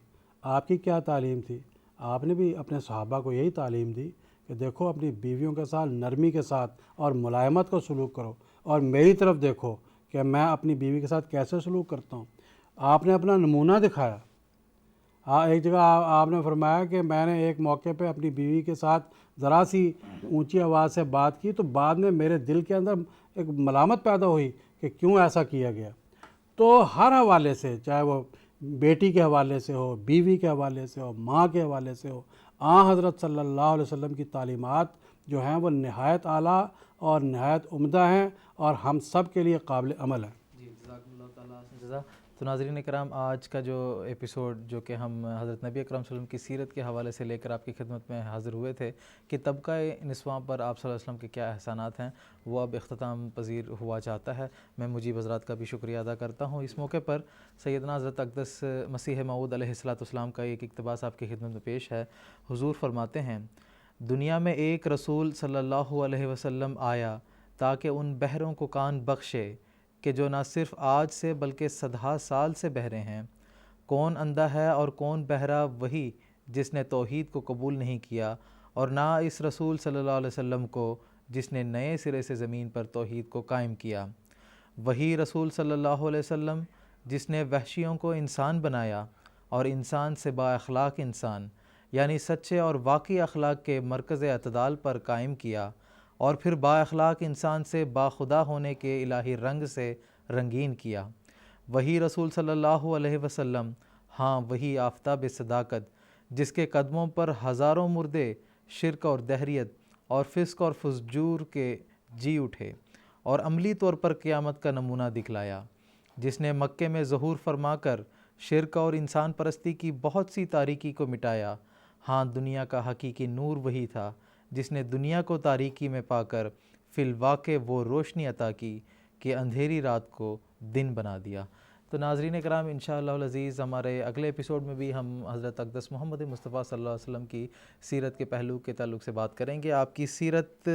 آپ کی کیا تعلیم تھی؟ آپ نے بھی اپنے صحابہ کو یہی تعلیم دی کہ دیکھو اپنی بیویوں کے ساتھ نرمی کے ساتھ اور ملائمت کو سلوک کرو، اور میری طرف دیکھو کہ میں اپنی بیوی کے ساتھ کیسے سلوک کرتا ہوں۔ آپ نے اپنا نمونہ دکھایا۔ ایک جگہ آپ نے فرمایا کہ میں نے ایک موقع پہ اپنی بیوی کے ساتھ ذرا سی اونچی آواز سے بات کی تو بعد میں میرے دل کے اندر ایک ملامت پیدا ہوئی کہ کیوں ایسا کیا گیا۔ تو ہر حوالے سے، چاہے وہ بیٹی کے حوالے سے ہو، بیوی کے حوالے سے ہو، ماں کے حوالے سے ہو، حضرت صلی اللہ علیہ وسلم کی تعلیمات جو ہیں وہ نہایت اعلیٰ اور نہایت عمدہ ہیں اور ہم سب کے لیے قابل عمل ہیں۔ جی جزاکم اللہ تعالیٰ جزا۔ تو ناظرین کرام، آج کا جو ایپیسوڈ جو کہ ہم حضرت نبی اکرم صلی اللہ علیہ وسلم کی سیرت کے حوالے سے لے کر آپ کی خدمت میں حاضر ہوئے تھے کہ طبقہ نسواں پر آپ صلی اللہ علیہ وسلم کے کیا احسانات ہیں، وہ اب اختتام پذیر ہوا چاہتا ہے۔ میں مجیب حضرات کا بھی شکریہ ادا کرتا ہوں۔ اس موقع پر سیدنا حضرت اقدس مسیح موعود علیہ السلام کا ایک اقتباس آپ کی خدمت میں پیش ہے۔ حضور فرماتے ہیں، دنیا میں ایک رسول صلی اللہ علیہ وسلم آیا تاکہ ان بہروں کو کان بخشے کہ جو نہ صرف آج سے بلکہ صدہا سال سے بہرے ہیں۔ کون اندھا ہے اور کون بہرا؟ وہی جس نے توحید کو قبول نہیں کیا، اور نہ اس رسول صلی اللہ علیہ وسلم کو جس نے نئے سرے سے زمین پر توحید کو قائم کیا۔ وہی رسول صلی اللہ علیہ وسلم جس نے وحشیوں کو انسان بنایا اور انسان سے با اخلاق انسان، یعنی سچے اور واقعی اخلاق کے مرکز اعتدال پر قائم کیا، اور پھر با اخلاق انسان سے با خدا ہونے کے الہی رنگ سے رنگین کیا۔ وہی رسول صلی اللہ علیہ وسلم، ہاں وہی آفتاب صداقت جس کے قدموں پر ہزاروں مردے شرک اور دہریت اور فسق اور فجور کے جی اٹھے اور عملی طور پر قیامت کا نمونہ دکھلایا، جس نے مکے میں ظہور فرما کر شرک اور انسان پرستی کی بہت سی تاریکی کو مٹایا۔ ہاں دنیا کا حقیقی نور وہی تھا جس نے دنیا کو تاریکی میں پا کر فی الواقع وہ روشنی عطا کی کہ اندھیری رات کو دن بنا دیا۔ تو ناظرین کرام انشاءاللہ العزیز ہمارے اگلے ایپیسوڈ میں بھی ہم حضرت اقدس محمد مصطفیٰ صلی اللہ علیہ وسلم کی سیرت کے پہلو کے تعلق سے بات کریں گے. آپ کی سیرت،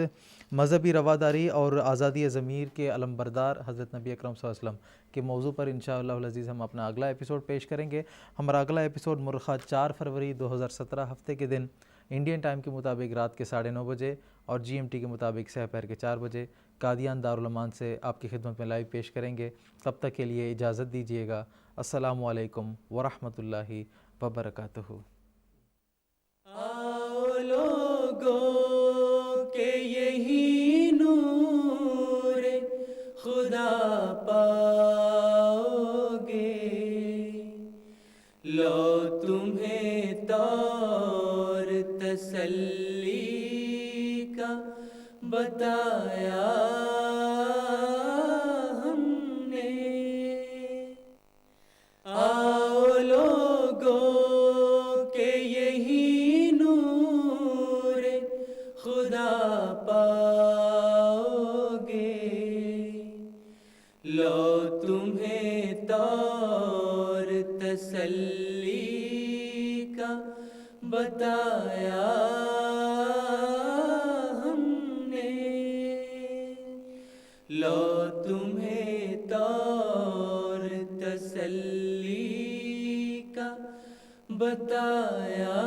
مذہبی رواداری اور آزادی ضمیر کے علمبردار حضرت نبی اکرم صلی اللہ علیہ وسلم کے موضوع پر انشاءاللہ العزیز ہم اپنا اگلا ایپیسوڈ پیش کریں گے. ہمارا اگلا ایپیسوڈ مرخہ 4 فروری 2017 ہفتے کے دن انڈین ٹائم کے مطابق رات کے 9:30 بجے اور جی ایم ٹی کے مطابق سحر کے 4 بجے قادیان دارالمان سے آپ کی خدمت میں لائیو پیش کریں گے. تب تک کے لیے اجازت دیجیے گا. السلام علیکم ورحمۃ اللہ وبرکاتہ. آؤ لوگوں کہ یہی نور خدا پاؤ گے، لو تمہیں طور تسلی کا بتایا ہم نے. آؤ لوگوں کہ یہی نور خدا پاؤ گے، لو تمہیں طور تسلی کا بتایا ہم نے، لو تمہیں طور تسلی کا بتایا